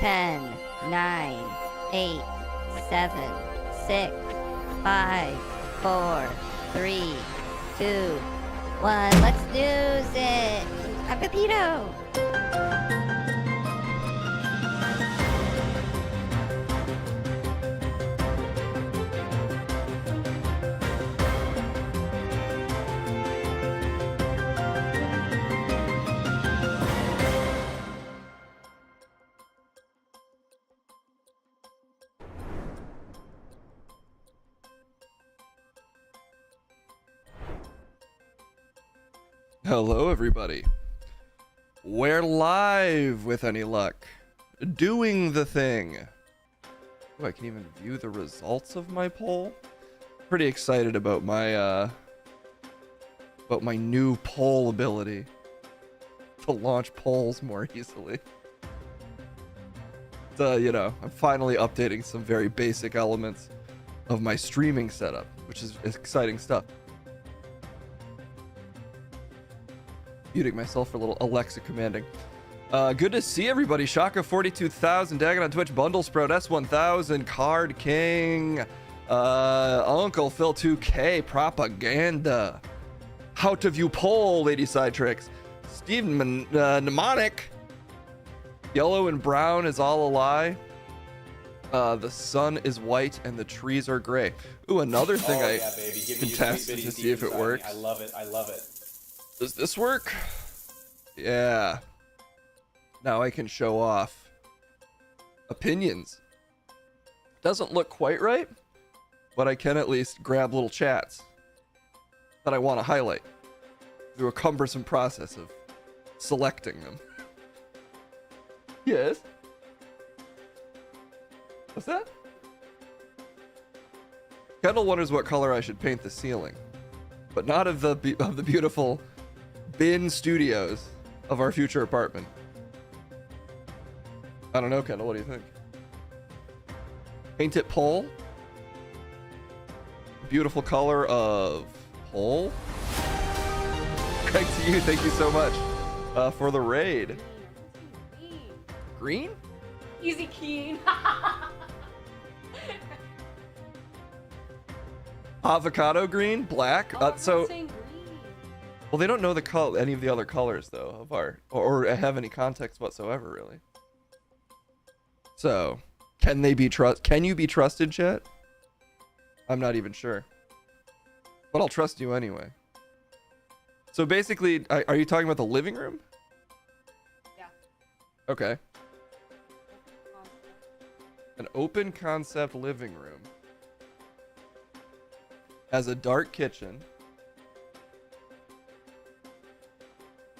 10, 9, 8, 7, 6, 5, 4, 3, 2, 1. Let's snooze it. A pepito. Hello, everybody. We're live with any luck. Doing the thing. Ooh, I can even view the results of my poll. Pretty excited about my new poll ability to launch polls more easily. I'm finally updating some very basic elements of my streaming setup, which is exciting stuff. Muting myself for a little Alexa commanding. Good to see everybody. Shaka 42,000, Dagon on Twitch, Bundle Sprout S1000, Card King, Uncle Phil 2K, Propaganda, How to View Poll, Lady Side Tricks, Steven Mnemonic, Yellow and Brown is all a lie. The sun is white and the trees are gray. Ooh, another thing can test to see if it works. I love it. I love it. Does this work? Yeah. Now I can show off opinions. Doesn't look quite right, but I can at least grab little chats that I want to highlight through a cumbersome process of selecting them. Yes? What's that? Kendall wonders what color I should paint the ceiling, but not of the beautiful bin studios of our future apartment. I don't know, Kendall, what do you think? Paint it pole. Beautiful color of pole. Craig, to you, thank you so much for the raid. Green? Easy keen. Avocado green, black. Well, they don't know the color, any of the other colors though of our, or have any context whatsoever, really. So, can you be trusted, chat? I'm not even sure, but I'll trust you anyway. So basically, are you talking about the living room? Yeah. Okay. An open concept living room has a dark kitchen.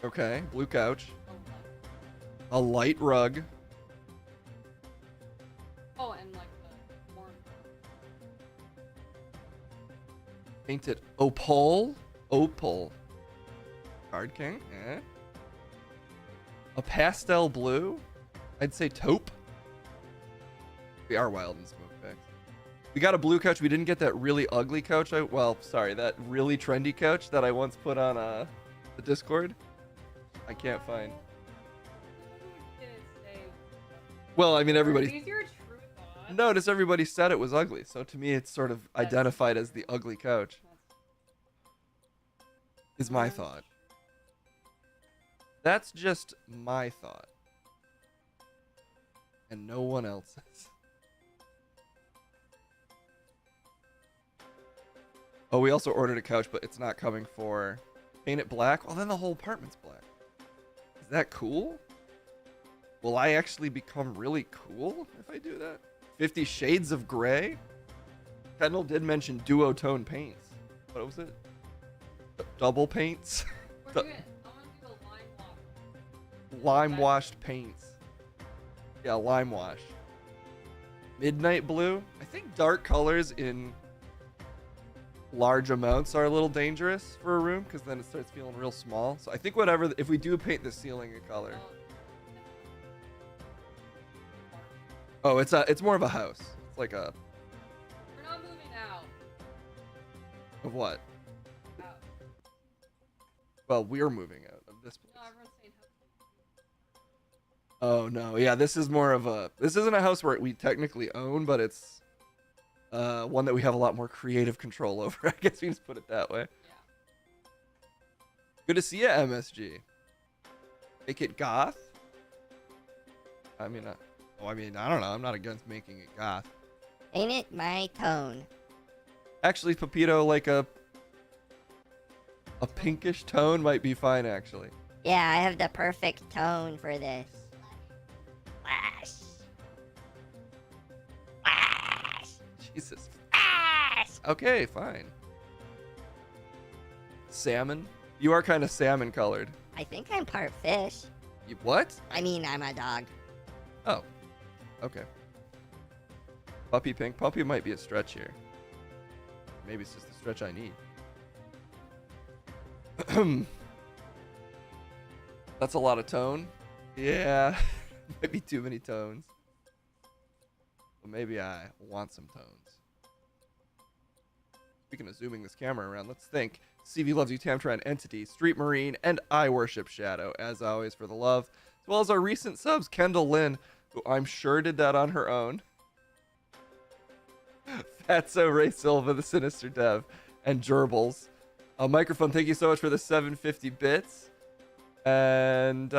Okay, blue couch. A light rug. Oh, and like the warm. Painted opal. Opal. Card King. Eh. A pastel blue. I'd say taupe. We are wild and smoke bags. We got a blue couch. We didn't get that really ugly couch. That really trendy couch that I once put on the Discord. I can't find. Well, I mean, everybody. These your true thoughts? Notice everybody said it was ugly, so to me, it's sort of identified as the ugly couch. Is my thought. That's just my thought, and no one else's. Oh, we also ordered a couch, but it's not coming for paint it black. Well, then the whole apartment's black. Is that cool? Will I actually become really cool if I do that? 50 Shades of Grey? Kendall did mention duotone paints. What was it? Double paints? We're doing it. I want to do the lime wash. Lime washed paints. Yeah, lime wash. Midnight blue. I think dark colors in large amounts are a little dangerous for a room because then it starts feeling real small. So I think if we do paint the ceiling a color. Oh, it's more of a house. It's like a. We're not moving out. Of what? Out. Well, we're moving out of this place. No, everyone's saying Oh no, yeah, this is more of a. This isn't a house where we technically own, but it's one that we have a lot more creative control over. I guess we just put it that way. Yeah. Good to see you, MSG. Make it goth. I mean, I don't know. I'm not against making it goth. Ain't it my tone? Actually, Pepito, like a pinkish tone might be fine. Actually. Yeah, I have the perfect tone for this. Flash. Flash. Jesus. Flash. Okay, fine. Salmon. You are kind of salmon colored. I think I'm part fish. You what? I mean, I'm a dog. Oh. Okay. Puppy pink. Puppy might be a stretch here. Maybe it's just the stretch I need. That's a lot of tone. Yeah. Might be too many tones. But maybe I want some tones. Speaking of zooming this camera around, let's think. CV loves you, Tamtron Entity, Street Marine, and I worship Shadow, as always, for the love. As well as our recent subs, Kendall Lynn, who I'm sure did that on her own. Fatso Ray Silva, the Sinister Dev, and Gerbils. Microphone, thank you so much for the 750 bits. And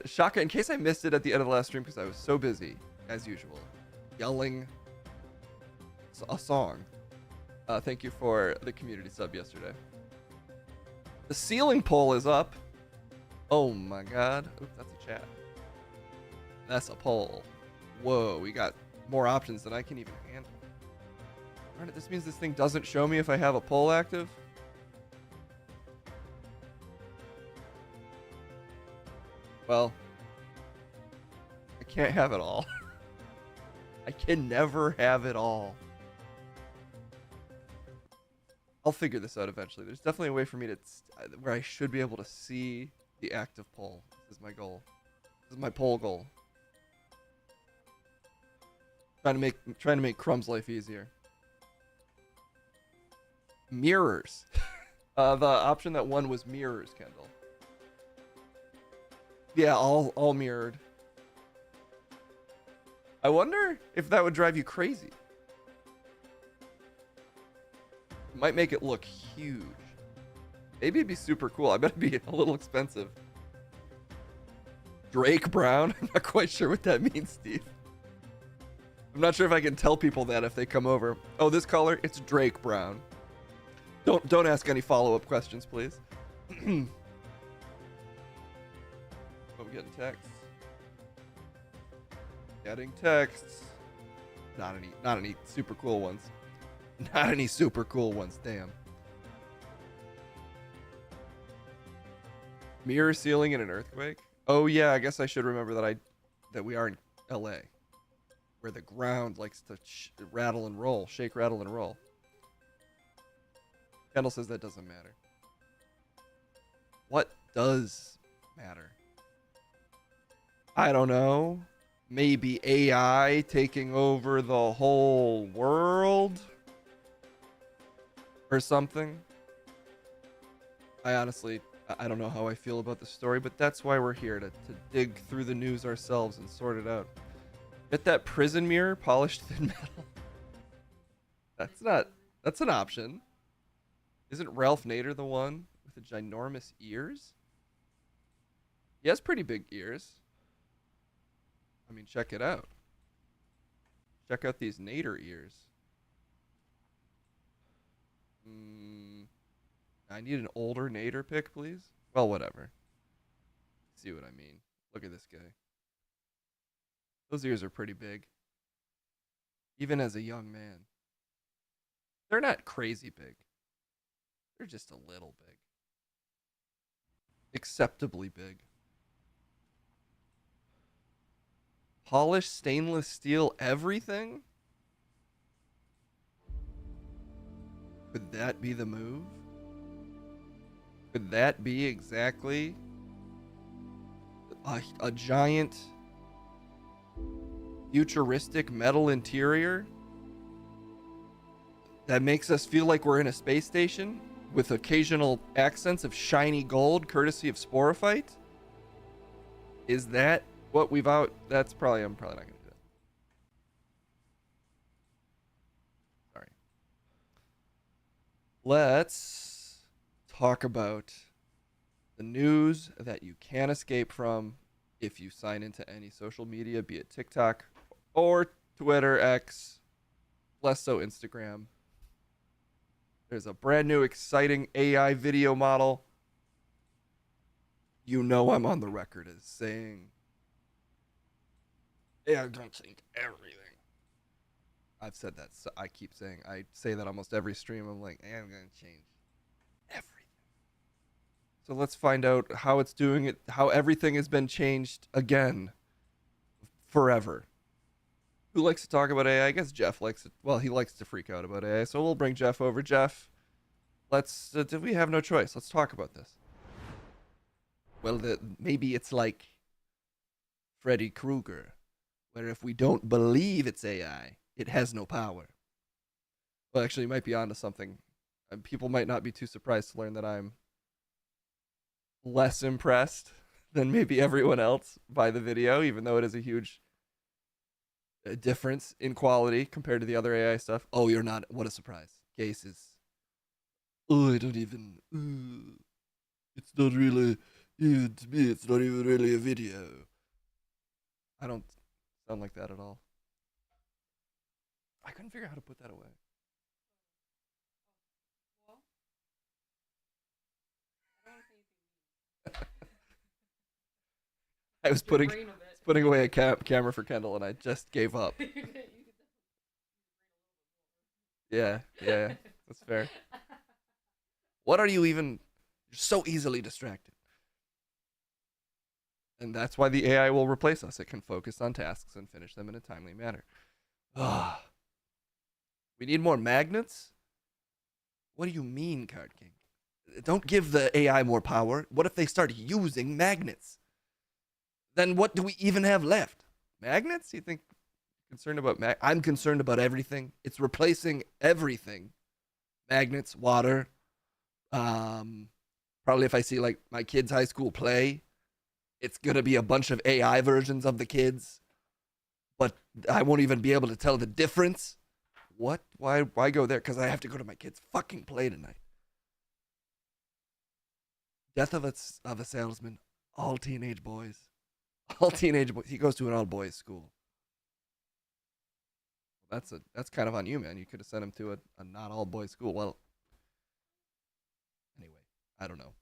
Shaka, in case I missed it at the end of the last stream because I was so busy, as usual, yelling a song. Thank you for the community sub yesterday. The ceiling pole is up. Oh my god. Oops, that's a chat. That's a pole. Whoa, we got more options than I can even handle. Darn it, this means this thing doesn't show me if I have a poll active. Well, I can't have it all. I can never have it all. I'll figure this out eventually. There's definitely a way for me to where I should be able to see the active poll. This is my goal. This is my poll goal. Trying to make Crumb's life easier. Mirrors. The option that won was mirrors, Kendall. Yeah, all mirrored. I wonder if that would drive you crazy. Might make it look huge. Maybe it'd be super cool. I bet it'd be a little expensive. Drake Brown? I'm not quite sure what that means, Steve. I'm not sure if I can tell people that if they come over. Oh, this color? It's Drake Brown. Don't ask any follow-up questions, please. Oh, I'm getting texts. Getting texts. Not any super cool ones. Not any super cool ones, damn. Mirror ceiling in an earthquake? Oh yeah, I guess I should remember that we are in LA, where the ground likes to rattle and roll, shake, rattle, and roll. Kendall says that doesn't matter. What does matter? I don't know. Maybe AI taking over the whole world? Or something? I honestly, I don't know how I feel about the story, but that's why we're here, to dig through the news ourselves and sort it out. Get that prison mirror, polished thin metal. That's an option. Isn't Ralph Nader the one with the ginormous ears? He has pretty big ears. I mean, check it out. Check out these Nader ears. I need an older Nader pic, please. Well, whatever. See what I mean. Look at this guy. Those ears are pretty big. Even as a young man. They're not crazy big. They're just a little big. Acceptably big. Polished stainless steel everything? Could that be the move? Could that be exactly a giant futuristic metal interior that makes us feel like we're in a space station with occasional accents of shiny gold courtesy of Sporophyte? Is that what we've out. That's probably I'm probably not gonna do it. Sorry. Let's talk about the news that you can't escape from if you sign into any social media, be it TikTok or Twitter, X, less so Instagram. There's a brand new exciting AI video model. You know I'm on the record as saying AI don't change everything. I've said that. So I keep saying I say that almost every stream. I'm like, AI am gonna change everything. So let's find out how it's doing it, how everything has been changed again forever. Who likes to talk about AI? I guess Jeff likes it. Well, he likes to freak out about AI. So we'll bring Jeff over. Jeff, let's. We have no choice. Let's talk about this. Well, maybe it's like Freddy Krueger, where if we don't believe it's AI, it has no power. Well, actually, you might be onto something. People might not be too surprised to learn that I'm less impressed than maybe everyone else by the video, even though it is a huge difference in quality compared to the other AI stuff. Oh, you're not. What a surprise. Cases. Oh, I don't even. It's not really. To me, it's not even really a video. I don't sound like that at all. I couldn't figure out how to put that away. Well, I don't say anything. I was Your putting brain a bit. putting away a camera for Kendall, and I just gave up. You could definitely Yeah, that's fair. What are you even? You're so easily distracted. And that's why the AI will replace us. It can focus on tasks and finish them in a timely manner. Ah. We need more magnets? What do you mean, Card King? Don't give the AI more power. What if they start using magnets? Then what do we even have left? Magnets? You think concerned about I'm concerned about everything. It's replacing everything. Magnets, water. Probably if I see like my kids' high school play, it's gonna be a bunch of AI versions of the kids, but I won't even be able to tell the difference. What? Why go there? Because I have to go to my kids' fucking play tonight. Death of a salesman. All teenage boys. All teenage boys. He goes to an all boys school. That's kind of on you, man. You could have sent him to a not all boys school. Well, anyway, I don't know.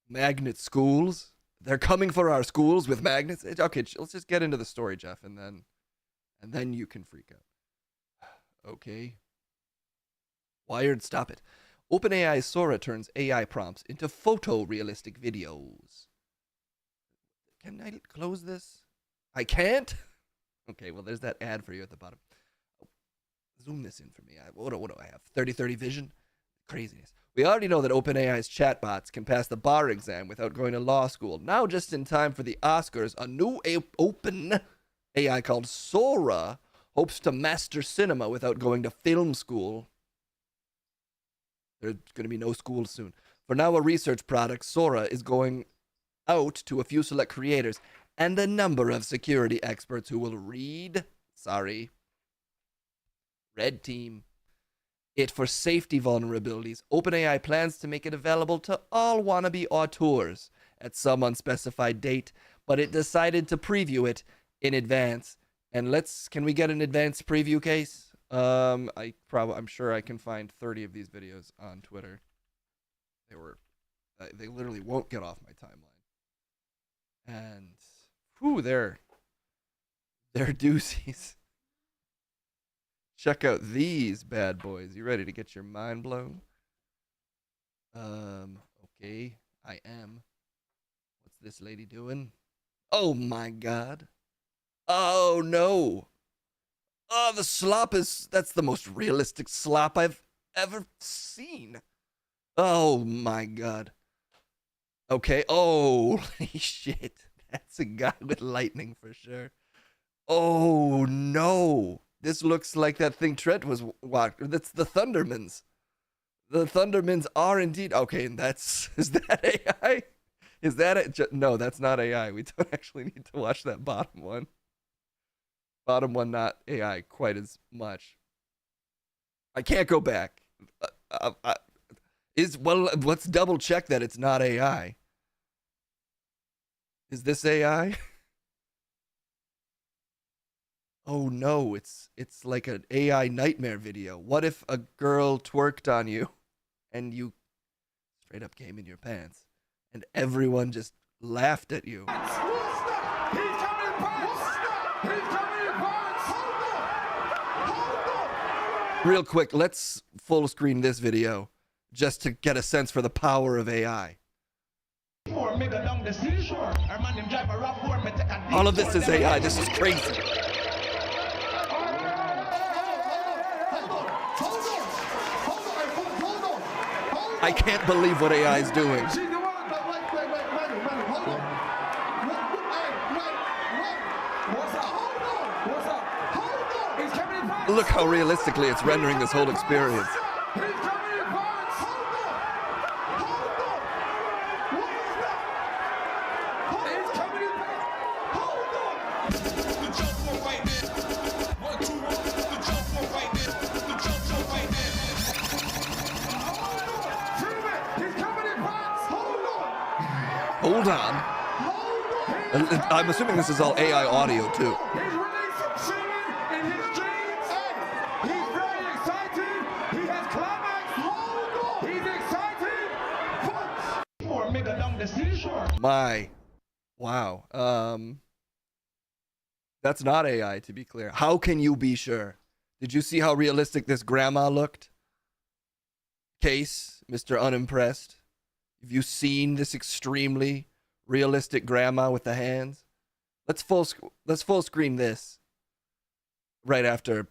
Magnet schools. They're coming for our schools with magnets. Okay, let's just get into the story, Jeff, and then you can freak out. Okay. Wired, stop it. OpenAI's Sora turns AI prompts into photorealistic videos. Can I close this? I can't? Okay, well, there's that ad for you at the bottom. Zoom this in for me. What do I have? 30/30 vision? Craziness. We already know that OpenAI's chatbots can pass the bar exam without going to law school. Now, just in time for the Oscars, a new open AI called Sora hopes to master cinema without going to film school. There's going to be no school soon. For now, a research product, Sora is going out to a few select creators and a number of security experts who will red team it for safety vulnerabilities. OpenAI plans to make it available to all wannabe auteurs at some unspecified date, but it decided to preview it in advance. And can we get an advanced preview case? I'm sure I can find 30 of these videos on Twitter. They literally won't get off my timeline. And they're doozies. Check out these bad boys. You ready to get your mind blown? Okay, I am. What's this lady doing? Oh my god. Oh no. Oh, the slop that's the most realistic slop I've ever seen. Oh my god. Okay, holy shit. That's a guy with lightning for sure. Oh no. This looks like that thing Trent was watching. That's the Thundermans. The Thundermans are indeed okay, and is that AI? Is that it? No, that's not AI. We don't actually need to watch that bottom one. Bottom one, not AI quite as much. I can't go back. Let's double check that it's not AI. Is this AI? Oh no, it's like an AI nightmare video. What if a girl twerked on you and you straight up came in your pants and everyone just laughed at you? Real quick, let's full screen this video just to get a sense for the power of AI. All of this is AI. This is crazy. I can't believe what AI is doing. Look how realistically it's rendering this whole experience. Hold on. I'm assuming this is all AI audio too. My, wow. That's not AI, to be clear. How can you be sure? Did you see how realistic this grandma looked? Case, Mr. Unimpressed. Have you seen this extremely realistic grandma with the hands? Let's full screen this right after.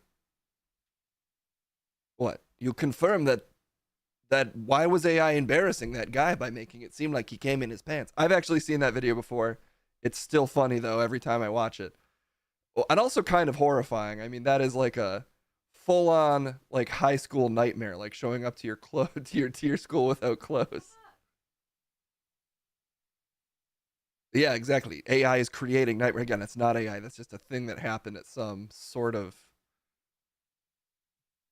What? You confirm that why was AI embarrassing that guy by making it seem like he came in his pants? I've actually seen that video before. It's still funny though every time I watch it. Well, and also kind of horrifying. I mean, that is like a full-on like high school nightmare, like showing up to your to your school without clothes. Yeah, exactly. AI is creating nightmare. Again, it's not AI. That's just a thing that happened at some sort of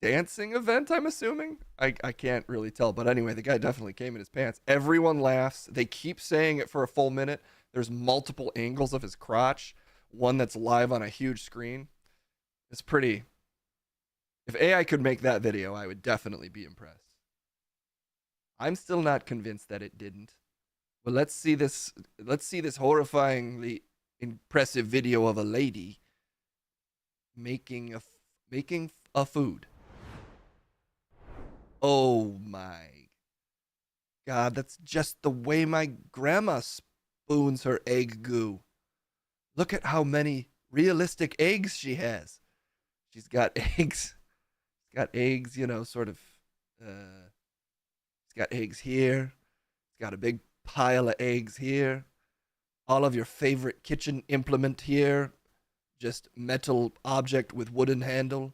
dancing event, I'm assuming. I can't really tell. But anyway, the guy definitely came in his pants. Everyone laughs. They keep saying it for a full minute. There's multiple angles of his crotch. One that's live on a huge screen. It's pretty... If AI could make that video, I would definitely be impressed. I'm still not convinced that it didn't. But let's see this horrifyingly impressive video of a lady making a food. Oh my God, that's just the way my grandma spoons her egg goo. Look at how many realistic eggs she has. She's got eggs. She's got eggs, you know, sort of. She's got eggs here. She's got a big pile of eggs here. All of your favorite kitchen implement here. Just metal object with wooden handle.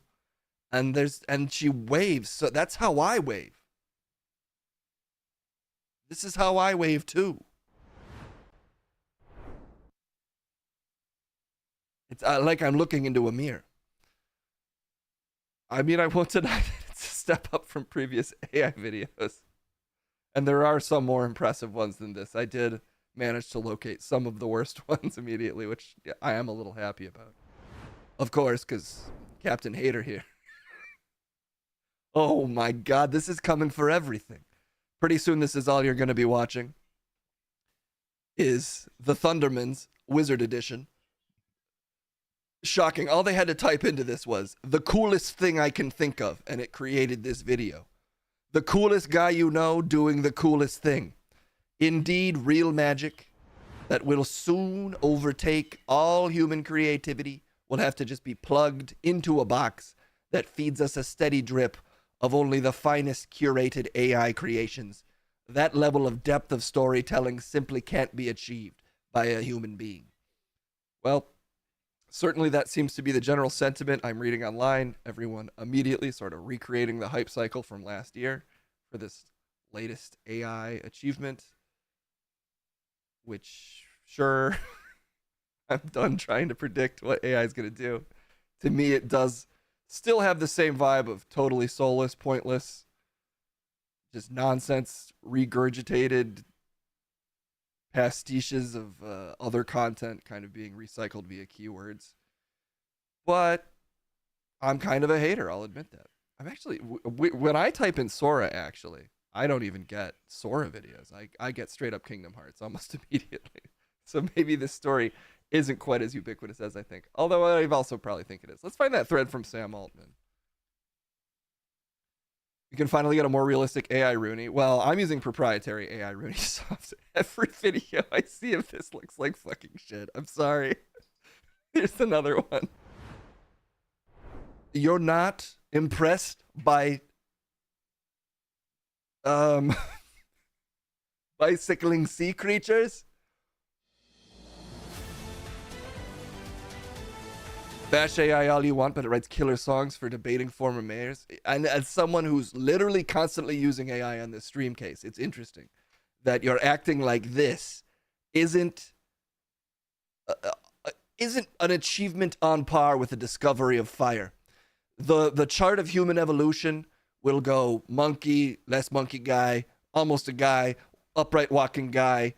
And she waves. So that's how I wave. This is how I wave too. It's like I'm looking into a mirror. I mean, I won't deny that it's a step up from previous AI videos. And there are some more impressive ones than this. I did manage to locate some of the worst ones immediately, which I am a little happy about. Of course, because Captain Hater here. Oh my God, this is coming for everything. Pretty soon this is all you're going to be watching. Is the Thundermans Wizard Edition. Shocking. All they had to type into this was the coolest thing I can think of, and it created this video. The coolest guy you know doing the coolest thing. Indeed, real magic that will soon overtake all human creativity will have to just be plugged into a box that feeds us a steady drip of only the finest curated AI creations. That level of depth of storytelling simply can't be achieved by a human being. Well, certainly that seems to be the general sentiment I'm reading online. Everyone immediately sort of recreating the hype cycle from last year for this latest AI achievement. which, sure, I'm done trying to predict what AI is going to do. To me, it does still have the same vibe of totally soulless, pointless, just nonsense, regurgitated pastiches of other content kind of being recycled via keywords. But I'm kind of a hater, I'll admit that. I'm actually, when I type in Sora, actually, I don't even get Sora videos. I get straight up Kingdom Hearts almost immediately. So maybe this story isn't quite as ubiquitous as I think. Although I also probably think it is. Let's find that thread from Sam Altman. You can finally get a more realistic AI Rooney. Well, I'm using proprietary AI Rooney soft. Every video I see of this looks like fucking shit. I'm sorry. Here's another one. You're not impressed by bicycling sea creatures? Bash AI all you want, but it writes killer songs for debating former mayors. And as someone who's literally constantly using AI on this stream case, it's interesting that you're acting like this isn't an achievement on par with the discovery of fire. The chart of human evolution will go monkey, less monkey guy, almost a guy, upright walking guy,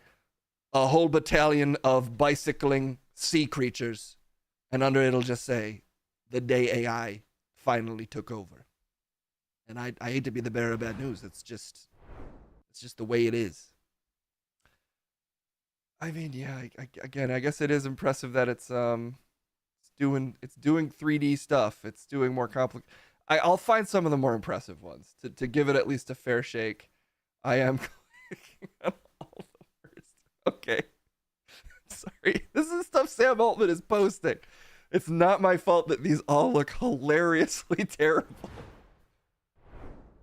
a whole battalion of bicycling sea creatures. And under it'll just say, the day AI finally took over. And I hate to be the bearer of bad news. It's just the way it is. I mean, yeah, again, I guess it is impressive that it's doing 3D stuff. It's doing more complicated. I'll find some of the more impressive ones to give it at least a fair shake. I am clicking on all the worst. Okay. Sorry. This is stuff Sam Altman is posting. It's not my fault that these all look hilariously terrible.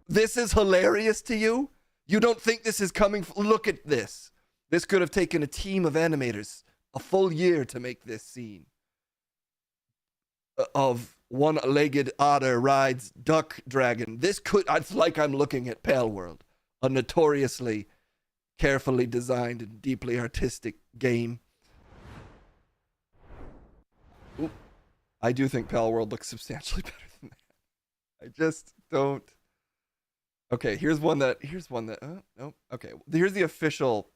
This is hilarious to you? You don't think this is coming? Look at this. This could have taken a team of animators a full year to make this scene. Of one-legged otter rides duck dragon. It's like I'm looking at Pale World, a notoriously carefully designed and deeply artistic game. Oop. I do think Pale World looks substantially better than that. I just don't. Okay, here's one that. Nope. Okay, here's the official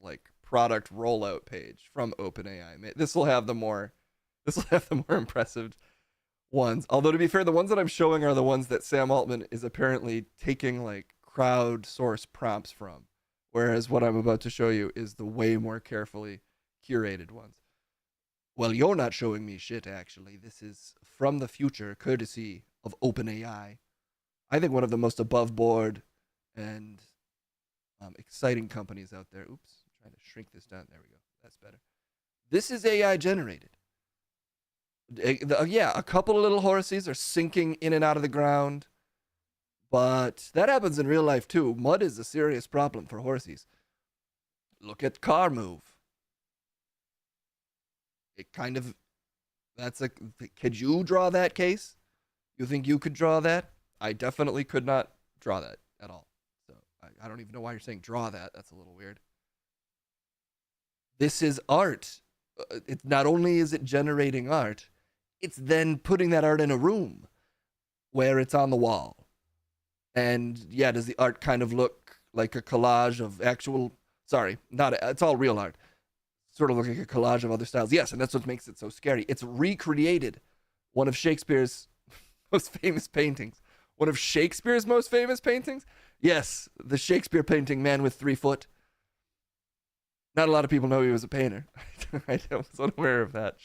like product rollout page from OpenAI. This will have the more impressive ones. Although to be fair, the ones that I'm showing are the ones that Sam Altman is apparently taking like crowdsourced prompts from, whereas what I'm about to show you is the way more carefully curated ones. Well, you're not showing me shit, actually. This is from the future, courtesy of OpenAI. I think one of the most above board and exciting companies out there. Oops, I'm trying to shrink this down. There we go. That's better. This is AI generated. Yeah, a couple of little horses are sinking in and out of the ground. But that happens in real life too. Mud is a serious problem for horses. Look at car move. It kind of, could you draw that case? You think you could draw that? I definitely could not draw that at all. So I don't even know why you're saying draw that. That's a little weird. This is art. It's not only is it generating art, it's then putting that art in a room where it's on the wall. And yeah, does the art kind of look like a collage of actual, it's all real art. Sort of look like a collage of other styles. Yes, and that's what makes it so scary. It's recreated one of Shakespeare's most famous paintings. One of Shakespeare's most famous paintings? Yes, the Shakespeare painting, Man with 3 Foot. Not a lot of people know he was a painter. I was unaware of that.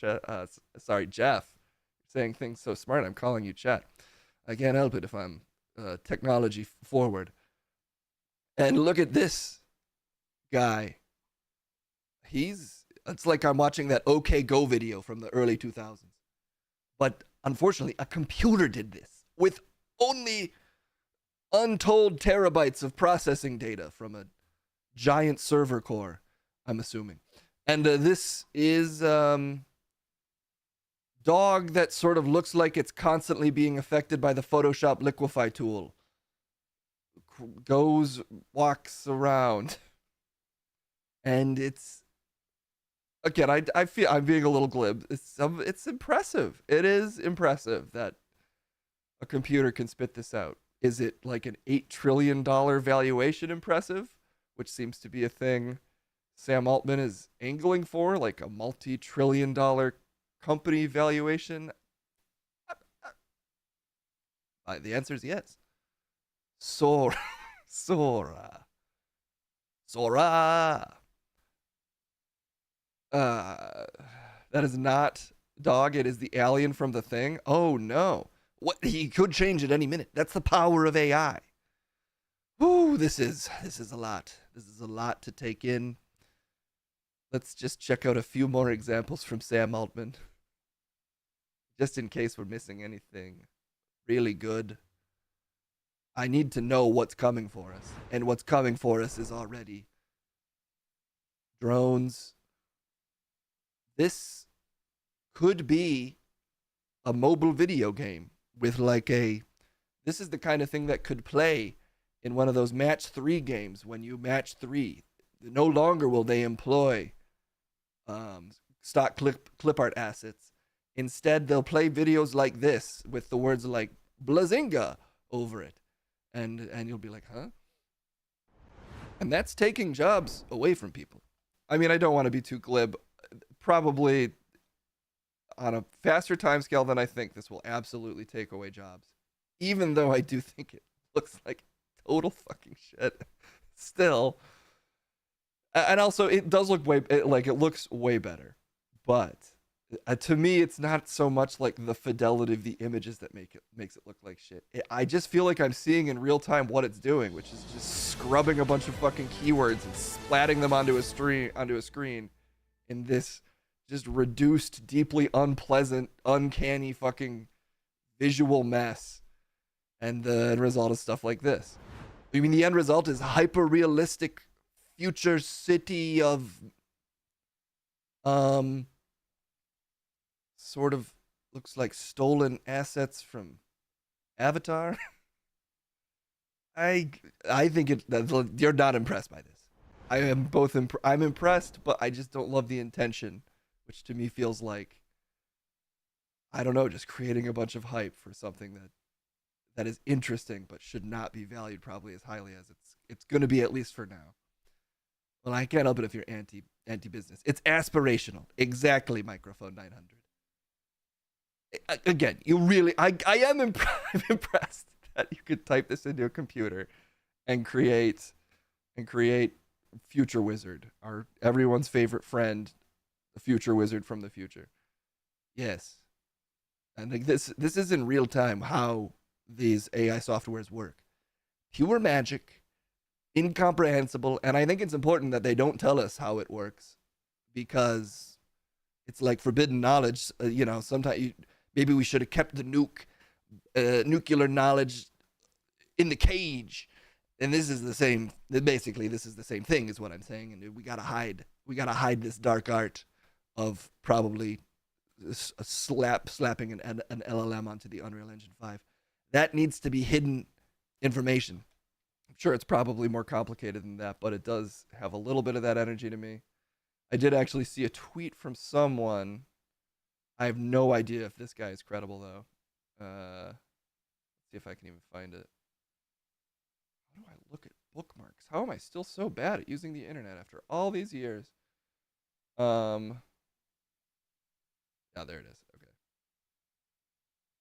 Sorry, Jeff. Saying things so smart, I'm calling you chat. I can't help it if I'm technology forward. And look at this guy. It's like I'm watching that OK Go video from the early 2000s. But unfortunately, a computer did this with only untold terabytes of processing data from a giant server core, I'm assuming. And this is dog that sort of looks like it's constantly being affected by the Photoshop liquify tool. Walks around. And it's again, I feel I'm being a little glib. It's impressive. It is impressive that a computer can spit this out. Is it like an $8 trillion valuation impressive, which seems to be a thing Sam Altman is angling for, like a multi-trillion-dollar company valuation? The answer is yes. Sora, Sora, Sora. That is not dog. It is the alien from the thing. Oh no! What, he could change at any minute. That's the power of AI. Ooh, this is a lot. This is a lot to take in. Let's just check out a few more examples from Sam Altman, just in case we're missing anything really good. I need to know what's coming for us, and what's coming for us is already drones. This could be a mobile video game with like a. This is the kind of thing that could play in one of those match 3 games. When you match 3, no longer will they employ stock clip art assets. Instead, they'll play videos like this with the words like Blazinga over it, and you'll be like, huh? And that's taking jobs away from people. I mean, I don't want to be too glib. Probably on a faster timescale than I think, this will absolutely take away jobs. Even though I do think it looks like total fucking shit. Still. And also, it does look it looks way better. But to me, it's not so much like the fidelity of the images that makes it look like shit. I just feel like I'm seeing in real time what it's doing, which is just scrubbing a bunch of fucking keywords and splatting them onto a screen in this just reduced, deeply unpleasant, uncanny fucking visual mess. And the end result is stuff like this. I mean, the end result is hyper-realistic future city of sort of looks like stolen assets from Avatar. I think you're not impressed by this. I am both I'm impressed, but I just don't love the intention, which to me feels like, I don't know, just creating a bunch of hype for something that is interesting but should not be valued probably as highly as it's going to be, at least for now. Well, I can't help it if you're anti-business. It's aspirational. Exactly, Microphone 900. Again, you really, I am I'm impressed that you could type this into a computer and create Future Wizard, our everyone's favorite friend, the Future Wizard from the future. Yes. And like this is in real time how these AI softwares work. Pure magic, incomprehensible, and I think it's important that they don't tell us how it works, because it's like forbidden knowledge. Sometimes maybe we should have kept the nuclear knowledge in the cage. And this is the same. Basically, this is the same thing, is what I'm saying. And we gotta hide this dark art of probably slapping an LLM onto the Unreal Engine 5. That needs to be hidden information. I'm sure it's probably more complicated than that, but it does have a little bit of that energy to me. I did actually see a tweet from someone. I have no idea if this guy is credible, though. Let's see if I can even find it. How do I look at bookmarks? How am I still so bad at using the internet after all these years? Yeah, there it is. Okay.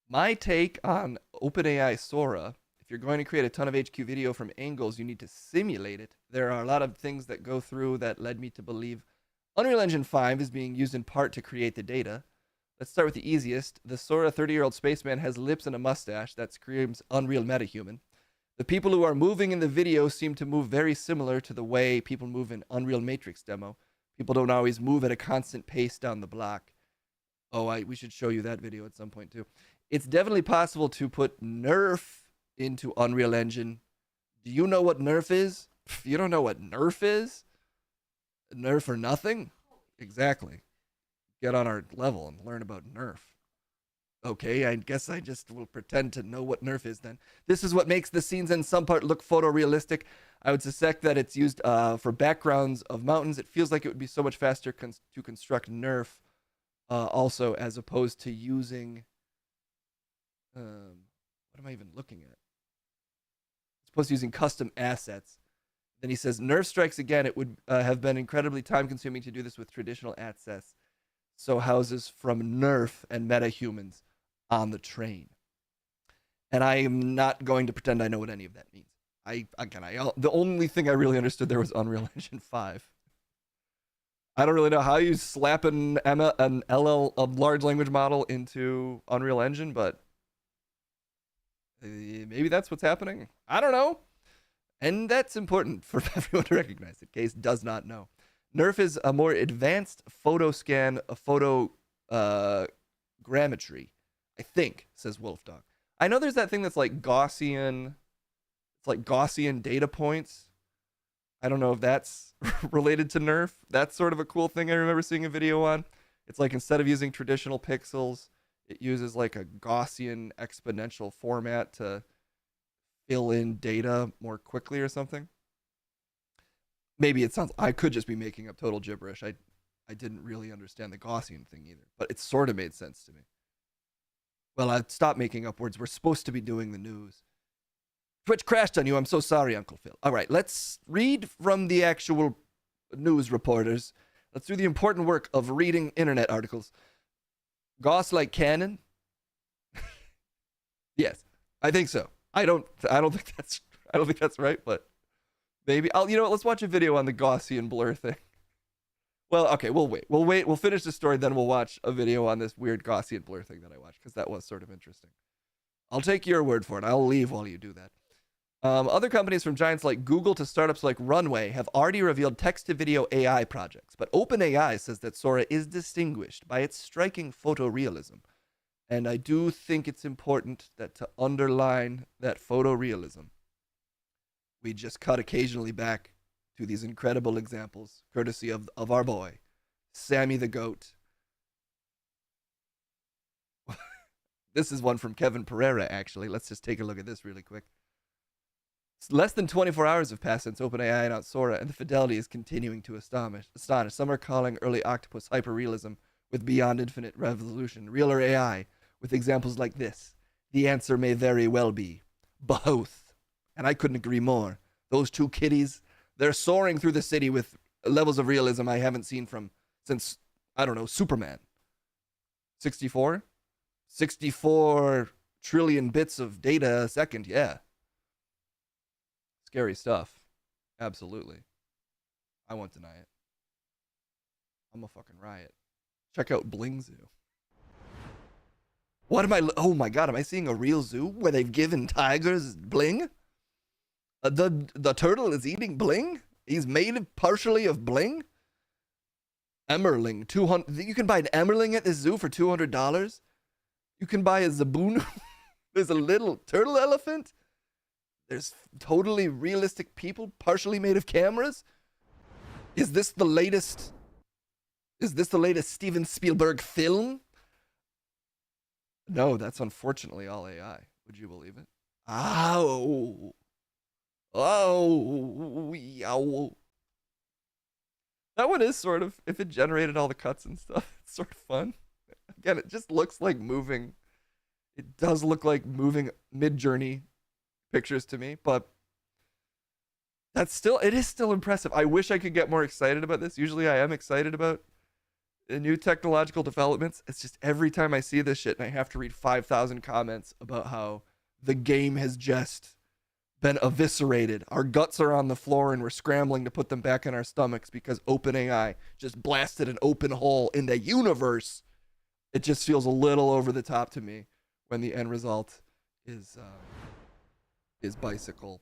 My take on OpenAI Sora: if you're going to create a ton of HQ video from angles, you need to simulate it. There are a lot of things that go through that led me to believe Unreal Engine 5 is being used in part to create the data. Let's start with the easiest. The Sora 30-year-old spaceman has lips and a mustache that screams Unreal Metahuman. The people who are moving in the video seem to move very similar to the way people move in Unreal Matrix demo. People don't always move at a constant pace down the block. Oh, we should show you that video at some point too. It's definitely possible to put Nerf into Unreal Engine. Do you know what Nerf is? You don't know what Nerf is? Nerf or nothing? Exactly. Get on our level and learn about Nerf. Okay, I guess I just will pretend to know what Nerf is then. This is what makes the scenes in some part look photorealistic. I would suspect that it's used for backgrounds of mountains. It feels like it would be so much faster to construct Nerf also, as opposed to using. What am I even looking at? As opposed to using custom assets. Then he says, Nerf strikes again. It would have been incredibly time consuming to do this with traditional assets. So houses from Nerf and metahumans on the train. And I am not going to pretend I know what any of that means. The only thing I really understood there was Unreal Engine 5. I don't really know how you slap a large language model into Unreal Engine, but maybe that's what's happening. I don't know. And that's important for everyone to recognize in case does not know. Nerf is a more advanced photo scan, a photo grammetry, I think, says Wolfdog. I know there's that thing that's like Gaussian. It's like Gaussian data points. I don't know if that's related to Nerf. That's sort of a cool thing I remember seeing a video on. It's like instead of using traditional pixels, it uses like a Gaussian exponential format to fill in data more quickly or something. Maybe it sounds, I could just be making up total gibberish. I didn't really understand the Gaussian thing either, but it sort of made sense to me. Well, I stopped making up words. We're supposed to be doing the news. Twitch crashed on you. I'm so sorry, Uncle Phil. All right, let's read from the actual news reporters. Let's do the important work of reading internet articles. Gauss like cannon? Yes, I think so. I don't think that's right, but maybe you know what, let's watch a video on the Gaussian blur thing. Well, okay, we'll wait. We'll finish the story, then we'll watch a video on this weird Gaussian blur thing that I watched, because that was sort of interesting. I'll take your word for it. I'll leave while you do that. Other companies, from giants like Google to startups like Runway, have already revealed text-to-video AI projects, but OpenAI says that Sora is distinguished by its striking photorealism. And I do think it's important that to underline that photorealism, we just cut occasionally back to these incredible examples, courtesy of our boy, Sammy the Goat. This is one from Kevin Pereira, actually. Let's just take a look at this really quick. Less than 24 hours have passed since OpenAI announced Sora, and the fidelity is continuing to astonish. Some are calling early Octopus hyperrealism with beyond infinite resolution realer AI, with examples like this. The answer may very well be both. And I couldn't agree more. Those two kitties, they're soaring through the city with levels of realism I haven't seen since, I don't know, Superman. 64? 64 trillion bits of data a second, yeah. Scary stuff. Absolutely. I won't deny it. I'm a fucking riot. Check out Bling Zoo. What am I? Oh my god, am I seeing a real zoo where they've given tigers bling? The turtle is eating bling? He's made partially of bling? Emerling, 200. You can buy an emerling at this zoo for $200. You can buy a zaboon. There's a little turtle elephant. There's totally realistic people, partially made of cameras. Is this the latest Steven Spielberg film? No, that's unfortunately all AI. Would you believe it? Ow. Oh, yow. That one is sort of, if it generated all the cuts and stuff, it's sort of fun. Again, it just looks like moving. It does look like moving Mid-Journey pictures to me, but it is still impressive. I wish I could get more excited about this. Usually I am excited about new technological developments. It's just every time I see this shit and I have to read 5,000 comments about how the game has just been eviscerated. Our guts are on the floor and we're scrambling to put them back in our stomachs because OpenAI just blasted an open hole in the universe. It just feels a little over the top to me when the end result is bicycle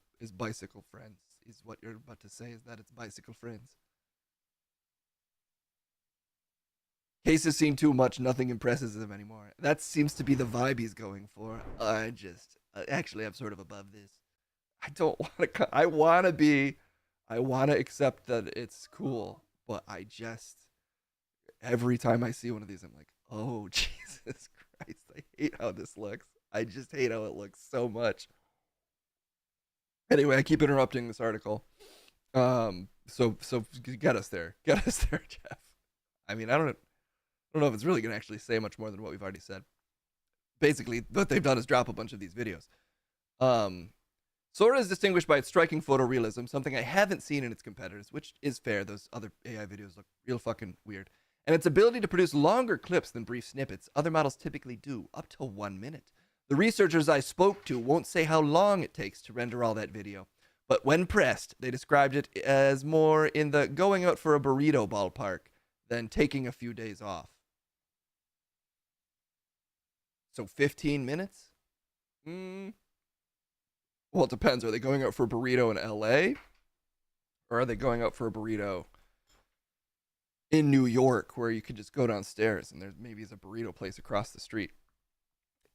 friends. Is what you're about to say, is that it's bicycle friends. Cases seem too much, nothing impresses them anymore. That seems to be the vibe he's going for. Actually, I'm sort of above this. I don't want to, I want to accept that it's cool, but every time I see one of these, I'm like, oh, Jesus Christ, I hate how this looks. I just hate how it looks so much. Anyway, I keep interrupting this article. So get us there. Get us there, Jeff. I mean, I don't know if it's really gonna actually say much more than what we've already said. Basically, what they've done is drop a bunch of these videos. Sora is distinguished by its striking photorealism, something I haven't seen in its competitors, which is fair. Those other AI videos look real fucking weird. And its ability to produce longer clips than brief snippets. Other models typically do, up to 1 minute. The researchers I spoke to won't say how long it takes to render all that video, but when pressed, they described it as more in the going out for a burrito ballpark than taking a few days off. So 15 minutes? Well, it depends. Are they going out for a burrito in LA? Or are they going out for a burrito in New York where you could just go downstairs and there maybe is a burrito place across the street?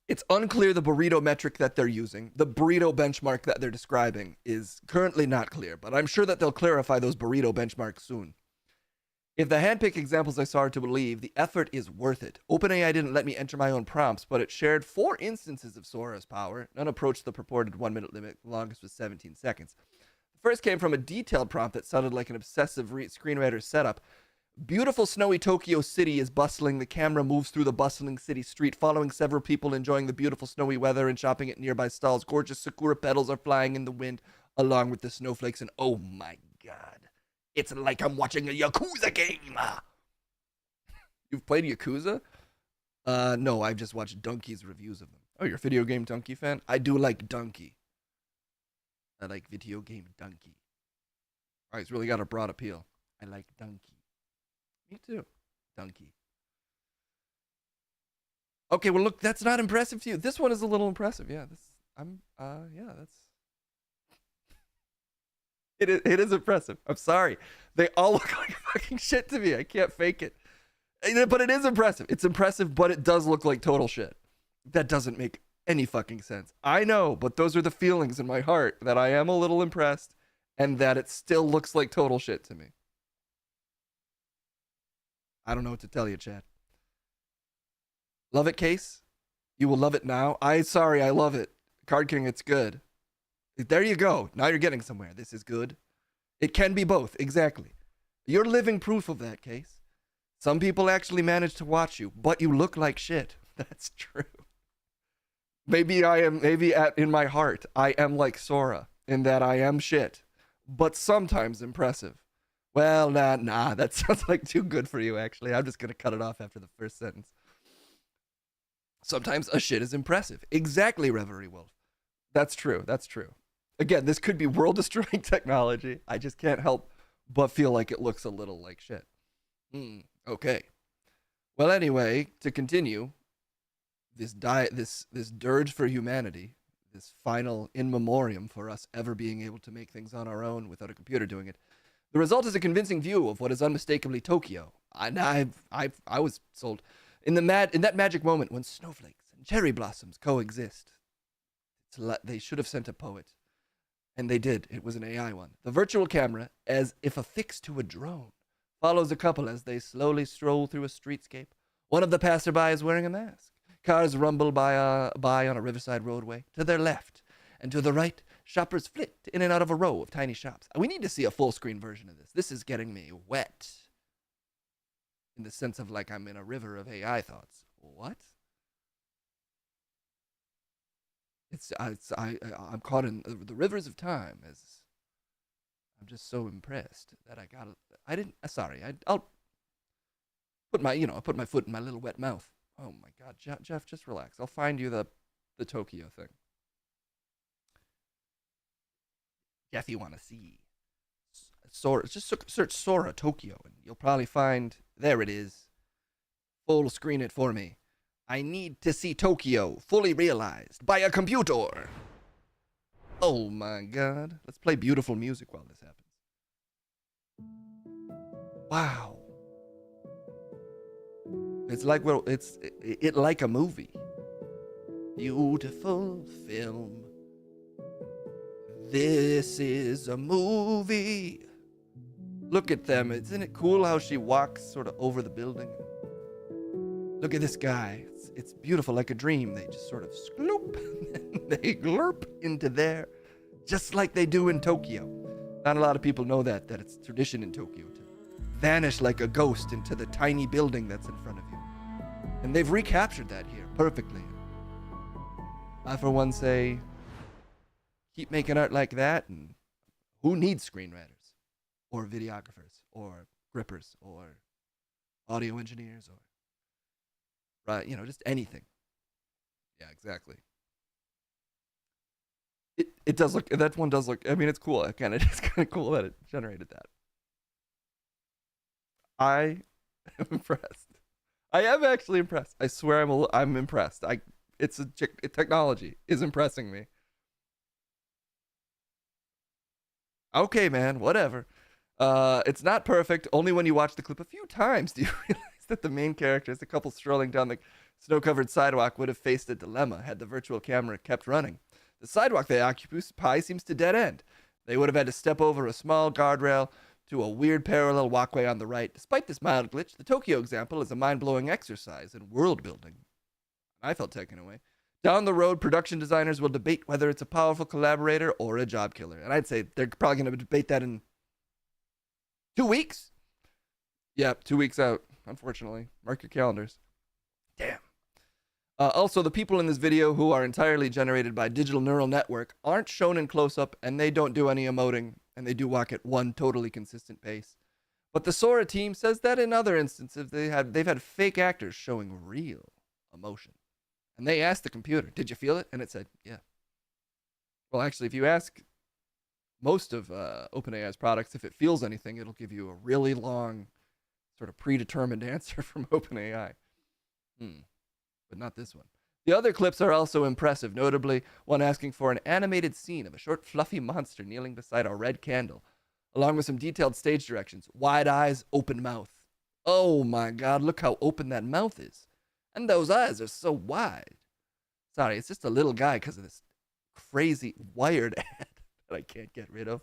It's unclear the burrito metric that they're using. The burrito benchmark that they're describing is currently not clear, but I'm sure that they'll clarify those burrito benchmarks soon. If the handpick examples I saw are to believe, the effort is worth it. OpenAI didn't let me enter my own prompts, but it shared 4 instances of Sora's power. None approached the purported 1 minute limit. The longest was 17 seconds. The first came from a detailed prompt that sounded like an obsessive screenwriter setup. Beautiful snowy Tokyo City is bustling. The camera moves through the bustling city street, following several people enjoying the beautiful snowy weather and shopping at nearby stalls. Gorgeous sakura petals are flying in the wind, along with the snowflakes, and oh my god, it's like I'm watching a Yakuza game. You've played Yakuza? No, I've just watched Donkey's reviews of them. Oh, you're a video game Donkey fan? I do like Donkey. I like video game Donkey. All right, he's really got a broad appeal. I like Donkey. Me too. Donkey. Okay, well look, that's not impressive to you. This one is a little impressive. Yeah, that's it is impressive. I'm sorry. They all look like fucking shit to me. I can't fake it. But it is impressive. It's impressive, but it does look like total shit. That doesn't make any fucking sense. I know, but those are the feelings in my heart, that I am a little impressed and that it still looks like total shit to me. I don't know what to tell you, Chad. Love it, Case? You will love it now? I love it. Card King, it's good. There you go. Now you're getting somewhere. This is good. It can be both. Exactly. You're living proof of that, Case. Some people actually manage to watch you, but you look like shit. That's true. Maybe in my heart, I am like Sora in that I am shit, but sometimes impressive. Well, nah, that sounds like too good for you, actually. I'm just going to cut it off after the first sentence. Sometimes a shit is impressive. Exactly, Reverie Wolf. That's true. Again, this could be world-destroying technology. I just can't help but feel like it looks a little like shit. Okay. Well, anyway, to continue, this dirge for humanity, this final in memoriam for us ever being able to make things on our own without a computer doing it. The result is a convincing view of what is unmistakably Tokyo. I was sold. In that magic moment when snowflakes and cherry blossoms coexist, they should have sent a poet. And they did. It was an AI one. The virtual camera, as if affixed to a drone, follows a couple as they slowly stroll through a streetscape. One of the passerby is wearing a mask. Cars rumble by on a riverside roadway. To their left and to the right, shoppers flit in and out of a row of tiny shops. We need to see a full screen version of this. This is getting me wet. In the sense of like I'm in a river of AI thoughts. What? I'm caught in the rivers of time. As I'm just so impressed that I'll put my foot in my little wet mouth. Oh my God, Jeff, just relax. I'll find you the Tokyo thing. Jeff, you want to see Sora? Just search Sora Tokyo, and you'll probably find, there it is. Full screen it for me. I need to see Tokyo fully realized by a computer. Oh my God. Let's play beautiful music while this happens. Wow. It's like, well, it's like a movie. Beautiful film. This is a movie. Look at them. Isn't it cool how she walks sort of over the building? Look at this guy. it's beautiful like a dream. They just sort of skloop, and they glurp into there, just like they do in Tokyo. Not a lot of people know that it's tradition in Tokyo to vanish like a ghost into the tiny building that's in front of you. And they've recaptured that here perfectly. I, for one, say, keep making art like that, and who needs screenwriters, or videographers, or grippers, or audio engineers, or, right, just anything. Yeah, exactly. It does look, that one does look, I mean, it's cool. Again, it is kind of cool that it generated that. I am impressed. I am actually impressed. I swear I'm impressed. Technology is impressing me. Okay, man, whatever. It's not perfect. Only when you watch the clip a few times do you realize that the main characters, the couple strolling down the snow-covered sidewalk, would have faced a dilemma had the virtual camera kept running. The sidewalk they occupy seems to dead end. They would have had to step over a small guardrail to a weird parallel walkway on the right. Despite this mild glitch, the Tokyo example is a mind-blowing exercise in world building. I felt taken away. Down the road, production designers will debate whether it's a powerful collaborator or a job killer. And I'd say they're probably going to debate that in 2 weeks. Yep, 2 weeks out, unfortunately. Mark your calendars. Damn. Also, the people in this video who are entirely generated by digital neural network aren't shown in close-up, and they don't do any emoting, and they do walk at one totally consistent pace. But the Sora team says that in other instances, they've had fake actors showing real emotion. And they asked the computer, did you feel it? And it said, yeah. Well, actually, if you ask most of OpenAI's products, if it feels anything, it'll give you a really long, sort of predetermined answer from OpenAI. But not this one. The other clips are also impressive, notably one asking for an animated scene of a short, fluffy monster kneeling beside a red candle, along with some detailed stage directions. Wide eyes, open mouth. Oh my God, look how open that mouth is. And those eyes are so wide. Sorry, it's just a little guy because of this crazy wired ad that I can't get rid of.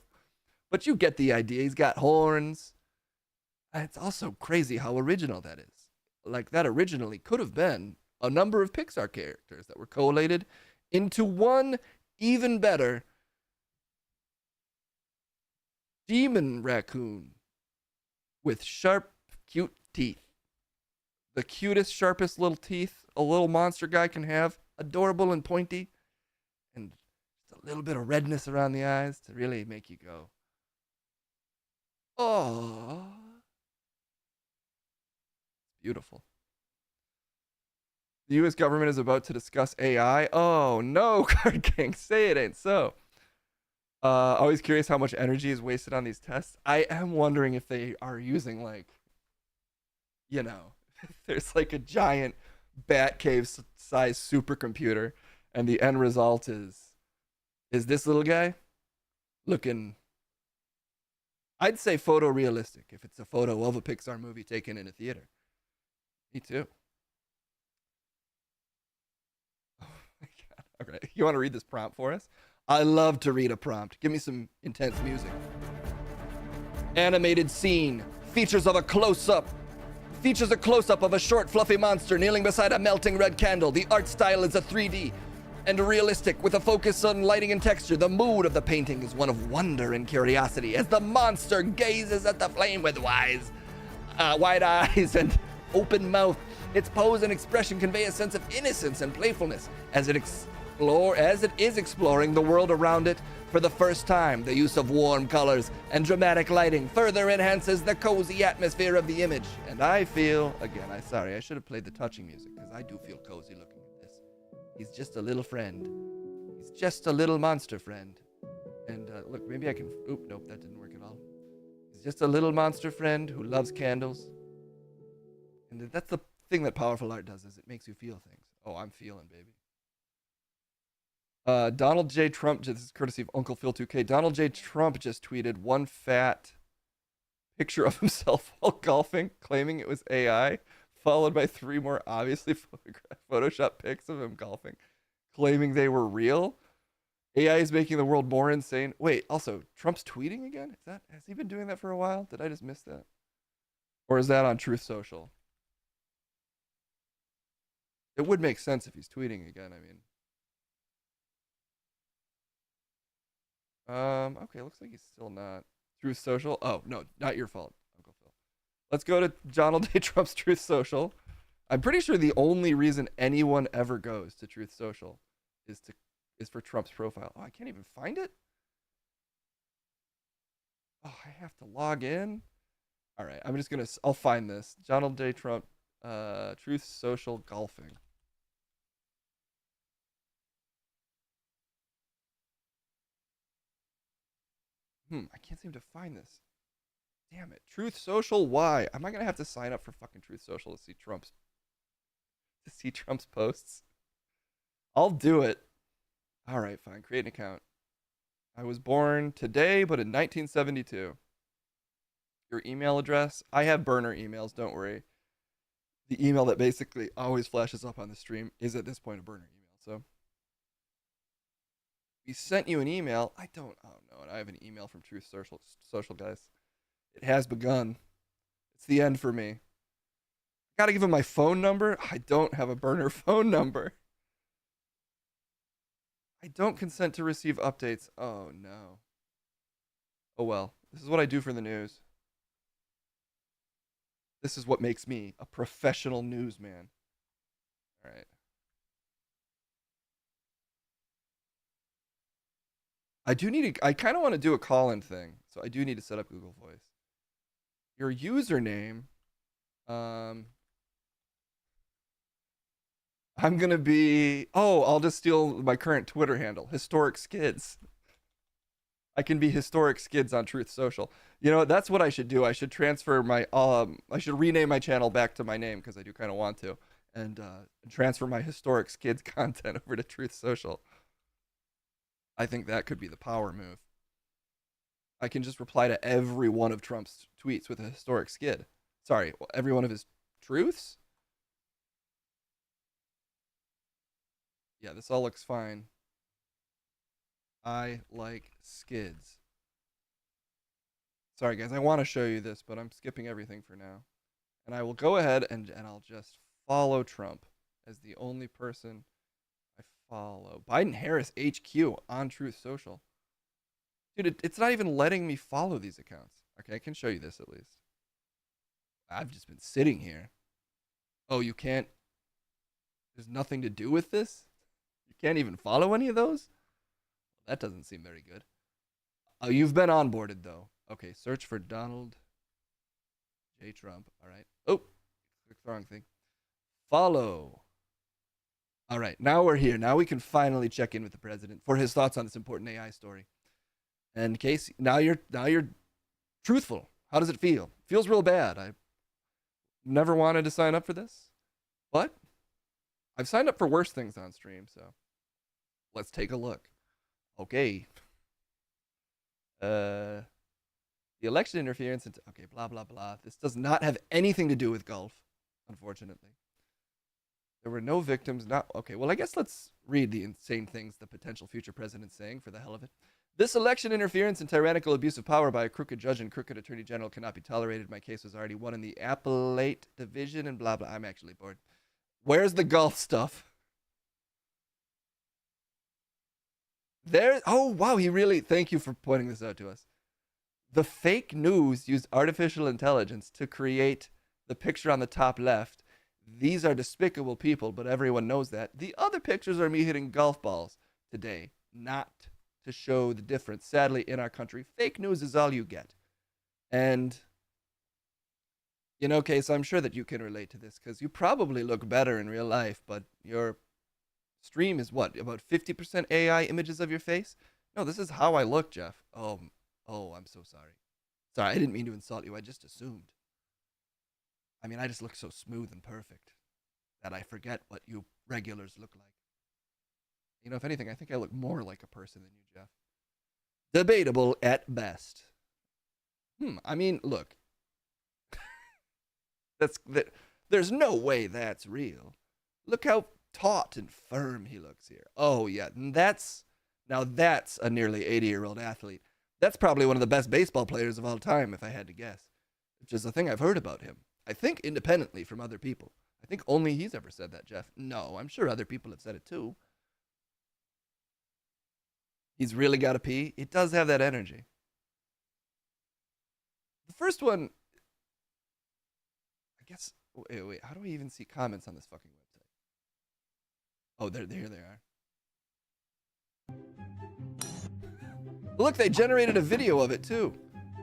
But you get the idea. He's got horns. And it's also crazy how original that is. Like, that originally could have been a number of Pixar characters that were collated into one even better demon raccoon with sharp, cute teeth. The cutest, sharpest little teeth a little monster guy can have. Adorable and pointy. And just a little bit of redness around the eyes to really make you go, oh. Beautiful. The U.S. government is about to discuss AI. Oh, no, Card King. Say it ain't so. Always curious how much energy is wasted on these tests. I am wondering if they are using, like, there's like a giant Batcave-sized supercomputer, and the end result is this little guy looking, I'd say photorealistic if it's a photo of a Pixar movie taken in a theater. Me too. Oh my God. Okay, you want to read this prompt for us? I love to read a prompt. Give me some intense music. Animated scene features a close-up of a short, fluffy monster kneeling beside a melting red candle. The art style is a 3D and realistic with a focus on lighting and texture. The mood of the painting is one of wonder and curiosity as the monster gazes at the flame with wide eyes and open mouth. Its pose and expression convey a sense of innocence and playfulness as it is exploring the world around it for the first time. The use of warm colors and dramatic lighting further enhances the cozy atmosphere of the image. And I feel, again, I should have played the touching music because I do feel cozy looking at this. He's just a little friend. He's just a little monster friend. And look, maybe I can, nope, that didn't work at all. He's just a little monster friend who loves candles. And that's the thing that powerful art does, is it makes you feel things. Oh, I'm feeling, baby. Donald J. Trump, this is courtesy of Uncle Phil 2K. Donald J. Trump just tweeted one fat picture of himself while golfing, claiming it was AI, followed by 3 more obviously Photoshop pics of him golfing, claiming they were real. AI is making the world more insane. Wait, also, Trump's tweeting again? Has he been doing that for a while? Did I just miss that? Or is that on Truth Social? It would make sense if he's tweeting again. I mean, okay, looks like he's still not. Truth Social. Oh no, not your fault, Uncle Phil. Let's go to Donald J. Trump's Truth Social. I'm pretty sure the only reason anyone ever goes to Truth Social is for Trump's profile. Oh, I can't even find it. Oh, I have to log in. All right, I'll find this. Donald J. Trump, Truth Social golfing. I can't seem to find this. Damn it. Truth Social, why? Am I gonna have to sign up for fucking Truth Social to see Trump's posts? I'll do it. All right, fine. Create an account. I was born today, but in 1972. Your email address. I have burner emails, don't worry. The email that basically always flashes up on the stream is at this point a burner email. So we sent you an email. I don't know. I have an email from Truth Social guys. It has begun. It's the end for me. Gotta give him my phone number. I don't have a burner phone number. I don't consent to receive updates. Oh no. Oh well. This is what I do for the news. This is what makes me a professional newsman. All right. I kind of want to do a call-in thing. So I do need to set up Google Voice. Your username, I'm going to be, I'll just steal my current Twitter handle, Historic Skids. I can be Historic Skids on Truth Social. You know, that's what I should do. I should transfer I should rename my channel back to my name because I do kind of want to, and transfer my Historic Skids content over to Truth Social. I think that could be the power move. I can just reply to every one of Trump's tweets with a historic skid. Sorry, every one of his truths? Yeah, this all looks fine. I like skids. Sorry, guys, I want to show you this, but I'm skipping everything for now. And I will go ahead and I'll just follow Trump as the only person I follow. Biden-Harris HQ on Truth Social. Dude, it's not even letting me follow these accounts. Okay, I can show you this at least. I've just been sitting here. Oh, you can't? There's nothing to do with this? You can't even follow any of those? That doesn't seem very good. Oh, you've been onboarded, though. Okay, search for Donald J. Trump. All right. Oh, click the wrong thing. Follow. All right, now we're here. Now we can finally check in with the president for his thoughts on this important AI story. And Casey, now you're truthful. How does it feel? Feels real bad. I never wanted to sign up for this, but I've signed up for worse things on stream, so let's take a look. Okay. The election interference into okay, blah blah blah. This does not have anything to do with golf, unfortunately. There were no victims. Not okay. Well, I guess let's read the insane things the potential future president's saying for the hell of it. This election interference and tyrannical abuse of power by a crooked judge and crooked attorney general cannot be tolerated. My case was already won in the appellate division and blah blah. I'm actually bored. Where's the golf stuff? There. Oh wow, he really. Thank you for pointing this out to us. The fake news used artificial intelligence to create the picture on the top left. These are despicable people, but everyone knows that. The other pictures are me hitting golf balls today, not to show the difference. Sadly, in our country, fake news is all you get. And, you know, Case, I'm sure that you can relate to this because you probably look better in real life, but your stream is what? About 50% AI images of your face? No, this is how I look, Jeff. Oh, I'm so sorry. Sorry, I didn't mean to insult you. I just assumed. I mean, I just look so smooth and perfect that I forget what you regulars look like. You know, if anything, I think I look more like a person than you, Jeff. Debatable at best. I mean, look. There's no way that's real. Look how taut and firm he looks here. Oh, yeah. And that's a nearly 80-year-old athlete. That's probably one of the best baseball players of all time, if I had to guess. Which is a thing I've heard about him. I think independently from other people. I think only he's ever said that, Jeff. No, I'm sure other people have said it too. He's really got to pee. It does have that energy. The first one, I guess. Wait. How do I even see comments on this fucking website? Oh, there they are. Look, they generated a video of it too.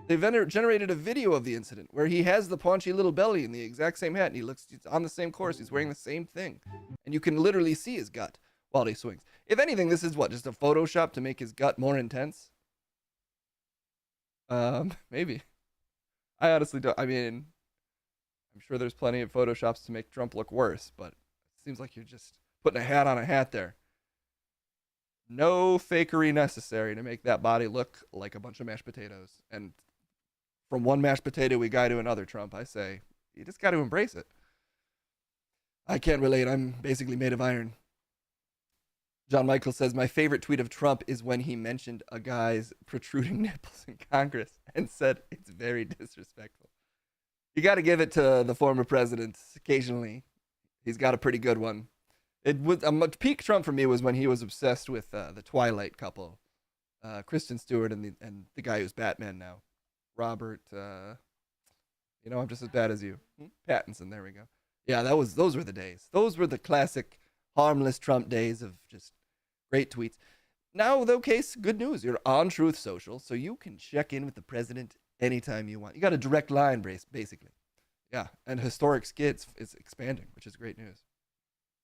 They've generated a video of the incident where he has the paunchy little belly in the exact same hat, and he's on the same course. He's wearing the same thing, and you can literally see his gut while he swings. If anything, this is what, just a Photoshop to make his gut more intense? Maybe. I honestly don't. I mean, I'm sure there's plenty of Photoshops to make Trump look worse, but it seems like you're just putting a hat on a hat there. No fakery necessary to make that body look like a bunch of mashed potatoes. And from one mashed potato we guy to another, Trump, I say, you just got to embrace it. I can't relate. I'm basically made of iron. John Michael says, my favorite tweet of Trump is when he mentioned a guy's protruding nipples in Congress and said it's very disrespectful. You got to give it to the former president occasionally. He's got a pretty good one. It was peak Trump for me was when he was obsessed with the Twilight couple, Kristen Stewart and the guy who's Batman now, Robert. I'm just as bad as you, Pattinson. There we go. Yeah, those were the days. Those were the classic harmless Trump days of just great tweets. Now, though, case good news. You're on Truth Social, so you can check in with the president anytime you want. You got a direct line, basically. Yeah, and Historic Skids is expanding, which is great news.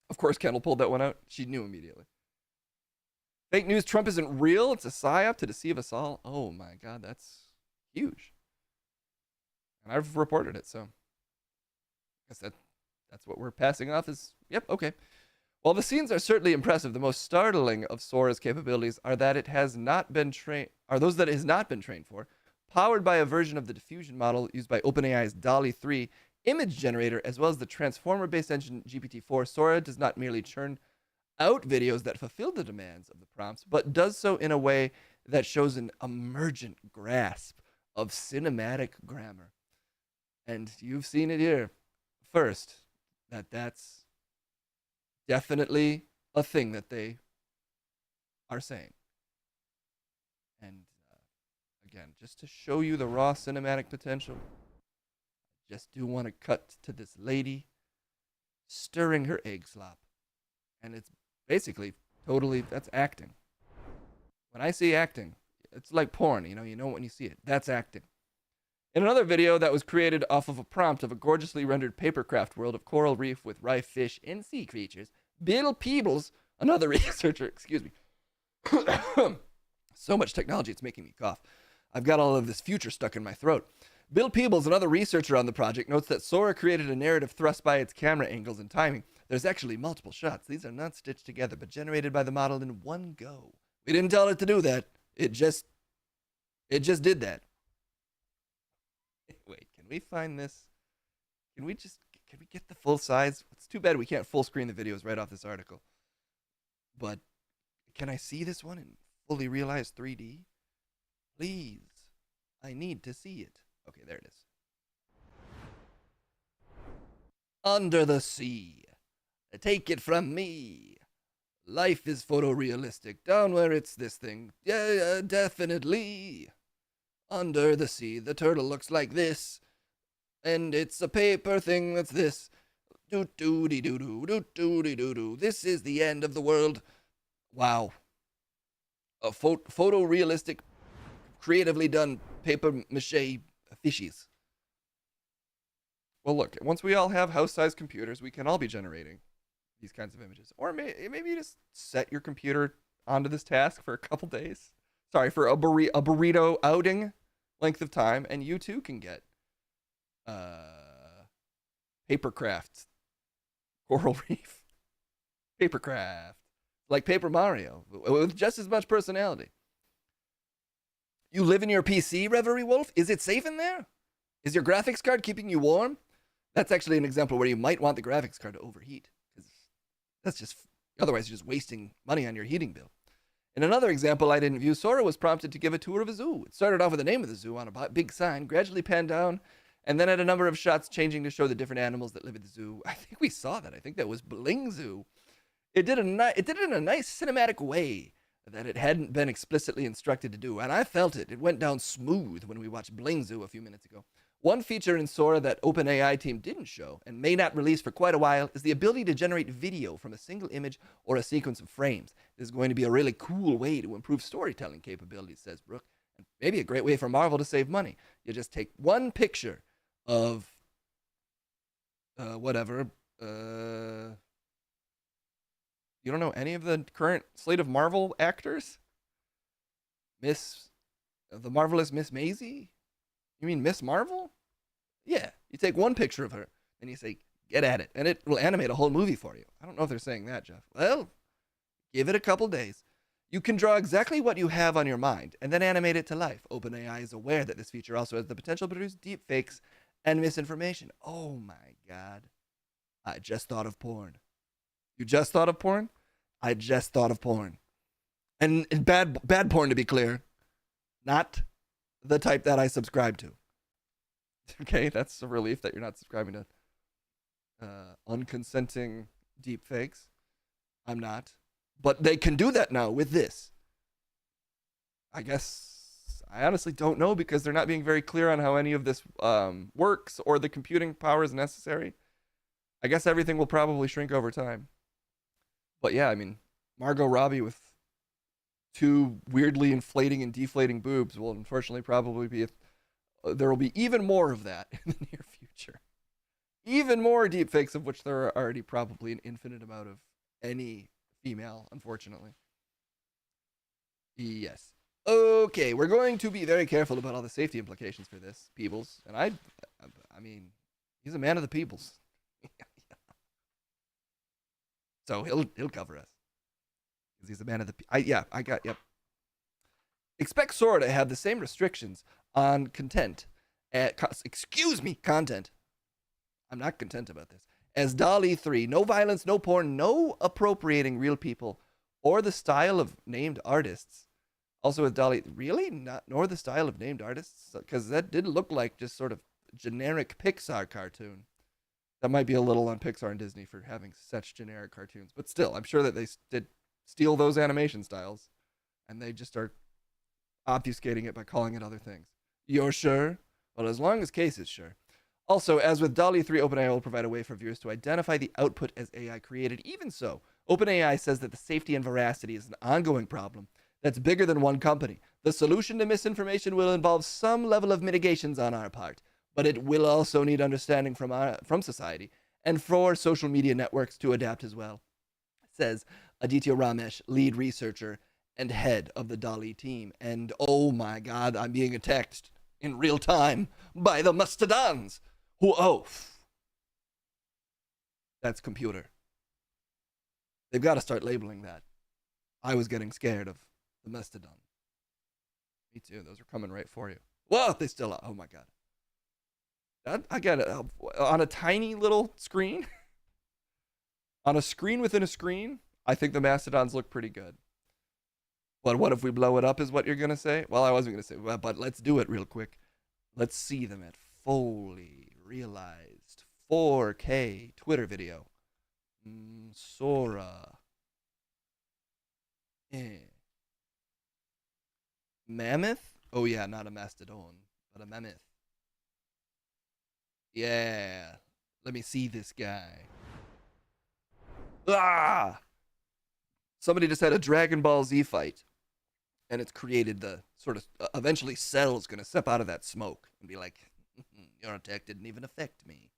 Of course, Kendall pulled that one out. She knew immediately. Fake news, Trump isn't real. It's a psyop to deceive us all. Oh my God, that's huge. And I've reported it, so I guess that's what we're passing off as, yep, okay. While the scenes are certainly impressive, the most startling of Sora's capabilities are those that it has not been trained for. Powered by a version of the diffusion model used by OpenAI's DALL-E 3 image generator, as well as the transformer-based engine GPT-4, Sora does not merely churn out videos that fulfill the demands of the prompts, but does so in a way that shows an emergent grasp of cinematic grammar. And you've seen it here first, that's definitely a thing that they are saying. And again, just to show you the raw cinematic potential, just do want to cut to this lady stirring her egg slop. And it's basically totally, that's acting. When I see acting, it's like porn, you know when you see it. That's acting. In another video that was created off of a prompt of a gorgeously rendered papercraft world of coral reef with rife fish and sea creatures, Bill Peebles, another researcher, excuse me. So much technology, it's making me cough. I've got all of this future stuck in my throat. Bill Peebles, another researcher on the project, notes that Sora created a narrative thrust by its camera angles and timing. There's actually multiple shots. These are not stitched together, but generated by the model in one go. We didn't tell it to do that. It just did that. Wait, can we find this? Can we get the full size? It's too bad we can't full screen the videos right off this article. But can I see this one in fully realized 3D? Please. I need to see it. Okay, there it is. Under the sea. Take it from me. Life is photorealistic. Down where it's this thing. Yeah, definitely. Under the sea, the turtle looks like this. And it's a paper thing that's this. Doo-doo-dee-doo-doo, doo-doo-dee-doo-doo. This is the end of the world. Wow. A photorealistic, creatively done paper mache fishies. Well, look, once we all have house-sized computers, we can all be generating these kinds of images. Or maybe you just set your computer onto this task for a couple days. Sorry, for a burrito outing length of time, and you too can get papercraft, coral reef, papercraft, like Paper Mario, with just as much personality. You live in your PC, Reverie Wolf? Is it safe in there? Is your graphics card keeping you warm? That's actually an example where you might want the graphics card to overheat. Otherwise you're just wasting money on your heating bill. In another example I didn't view, Sora was prompted to give a tour of a zoo. It started off with the name of the zoo on a big sign, gradually panned down And then had a number of shots changing to show the different animals that live at the zoo. I think we saw that. I think that was Bling Zoo. It did it in a nice cinematic way that it hadn't been explicitly instructed to do, and I felt it. It went down smooth when we watched Bling Zoo a few minutes ago. One feature in Sora that OpenAI team didn't show and may not release for quite a while is the ability to generate video from a single image or a sequence of frames. This is going to be a really cool way to improve storytelling capabilities, says Brooke, and maybe a great way for Marvel to save money. You just take one picture of whatever. You don't know any of the current slate of Marvel actors? The marvelous Miss Maisie? You mean Miss Marvel? Yeah. You take one picture of her and you say, get at it. And it will animate a whole movie for you. I don't know if they're saying that, Jeff. Well, give it a couple days. You can draw exactly what you have on your mind and then animate it to life. OpenAI is aware that this feature also has the potential to produce deep fakes and misinformation. Oh my God. I just thought of porn. You just thought of porn? I just thought of porn. And bad porn, to be clear. Not the type that I subscribe to. Okay, that's a relief that you're not subscribing to unconsenting deep fakes. I'm not. But they can do that now with this. I guess I honestly don't know because they're not being very clear on how any of this works or the computing power is necessary. I guess everything will probably shrink over time. But yeah, I mean, Margot Robbie with two weirdly inflating and deflating boobs will unfortunately probably be there will be even more of that in the near future. Even more deepfakes, of which there are already probably an infinite amount of any female, unfortunately. Yes. Okay, we're going to be very careful about all the safety implications for this, Peebles. And I mean, he's a man of the peoples. So he'll cover us. Because he's a man of the yep. Expect Sora to have the same restrictions on content. Content. I'm not content about this. As DALL-E 3, no violence, no porn, no appropriating real people or the style of named artists. Also with DALL-E, really? Not nor the style of named artists? Because that did look like just sort of generic Pixar cartoon. That might be a little on Pixar and Disney for having such generic cartoons. But still, I'm sure that they did steal those animation styles. And they just are obfuscating it by calling it other things. You're sure? Well, as long as Case is sure. Also, as with DALL-E 3, OpenAI will provide a way for viewers to identify the output as AI created. Even so, OpenAI says that the safety and veracity is an ongoing problem that's bigger than one company. The solution to misinformation will involve some level of mitigations on our part, but it will also need understanding from society and for social media networks to adapt as well, says Aditya Ramesh, lead researcher and head of the DALL-E team. And oh my God, I'm being attacked in real time by the mastodons. That's computer. They've got to start labeling that. I was getting scared of the mastodon. Me too. Those are coming right for you. Whoa, they still are. Oh my God. I got it. On a tiny little screen. On a screen within a screen, I think the mastodons look pretty good. But what if we blow it up is what you're going to say? Well, I wasn't going to say, well, but let's do it real quick. Let's see them at fully realized 4K Twitter video. Sora. Mammoth? Oh yeah, not a mastodon, but a mammoth. Yeah. Let me see this guy. Ah! Somebody just had a Dragon Ball Z fight. And it's created the sort of, eventually Cell's going to step out of that smoke and be like, your attack didn't even affect me.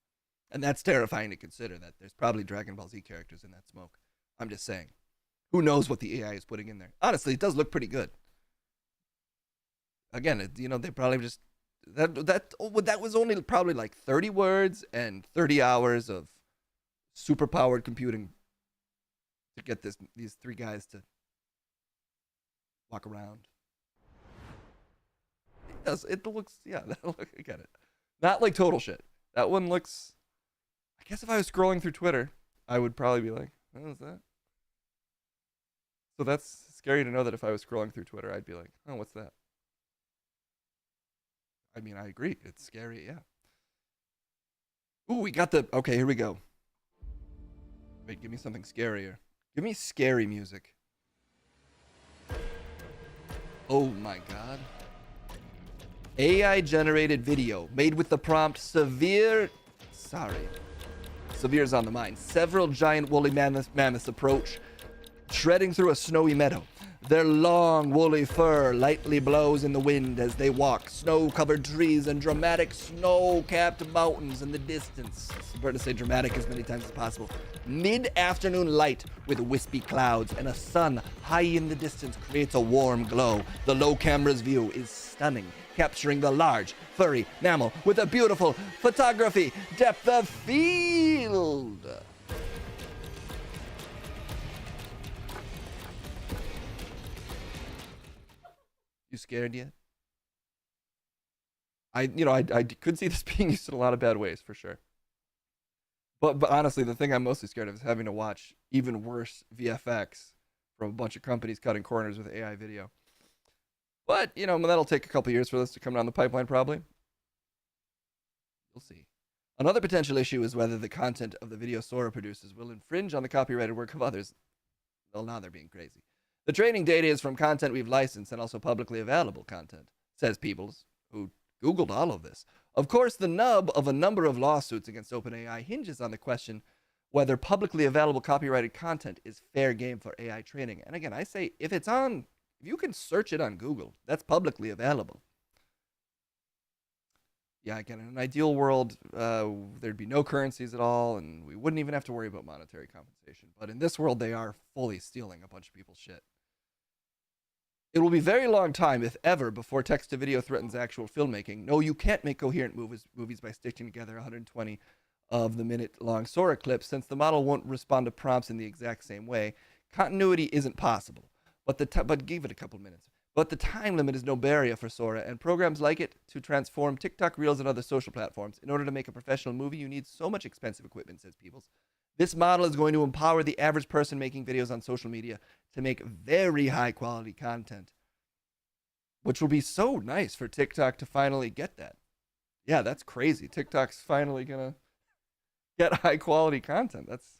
And that's terrifying to consider that there's probably Dragon Ball Z characters in that smoke. I'm just saying. Who knows what the AI is putting in there? Honestly, it does look pretty good. Again, they probably just, that was only probably like 30 words and 30 hours of super powered computing to get these three guys to walk around. It looks, yeah, I get it. Not like total shit. That one looks, I guess if I was scrolling through Twitter, I would probably be like, what is that? So that's scary to know that if I was scrolling through Twitter, I'd be like, oh, what's that? I mean, I agree. It's scary, yeah. Ooh, we got the. Okay, here we go. Wait, give me something scarier. Give me scary music. Oh my god. AI generated video made with the prompt severe. Sorry. Severe's on the mind. Several giant woolly mammoths approach, shredding through a snowy meadow. Their long woolly fur lightly blows in the wind as they walk. Snow-covered trees and dramatic snow-capped mountains in the distance. It's important to say dramatic as many times as possible. Mid-afternoon light with wispy clouds and a sun high in the distance creates a warm glow. The low camera's view is stunning, capturing the large, furry mammal with a beautiful photography depth of field. You scared yet? I could see this being used in a lot of bad ways for sure. But honestly, the thing I'm mostly scared of is having to watch even worse VFX from a bunch of companies cutting corners with AI video. But, that'll take a couple years for this to come down the pipeline probably. We'll see. Another potential issue is whether the content of the video Sora produces will infringe on the copyrighted work of others. Well, now they're being crazy. The training data is from content we've licensed and also publicly available content, says Peebles, who Googled all of this. Of course, the nub of a number of lawsuits against OpenAI hinges on the question whether publicly available copyrighted content is fair game for AI training. And again, I say if you can search it on Google, that's publicly available. Yeah, again, in an ideal world, there'd be no currencies at all, and we wouldn't even have to worry about monetary compensation. But in this world, they are fully stealing a bunch of people's shit. It will be a very long time, if ever, before text-to-video threatens actual filmmaking. No, you can't make coherent movies by stitching together 120 of the minute-long Sora clips, since the model won't respond to prompts in the exact same way. Continuity isn't possible, but give it a couple minutes. But the time limit is no barrier for Sora, and programs like it to transform TikTok Reels and other social platforms. In order to make a professional movie, you need so much expensive equipment, says Peebles. This model is going to empower the average person making videos on social media to make very high-quality content, which will be so nice for TikTok to finally get that. Yeah, that's crazy. TikTok's finally going to get high-quality content. That's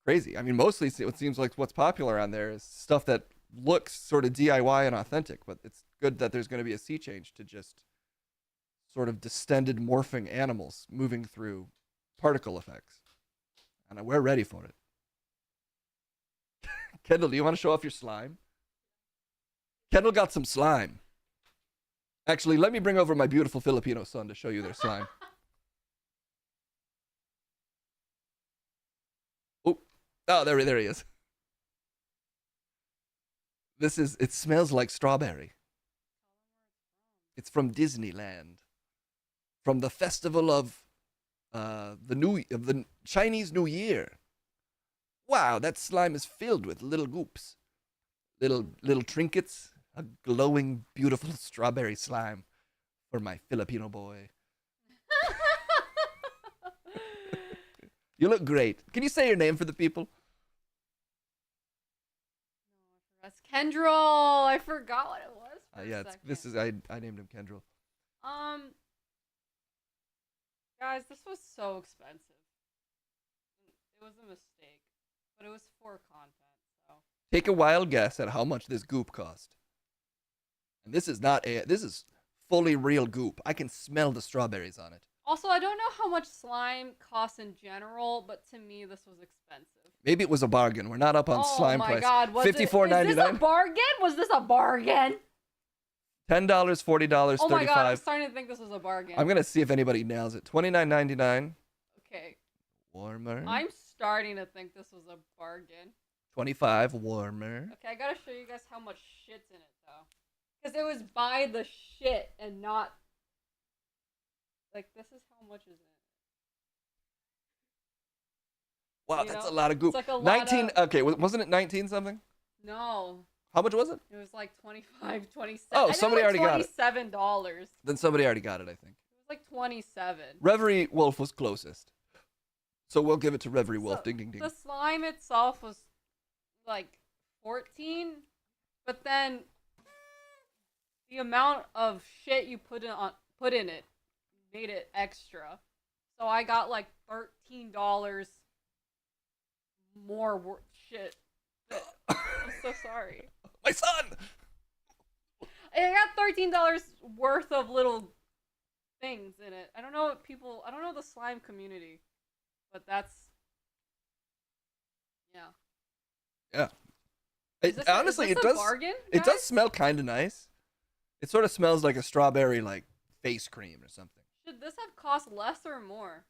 crazy. I mean, mostly it seems like what's popular on there is stuff that looks sort of DIY and authentic, but it's good that there's going to be a sea change to just sort of distended morphing animals moving through particle effects. And we're ready for it. Kendall, do you want to show off your slime? Kendall got some slime. Actually, let me bring over my beautiful Filipino son to show you their slime. Oh, there he is. It smells like strawberry. It's from Disneyland. From the festival of the Chinese New Year. Wow, that slime is filled with little goops. Little trinkets. A glowing, beautiful strawberry slime for my Filipino boy. You look great. Can you say your name for the people? That's Kendrell. I forgot what it was. I named him Kendrell. Guys, this was so expensive. It was a mistake, but it was for content. So Take a wild guess at how much this goop cost. And this is fully real goop. I can smell the strawberries on it. also, I don't know how much slime costs in general, but to me, this was expensive. Maybe it was a bargain. We're not up on slime price. Oh my God, was $54.99. Is this a bargain? Was this a bargain? $10, $40, $35. Oh my God, I'm starting to think this was a bargain. I'm gonna see if anybody nails it. $29.99. Okay. Warmer. I'm starting to think this was a bargain. $25. Warmer. Okay, I gotta show you guys how much shit's in it though, because it was by the shit and not like this is how much is in it. Wow, that's a lot of goop. It's like a 19. lot of... Okay, wasn't it 19 something? No. How much was it? It was like 25, 27. Oh, somebody already got it. $27. Then somebody already got it, I think. It was like 27. Reverie Wolf was closest. So we'll give it to Reverie Wolf. So, Ding, ding, ding. The slime itself was like 14, but then the amount of shit you put in it made it extra. So I got like $13 more shit. I'm so sorry. My son! I got $13 worth of little things in it. I don't know what people. I don't know the slime community, but that's yeah. Yeah. Honestly, Honestly, it does. bargain, It does guys? smell kind of nice. It sort of smells like a strawberry like face cream or something. Should this have cost less or more?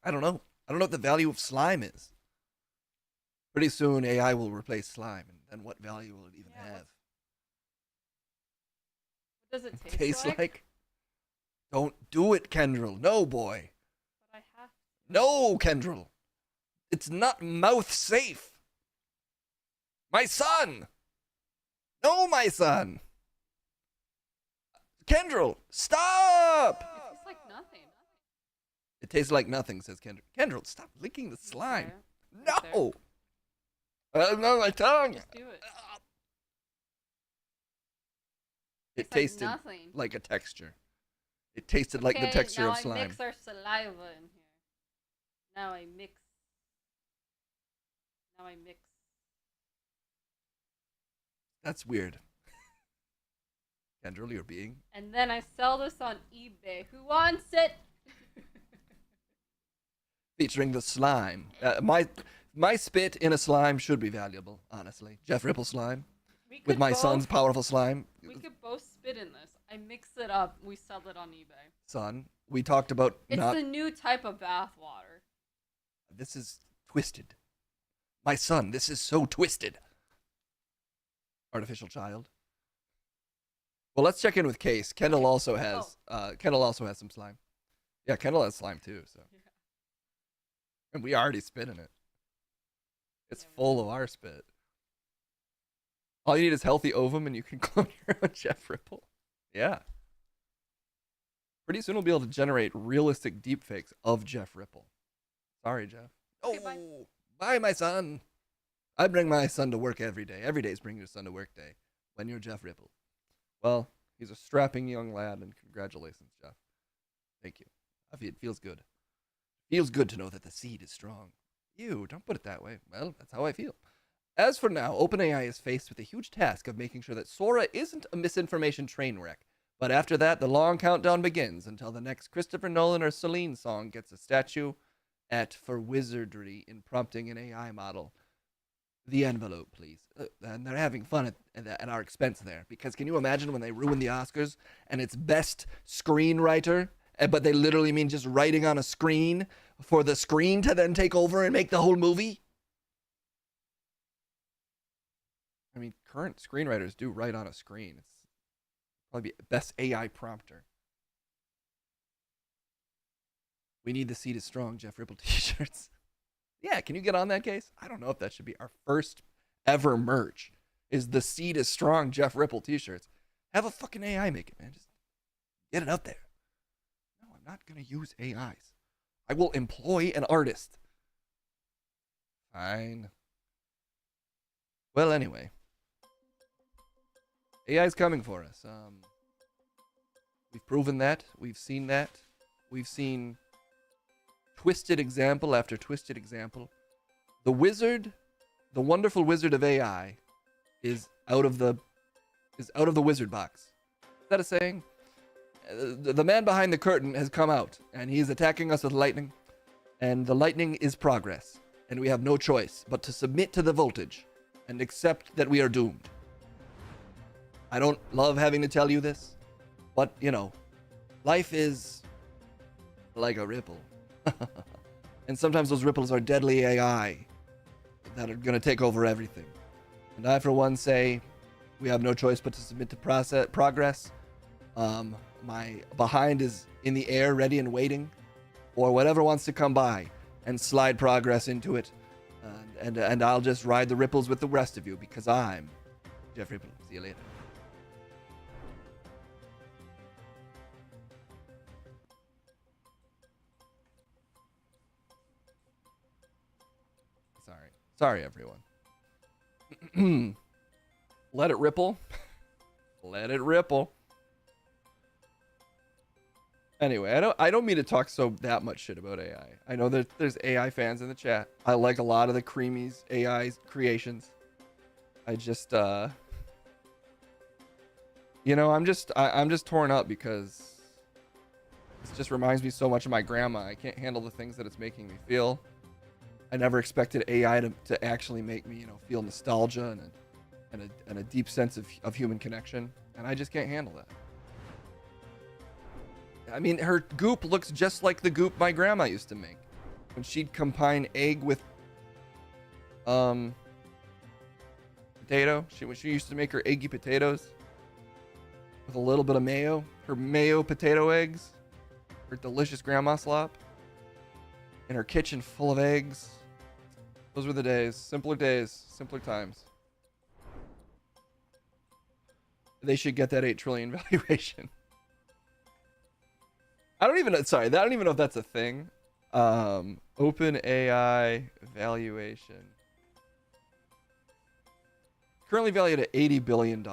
I don't know. I don't know what the value of slime is. Pretty soon AI will replace slime, and then what value will it even have? What does it Tastes like? like? Don't do it, Kendrell. No, boy. But I have. No, Kendrell. It's not mouth safe. My son. No, my son. Kendrell, stop. It tastes like nothing. It tastes like nothing, says Kendrell. Kendrell, stop licking the slime. Okay. No. No, my tongue. Just do it. It Tastes tasted like nothing. like a texture. It tasted like the texture now of slime. I mix our saliva in here. Now I mix. That's weird. Kendrell, you're being. And then I sell this on eBay. Who wants it? Featuring the slime. My spit in a slime should be valuable, honestly. Jeff Ripple slime. With my son's powerful slime. We could both spit in this. I mix it up. We sell it on eBay. Son, we talked about It's not. the new type of bath water. This is twisted. My son, this is so twisted. Artificial child. Well, let's check in with Case. Kendall also has some slime. Yeah, Kendall has slime too, so. Yeah. And we already spit in it. It's full of our spit. All you need is healthy ovum and you can clone your own Jeff Ripple. Yeah. Pretty soon we'll be able to generate realistic deepfakes of Jeff Ripple. Sorry, Jeff. Okay, Oh, bye, my son. I bring my son to work every day. Every day is bringing your son to work day when you're Jeff Ripple. Well, he's a strapping young lad, and congratulations, Jeff. Thank you. It feels good. Feels good to know that the seed is strong. Ew, don't put it that way. Well, that's how I feel. As for now, OpenAI is faced with the huge task of making sure that Sora isn't a misinformation train wreck. But after that, the long countdown begins until the next Christopher Nolan or Celine song gets a statue for wizardry in prompting an AI model. The envelope, please. And they're having fun at our expense there. Because can you imagine when they ruin the Oscars and it's best screenwriter, but they literally mean just writing on a screen for the screen to then take over and make the whole movie? I mean, current screenwriters do write on a screen. It's probably best AI prompter. We need the seed is strong Jeff Ripple t-shirts. Yeah, can you get on that, Case? I don't know if that should be our first ever merch. Is the seed is strong Jeff Ripple t-shirts. Have a fucking AI make it, man. Just get it out there. No, I'm not going to use AIs. I will employ an artist. Fine. Well, anyway. AI's coming for us. We've proven that. We've seen that. We've seen twisted example after twisted example. The wizard, the wonderful wizard of AI, is out of the wizard box. Is that a saying? The man behind the curtain has come out, and he's attacking us with lightning, and the lightning is progress, and we have no choice but to submit to the voltage and accept that we are doomed. I don't love having to tell you this, but, you know, life is like a ripple. And sometimes those ripples are deadly AI that are going to take over everything. And I, for one, say we have no choice but to submit to progress. My behind is in the air, ready and waiting for whatever wants to come by and slide progress into it. And I'll just ride the ripples with the rest of you because I'm Jeff Ripple. See you later. Sorry, everyone. Let it ripple. Let it ripple. Anyway, I don't mean to talk so that much shit about AI. I know that there's AI fans in the chat. I like a lot of the Creamies AI creations. I just I'm just torn up because this just reminds me so much of my grandma. I can't handle the things that it's making me feel. I never expected AI to actually make me, feel nostalgia and a deep sense of human connection, and I just can't handle that. I mean, her goop looks just like the goop my grandma used to make when she'd combine egg with potato. When she used to make her eggy potatoes with a little bit of mayo, her mayo potato eggs, her delicious grandma slop in her kitchen full of eggs. Those were the days, simpler times. They should get that 8 trillion valuation. I don't even know if that's a thing. Open AI valuation. Currently valued at $80 billion.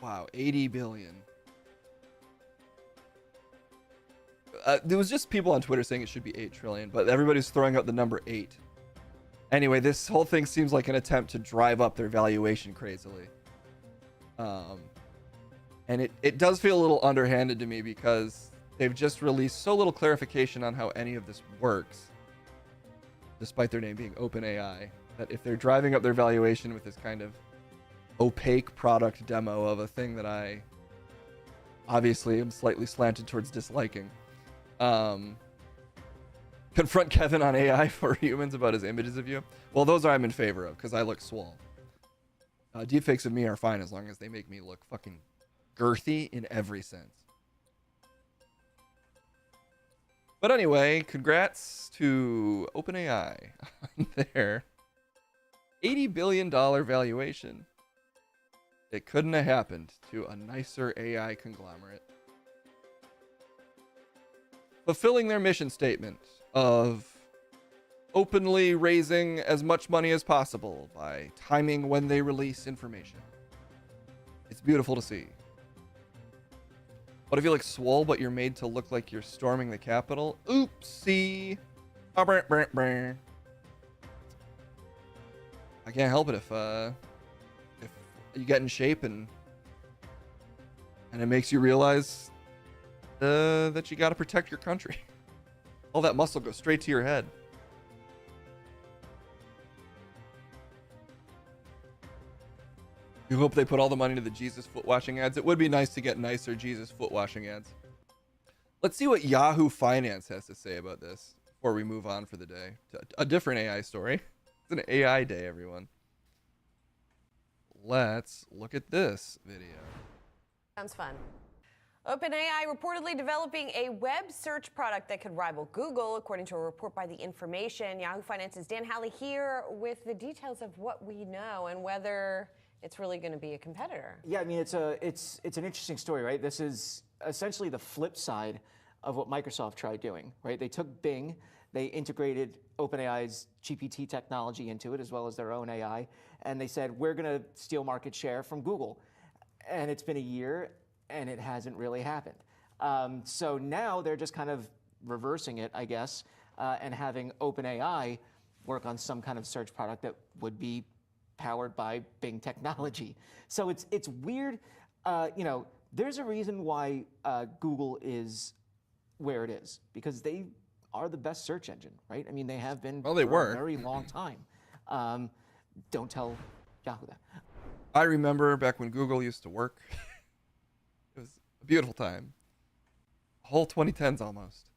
Wow, 80 billion. There was just people on Twitter saying it should be 8 trillion, but everybody's throwing out the number 8. Anyway, this whole thing seems like an attempt to drive up their valuation crazily. And it does feel a little underhanded to me because they've just released so little clarification on how any of this works, despite their name being OpenAI, that if they're driving up their valuation with this kind of opaque product demo of a thing that I obviously am slightly slanted towards disliking. Confront Kevin on AI for humans about his images of you. Well, those I'm in favor of because I look swole. Deepfakes of me are fine as long as they make me look fucking girthy in every sense. But anyway, congrats to OpenAI on their $80 billion valuation. It couldn't have happened to a nicer AI conglomerate. Fulfilling their mission statement of openly raising as much money as possible by timing when they release information. It's beautiful to see. What if you look swole, but you're made to look like you're storming the Capitol? Oopsie. I can't help it if you get in shape and it makes you realize that you got to protect your country. All that muscle goes straight to your head. You hope they put all the money into the Jesus foot washing ads. It would be nice to get nicer Jesus foot washing ads. Let's see what Yahoo Finance has to say about this before we move on for the day to a different AI story. It's an AI day, everyone. Let's look at this video. Sounds fun. OpenAI reportedly developing a web search product that could rival Google, according to a report by The Information. Yahoo Finance's Dan Halley here with the details of what we know and whether it's really going to be a competitor. Yeah, I mean, it's an interesting story, right? This is essentially the flip side of what Microsoft tried doing, right? They took Bing, they integrated OpenAI's GPT technology into it, as well as their own AI, and they said, we're going to steal market share from Google. And it's been a year, and it hasn't really happened. So now they're just kind of reversing it, I guess, and having OpenAI work on some kind of search product that would be powered by Bing technology. So it's weird. There's a reason why Google is where it is, because they are the best search engine, right? I mean, they have been for a very long time. Don't tell Yahoo that. I remember back when Google used to work. It was a beautiful time. Whole 2010s almost.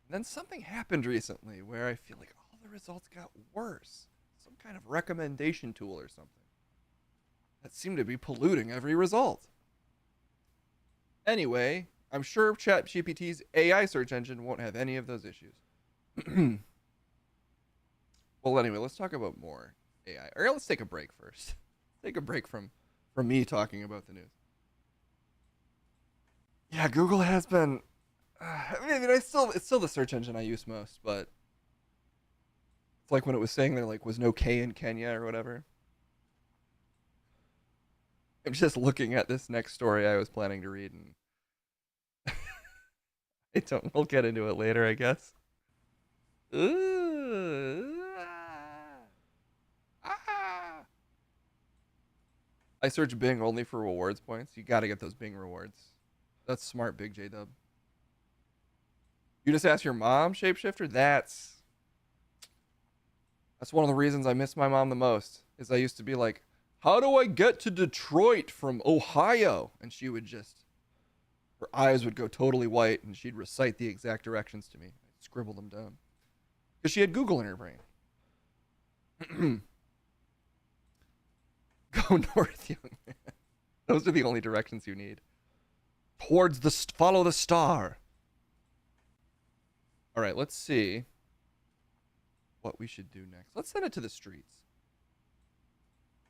And then something happened recently where I feel like all the results got worse. Some kind of recommendation tool or something that seemed to be polluting every result. Anyway, I'm sure ChatGPT's AI search engine won't have any of those issues. Well, anyway, let's talk about more AI. Or let's take a break first. Take a break from me talking about the news. Yeah, Google has been. It's still the search engine I use most, but it's like when it was saying there was no K in Kenya or whatever. I'm just looking at this next story I was planning to read, and we'll get into it later, I guess. I search Bing only for rewards points. You gotta get those Bing rewards. That's smart, Big J Dub. You just ask your mom, Shapeshifter? That's one of the reasons I miss my mom the most, is I used to be like, how do I get to Detroit from Ohio? And she would just, her eyes would go totally white, and she'd recite the exact directions to me. I'd scribble them down. Because she had Google in her brain. Go north, young man. Those are the only directions you need. Towards the, follow the star. All right, let's see what we should do next. Let's send it to the streets.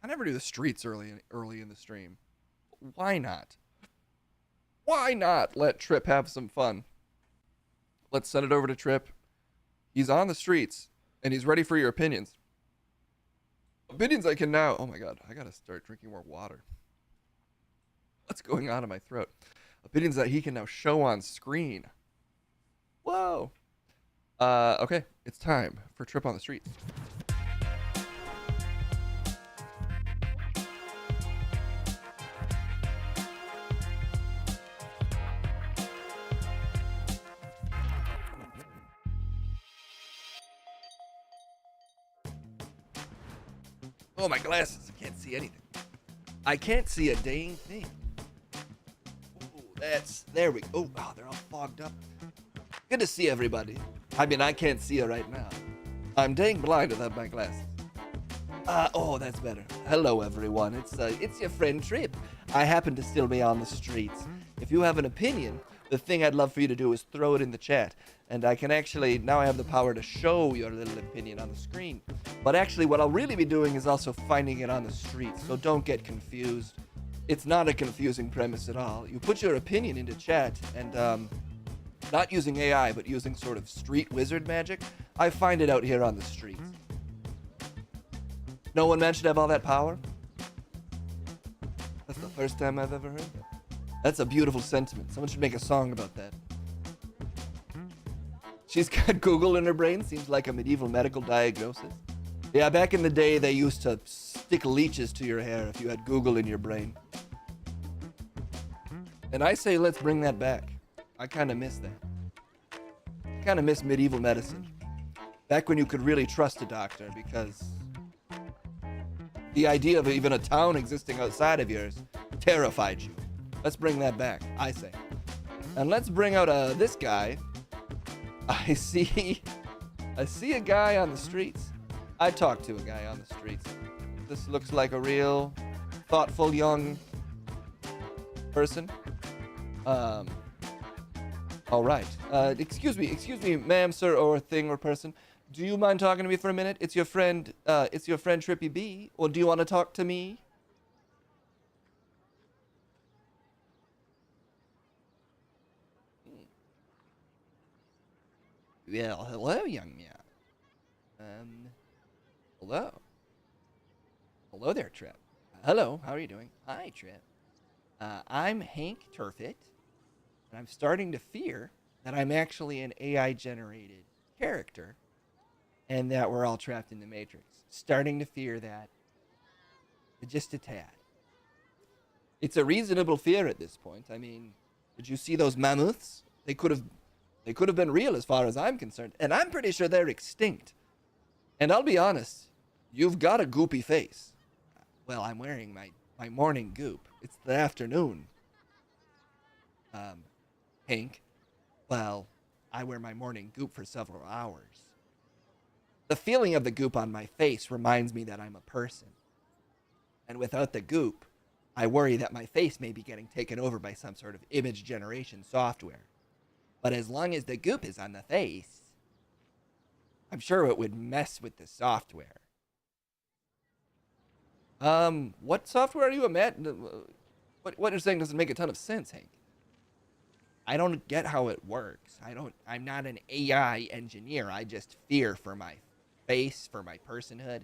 I never do the streets early in the stream. Why not? Why not let Trip have some fun? Let's send it over to Trip. He's on the streets, and he's ready for your opinions. Opinions I can now... Oh my god, I gotta start drinking more water. What's going on in my throat? Opinions that he can now show on screen. Whoa. Okay, it's time for Trip on the Streets. Oh, my glasses. I can't see anything. I can't see a dang thing. Oh, there we go. Oh, wow, they're all fogged up. Good to see everybody. I mean, I can't see you right now. I'm dang blind without my glasses. Oh, that's better. Hello, everyone. It's your friend Trip. I happen to still be on the streets. If you have an opinion, the thing I'd love for you to do is throw it in the chat. And I can actually, now I have the power to show your little opinion on the screen. But actually, what I'll really be doing is also finding it on the streets. So don't get confused. It's not a confusing premise at all. You put your opinion into chat, and not using AI, but using sort of street wizard magic, I find it out here on the streets. No one man should have all that power? That's the first time I've ever heard that. That's a beautiful sentiment. Someone should make a song about that. She's got Google in her brain. Seems like a medieval medical diagnosis. Yeah, back in the day, they used to stick leeches to your hair if you had Google in your brain. And I say let's bring that back. I kind of miss that. I kind of miss medieval medicine. Back when you could really trust a doctor, because the idea of even a town existing outside of yours terrified you. Let's bring that back, I say. And let's bring out this guy. I see a guy on the streets. I talked to a guy on the streets. This looks like a real thoughtful young person. All right. Excuse me, ma'am, sir, or thing or person. Do you mind talking to me for a minute? It's your friend Trippy B. Or do you want to talk to me? Well, hello, young man. Hello. Hello there, Trip. Hello, how are you doing? Hi, Trip. I'm Hank Turfit, and I'm starting to fear that I'm actually an AI-generated character, and that we're all trapped in the Matrix. Starting to fear that just a tad. It's a reasonable fear at this point. I mean, did you see those mammoths? They could have been real as far as I'm concerned, and I'm pretty sure they're extinct. And I'll be honest, you've got a goopy face. Well, I'm wearing my morning goop. It's the afternoon. Hank. Well, I wear my morning goop for several hours. The feeling of the goop on my face reminds me that I'm a person. And without the goop, I worry that my face may be getting taken over by some sort of image generation software. But as long as the goop is on the face, I'm sure it would mess with the software. What software are you what you're saying doesn't make a ton of sense, Hank. I don't get how it works. I'm not an AI engineer. I just fear for my face, for my personhood.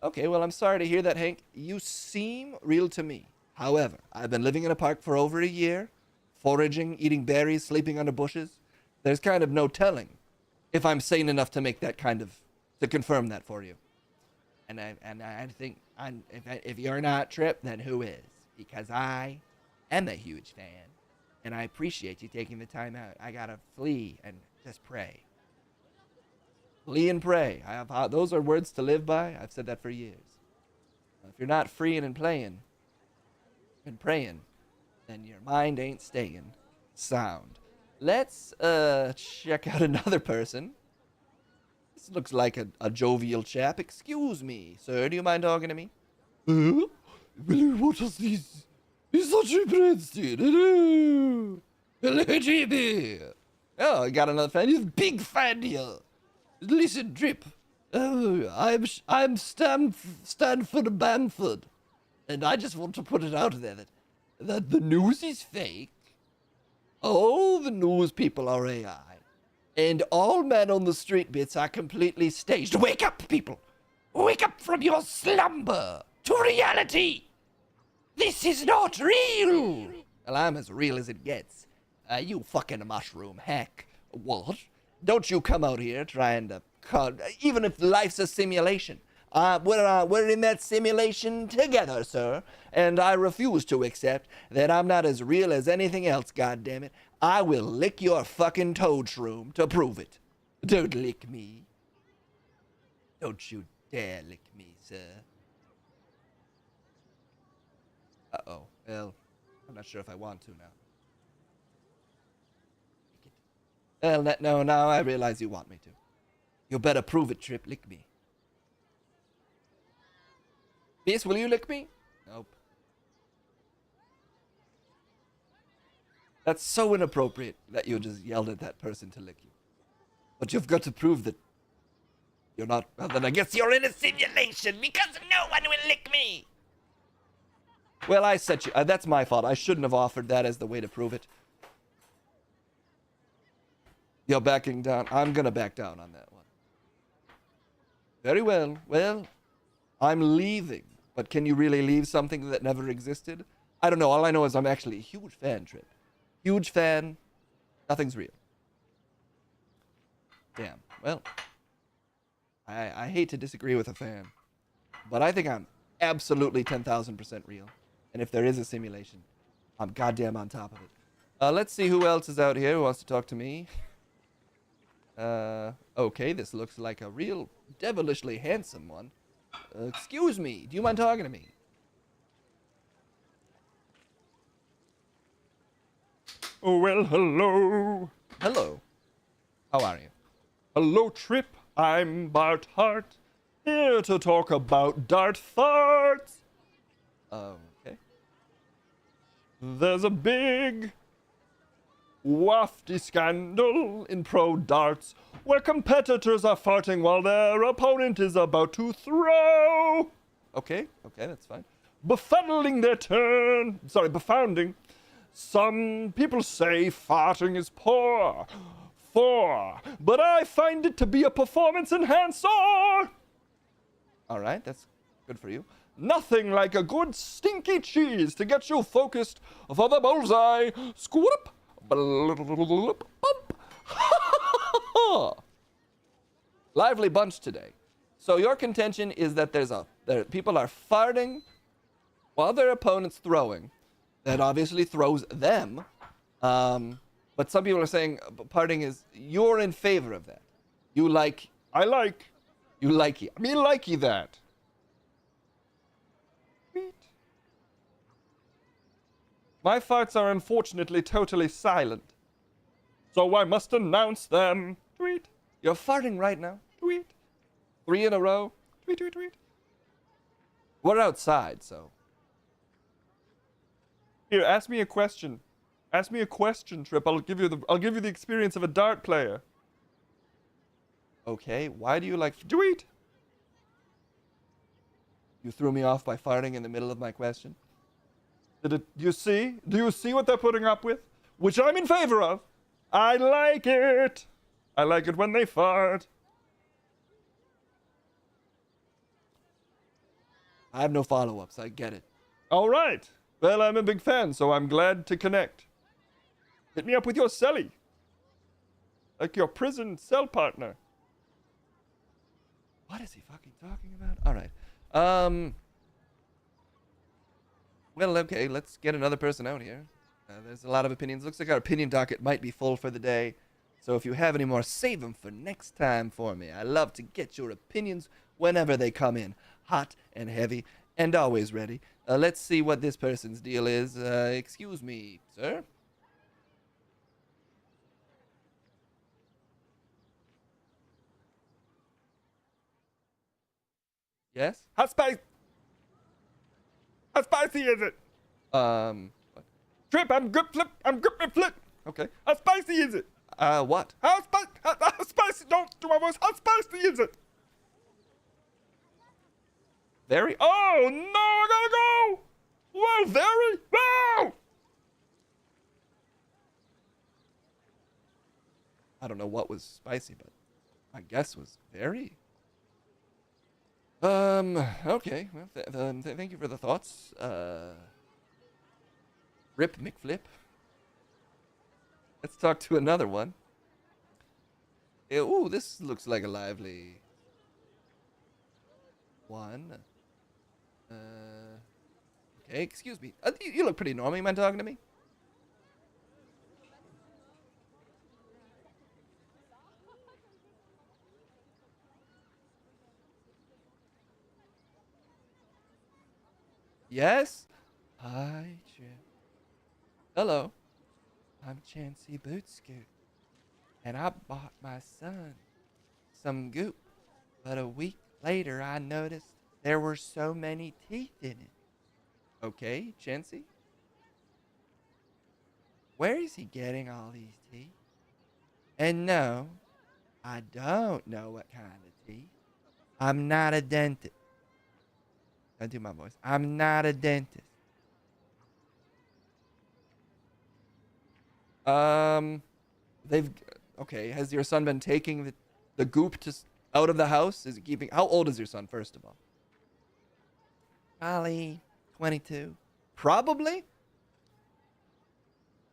Okay, well, I'm sorry to hear that, Hank. You seem real to me. However, I've been living in a park for over a year, foraging, eating berries, sleeping under bushes. There's kind of no telling if I'm sane enough to make that to confirm that for you. And I think if you're not Trip, then who is? Because I am a huge fan, and I appreciate you taking the time out. I gotta flee and just pray. Flee and pray. Those are words to live by. I've said that for years. If you're not freeing and playing and praying, then your mind ain't staying sound. Let's check out another person. This looks like a jovial chap. Excuse me, sir. Do you mind talking to me? Well, what is these? These are cheap breads, dude. Hello. Hello, JB. Oh, I got another fan. He's a big fan here. Listen, Drip. Oh, I'm Stanford Banford. And I just want to put it out there that the news is fake. All the news people are AI. And all men on the street bits are completely staged. Wake up, people! Wake up from your slumber to reality! This is not real! Well, I'm as real as it gets. You fucking mushroom hack. What? Don't you come out here trying to even if life's a simulation. We're in that simulation together, sir. And I refuse to accept that I'm not as real as anything else, goddammit. I will lick your fucking toad shroom to prove it. Don't lick me. Don't you dare lick me, sir. Uh-oh. Well, I'm not sure if I want to now. Well, no, now I realize you want me to. You better prove it, Trip. Lick me. Beast, will you lick me? Nope. That's so inappropriate that you just yelled at that person to lick you. But you've got to prove that you're not... Well, then I guess you're in a simulation because no one will lick me. Well, I set you... that's my fault. I shouldn't have offered that as the way to prove it. You're backing down. I'm going to back down on that one. Very well. Well, I'm leaving. But can you really leave something that never existed? I don't know. All I know is I'm actually a huge fan, Trip. Huge fan. Nothing's real. Damn. Well, I hate to disagree with a fan, but I think I'm absolutely 10,000% real. And if there is a simulation, I'm goddamn on top of it. Let's see who else is out here who wants to talk to me. Okay, this looks like a real devilishly handsome one. Excuse me, do you mind talking to me? Oh, well, hello. Hello. How are you? Hello, Trip. I'm Bart Hart, here to talk about Dart Farts. Okay. There's a big, wafty scandal in pro darts where competitors are farting while their opponent is about to throw. Okay, that's fine. Befuddling their turn. Befounding. Some people say farting is poor. But I find it to be a performance enhancer. All right, that's good for you. Nothing like a good stinky cheese to get you focused for the bullseye. Scoop. Bump. Lively bunch today. So your contention is that people are farting while their opponent's throwing. That obviously throws them. But some people are saying farting is, you're in favor of that. You like. I like. You likey. Me likey that. My farts are unfortunately totally silent. So I must announce them. Tweet. You're farting right now. Tweet. 3 in a row. Tweet, tweet, tweet. We're outside, so. Here, ask me a question. Ask me a question, Trip. I'll give you the experience of a dart player. Okay, why do you like... Tweet. You threw me off by farting in the middle of my question? Do you see? Do you see what they're putting up with? Which I'm in favor of. I like it. I like it when they fart. I have no follow-ups. I get it. All right. Well, I'm a big fan, so I'm glad to connect. Hit me up with your celly. Like your prison cell partner. What is he fucking talking about? All right. Well, okay, let's get another person out here. There's a lot of opinions. Looks like our opinion docket might be full for the day. So if you have any more, save them for next time for me. I love to get your opinions whenever they come in. Hot and heavy and always ready. Let's see what this person's deal is. Excuse me, sir. Yes? How spicy is it? What? Trip, I'm grip and flip. Okay. How spicy is it? What? How spicy? Don't do my voice. How spicy is it? Very? Oh no, I gotta go. Well, very. No. I don't know what was spicy, but my guess was very. Okay. Well, thank you for the thoughts. Rip McFlip. Let's talk to another one. Ooh, this looks like a lively one. Okay, excuse me. You look pretty normal. You mind talking to me? Yes? Hi, Chip. Hello. I'm Chansey Bootscoot. And I bought my son some goop. But a week later, I noticed there were so many teeth in it. Okay, Chansey? Where is he getting all these teeth? And no, I don't know what kind of teeth. I'm not a dentist. I do my voice. I'm not a dentist. Okay, has your son been taking the goop out of the house? Is he keeping, how old is your son, first of all? Probably 22. Probably?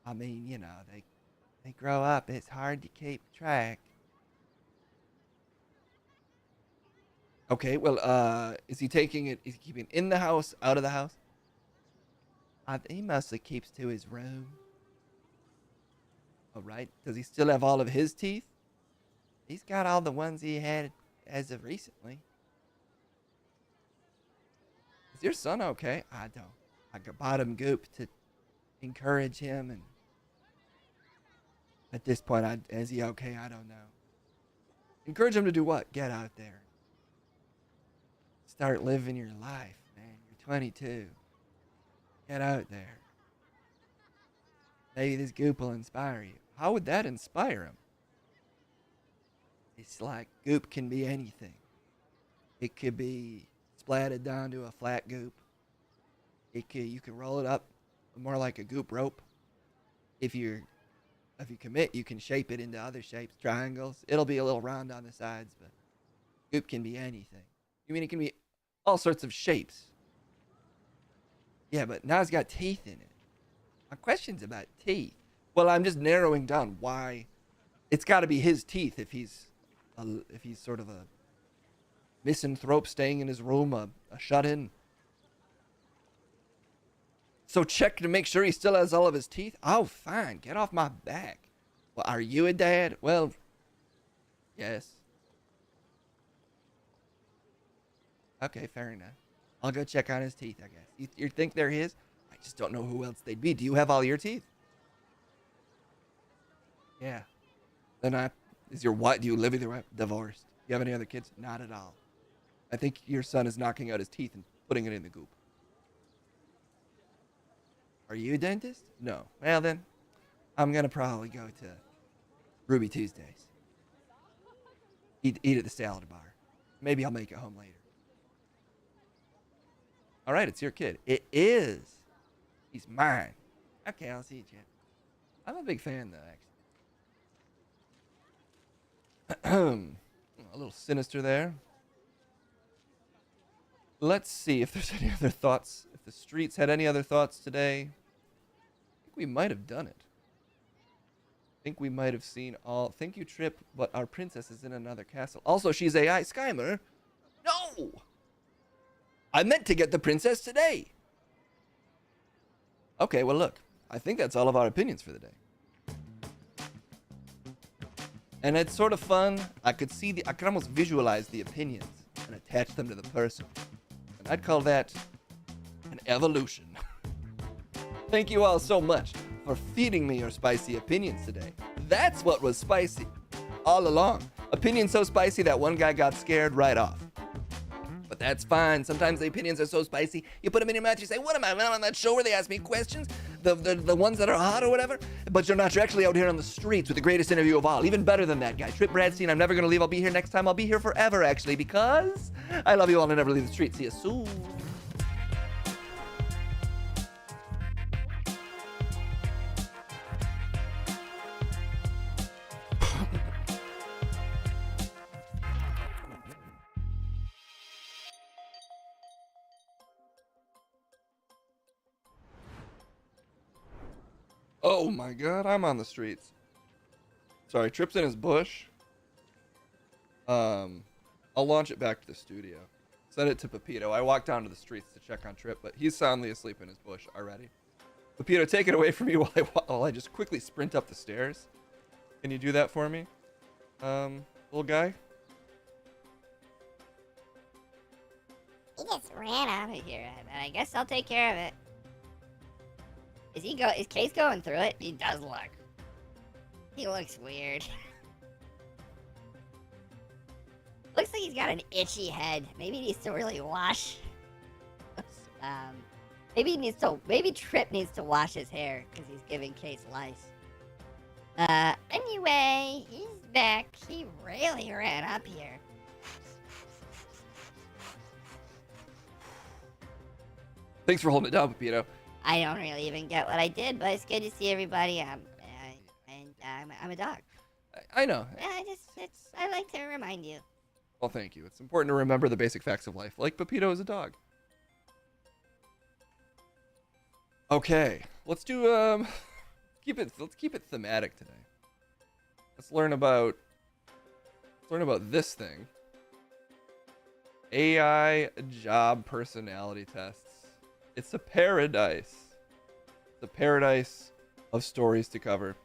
I mean, you know, they grow up. It's hard to keep track. Okay, well, is he taking it, is he keeping it in the house, out of the house? He mostly keeps to his room. All right. Does he still have all of his teeth? He's got all the ones he had as of recently. Is your son okay? I don't. I bought him goop to encourage him, and at this point, is he okay? I don't know. Encourage him to do what? Get out there. Start living your life, man. You're 22. Get out there. Maybe this goop will inspire you. How would that inspire him? It's like goop can be anything. It could be splatted down to a flat goop. You can roll it up more like a goop rope. If you commit, you can shape it into other shapes, triangles. It'll be a little round on the sides, but goop can be anything. You mean it can be all sorts of shapes? Yeah, but now it's got teeth in it. My question's about teeth. Well, I'm just narrowing down why it's got to be his teeth if he's sort of a misanthrope staying in his room, a shut-in. So check to make sure he still has all of his teeth. Oh, fine. Get off my back. Well, are you a dad? Well, yes. Okay, fair enough. I'll go check on his teeth, I guess. You think they're his? I just don't know who else they'd be. Do you have all your teeth? Yeah. Then is your wife, do you live with your wife? Divorced. Do you have any other kids? Not at all. I think your son is knocking out his teeth and putting it in the goop. Are you a dentist? No. Well then, I'm gonna probably go to Ruby Tuesdays. Eat at the salad bar. Maybe I'll make it home later. All right, it's your kid. It is. He's mine. Okay, I'll see you, Chip. I'm a big fan, though, actually. A little sinister there. Let's see if there's any other thoughts. If the streets had any other thoughts today. I think we might have done it. I think we might have seen all. Thank you, Trip, but our princess is in another castle. Also, she's AI. Skymer. No! I meant to get the princess today. Okay, well, look. I think that's all of our opinions for the day. And it's sort of fun. I could almost visualize the opinions and attach them to the person. And I'd call that an evolution. Thank you all so much for feeding me your spicy opinions today. That's what was spicy all along. Opinions so spicy that one guy got scared right off. But that's fine. Sometimes the opinions are so spicy, you put them in your mouth, you say, what am I, I'm on that show where they ask me questions? The ones that are hot or whatever? But you're not. You're actually out here on the streets with the greatest interview of all. Even better than that guy. Trip Bradstein, I'm never going to leave. I'll be here next time. I'll be here forever, actually, because I love you all and never leave the streets. See you soon. Oh my god, I'm on the streets. Sorry, Trip's in his bush. I'll launch it back to the studio. Send it to Pepito. I walked down to the streets to check on Trip, but he's soundly asleep in his bush already. Pepito, take it away from me while I just quickly sprint up the stairs. Can you do that for me? Little guy? He just ran out of here, but I guess I'll take care of it. Is Case going through it? He does look. He looks weird. Looks like he's got an itchy head. Maybe he needs to really wash. Maybe Trip needs to wash his hair because he's giving Case lice. Anyway, he's back. He really ran up here. Thanks for holding it down, Pepito. I don't really even get what I did, but it's good to see everybody. I'm a dog. I know. I like to remind you. Well, thank you. It's important to remember the basic facts of life, like Pepito is a dog. Okay, let's do let's keep it thematic today. Let's learn about this thing. AI job personality tests. It's a paradise. It's a paradise of stories to cover.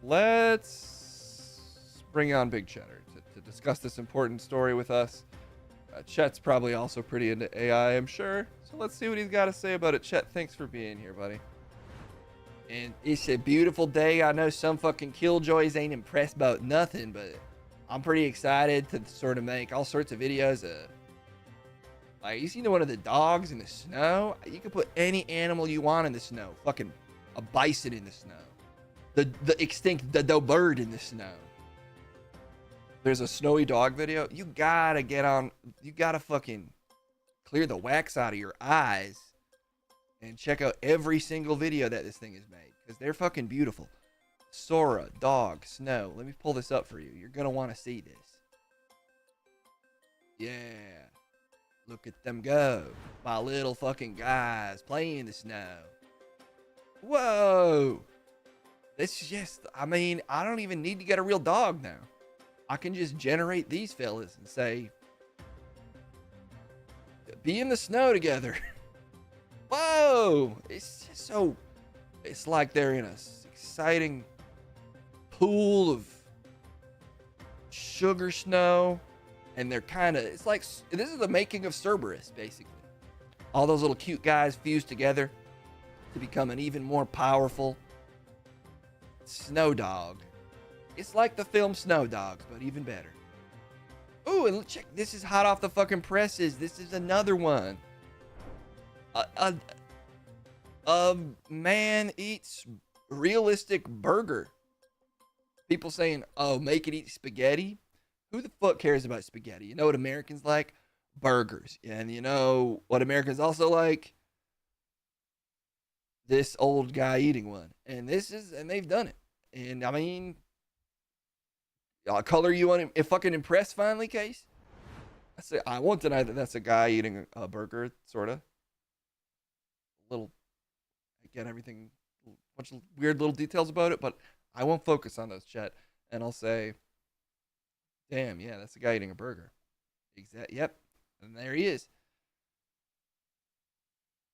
Let's bring on Big Cheddar to discuss this important story with us. Chet's probably also pretty into AI, I'm sure. So let's see what he's got to say about it. Chet, thanks for being here, buddy. And it's a beautiful day. I know some fucking killjoys ain't impressed about nothing, but I'm pretty excited to sort of make all sorts of videos of... Like, you seen one of the dogs in the snow? You can put any animal you want in the snow. Fucking a bison in the snow. The extinct doe bird in the snow. There's a snowy dog video. You gotta get on. You gotta fucking clear the wax out of your eyes and check out every single video that this thing has made, because they're fucking beautiful. Sora, dog, snow. Let me pull this up for you. You're gonna want to see this. Yeah. Look at them go. My little fucking guys playing in the snow. Whoa. This is just, I mean, I don't even need to get a real dog now. I can just generate these fellas and say, be in the snow together. Whoa. It's just so, it's like they're in a exciting pool of sugar snow. And they're kind of, it's like, this is the making of Cerberus, basically. All those little cute guys fused together to become an even more powerful snow dog. It's like the film Snow Dogs, but even better. Ooh, and check, this is hot off the fucking presses. This is another one. A man eats realistic burger. People saying, oh, make it eat spaghetti. Who the fuck cares about spaghetti? You know what Americans like? Burgers. And you know what Americans also like? This old guy eating one. And they've done it. And I mean, color you want to fucking impress finally, Case? I won't deny that that's a guy eating a burger, sort of. Little, again, everything, a bunch of weird little details about it, but I won't focus on those, Chet. And I'll say, damn, yeah, that's a guy eating a burger. Yep. And there he is.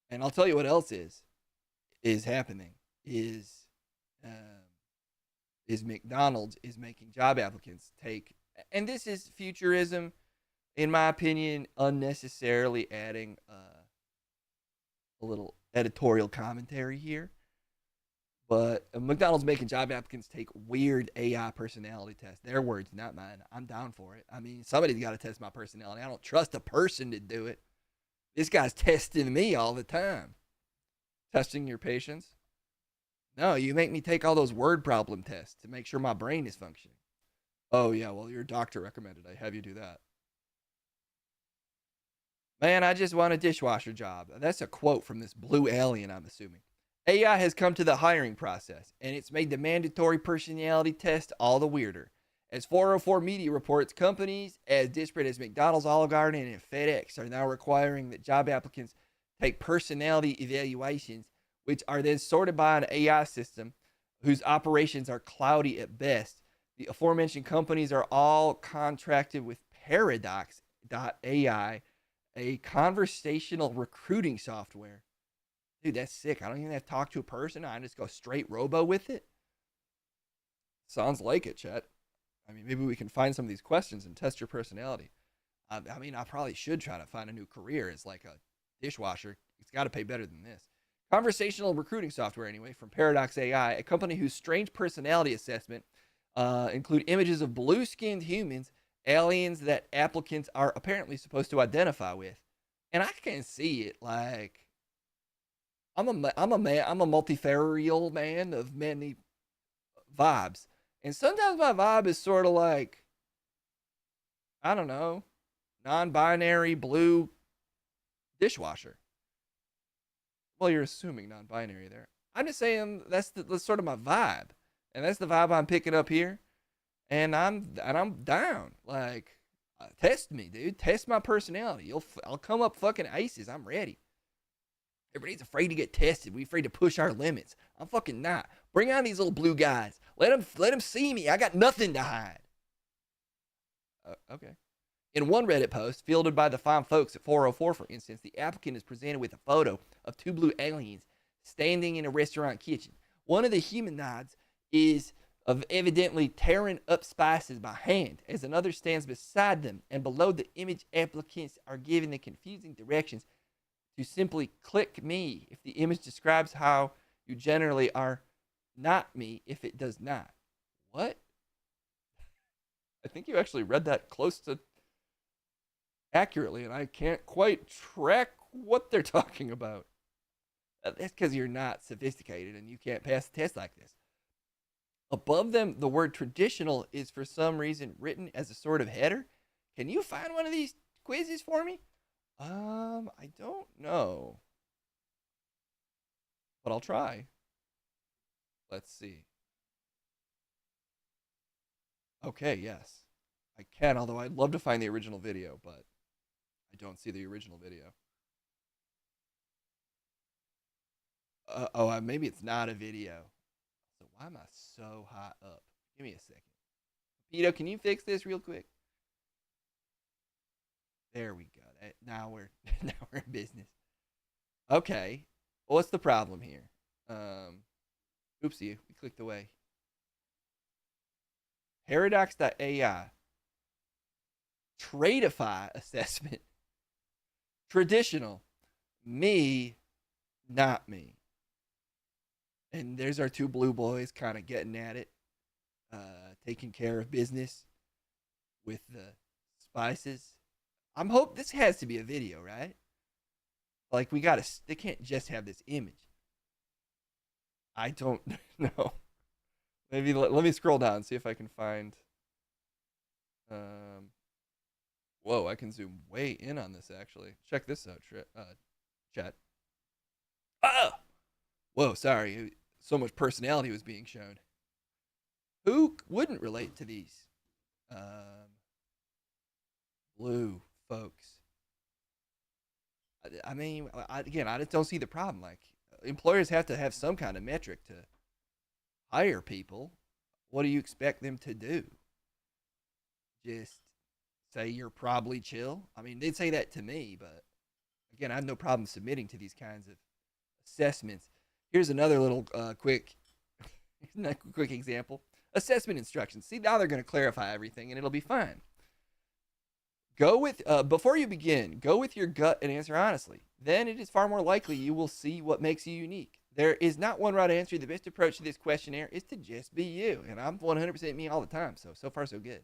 And I'll tell you what else is happening um, is McDonald's is making job applicants take, and this is futurism, in my opinion, unnecessarily adding a little editorial commentary here. But McDonald's making job applicants take weird AI personality tests. Their words, not mine. I'm down for it. I mean, somebody's got to test my personality. I don't trust a person to do it. This guy's testing me all the time. Testing your patience? No, you make me take all those word problem tests to make sure my brain is functioning. Oh, yeah, well, your doctor recommended I have you do that. Man, I just want a dishwasher job. That's a quote from this blue alien, I'm assuming. AI has come to the hiring process, and it's made the mandatory personality test all the weirder. As 404 Media reports, companies as disparate as McDonald's, Olive Garden, and FedEx are now requiring that job applicants take personality evaluations, which are then sorted by an AI system whose operations are cloudy at best. The aforementioned companies are all contracted with Paradox.ai, a conversational recruiting software. Dude, that's sick. I don't even have to talk to a person. I just go straight robo with it. Sounds like it, Chet. I mean, maybe we can find some of these questions and test your personality. I mean, I probably should try to find a new career as like a dishwasher. It's got to pay better than this. Conversational recruiting software, anyway, from Paradox AI, a company whose strange personality assessment include images of blue-skinned humans, aliens that applicants are apparently supposed to identify with. And I can see it. Like, I'm a multifarious man of many vibes. And sometimes my vibe is sort of like, I don't know, non-binary blue dishwasher. Well, you're assuming non-binary there. I'm just saying that's sort of my vibe. And that's the vibe I'm picking up here. And I'm down. Like, test me, dude. Test my personality. I'll come up fucking aces. I'm ready. Everybody's afraid to get tested. We're afraid to push our limits. I'm fucking not. Bring on these little blue guys. Let them see me. I got nothing to hide. Okay. In one Reddit post, fielded by the fine folks at 404, for instance, the applicant is presented with a photo of two blue aliens standing in a restaurant kitchen. One of the humanoids is evidently tearing up spices by hand, as another stands beside them, and below the image, applicants are given the confusing directions to simply click me if the image describes how you generally are, not me if it does not. What? I think you actually read that close to accurately, and I can't quite track what they're talking about. That's because you're not sophisticated and you can't pass a test like this. Above them, the word traditional is for some reason written as a sort of header. Can you find one of these quizzes for me? I don't know. But I'll try. Let's see. Okay, yes. I can, although I'd love to find the original video, but I don't see the original video. Maybe it's not a video. So why am I so high up? Give me a second. Pito, can you fix this real quick? There we go. Now we're in business. Okay. Well, what's the problem here? Oopsie, we clicked away. Paradox.ai. Tradeify assessment. Traditional. Me, not me. And there's our two blue boys kind of getting at it. Taking care of business with the spices. I'm hope this has to be a video, right? Like they can't just have this image. I don't know. Maybe let me scroll down and see if I can find. Whoa, I can zoom way in on this actually. Check this out, chat. Ah! Whoa, sorry. So much personality was being shown. Who wouldn't relate to these? Blue folks. I mean, again, I just don't see the problem. Like, employers have to have some kind of metric to hire people. What do you expect them to do? Just say you're probably chill? I mean, they'd say that to me, but again, I have no problem submitting to these kinds of assessments. Here's another little quick example. Assessment instructions. See, now they're going to clarify everything, and it'll be fine. Go with, before you begin, go with your gut and answer honestly. Then it is far more likely you will see what makes you unique. There is not one right answer. The best approach to this questionnaire is to just be you. And I'm 100% me all the time, so far so good.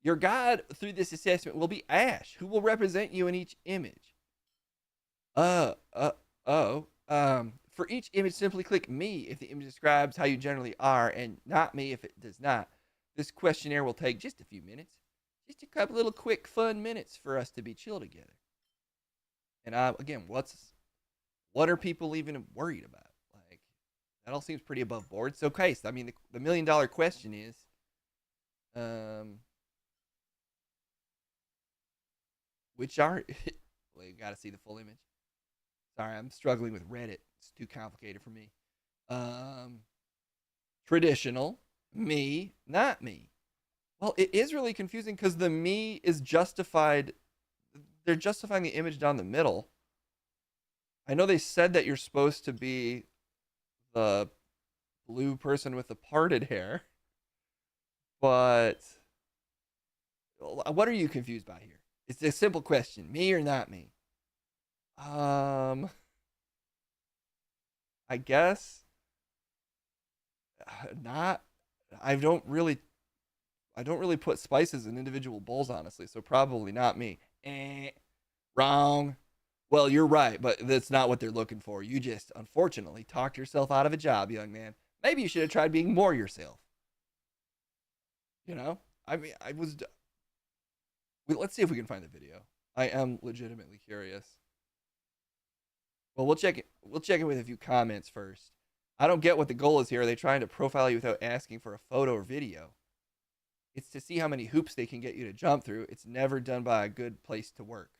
Your guide through this assessment will be Ash, who will represent you in each image. For each image, simply click me if the image describes how you generally are, and not me if it does not. This questionnaire will take just a few minutes. Just a couple little quick fun minutes for us to be chill together. And again, what are people even worried about? Like, that all seems pretty above board. So, okay, so, I mean, the $1 million question is, which are, well, you got to see the full image. Sorry, I'm struggling with Reddit. It's too complicated for me. Traditional, me, not me. Well, it is really confusing because the me is justified. They're justifying the image down the middle. I know they said that you're supposed to be the blue person with the parted hair, but what are you confused by here? It's a simple question: me or not me? I guess not. I don't really put spices in individual bowls, honestly, so probably not me. Wrong. Well, you're right, but that's not what they're looking for. You just, unfortunately, talked yourself out of a job, young man. Maybe you should have tried being more yourself. You know? I mean, let's see if we can find the video. I am legitimately curious. Well, we'll check it with a few comments first. I don't get what the goal is here. Are they trying to profile you without asking for a photo or video? It's to see how many hoops they can get you to jump through. It's never done by a good place to work.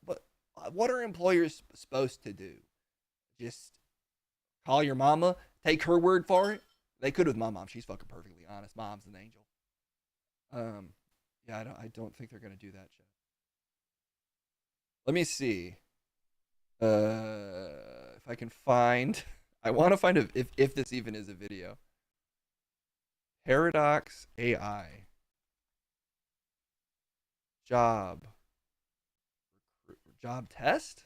But what are employers supposed to do? Just call your mama? Take her word for it? They could with my mom. She's fucking perfectly honest. Mom's an angel. Yeah, I don't think they're gonna do that shit. Let me see. If I can find. I want to find if this even is a video. Paradox AI. Job test?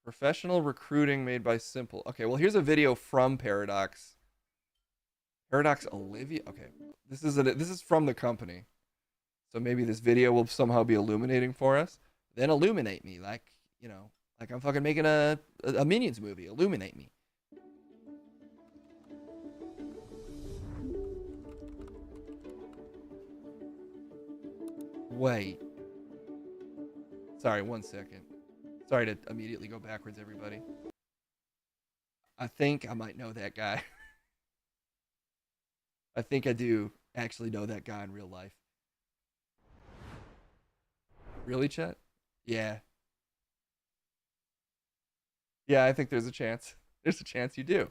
Professional recruiting made by Simple. Okay, well, here's a video from Paradox. Paradox Olivia. Okay, this is from the company. So maybe this video will somehow be illuminating for us. Then illuminate me, like, you know, like I'm fucking making a Minions movie. Illuminate me. Wait. Sorry, 1 second. Sorry to immediately go backwards, everybody. I think I might know that guy. I think I do actually know that guy in real life. Really, Chet? Yeah. Yeah, I think there's a chance. There's a chance you do.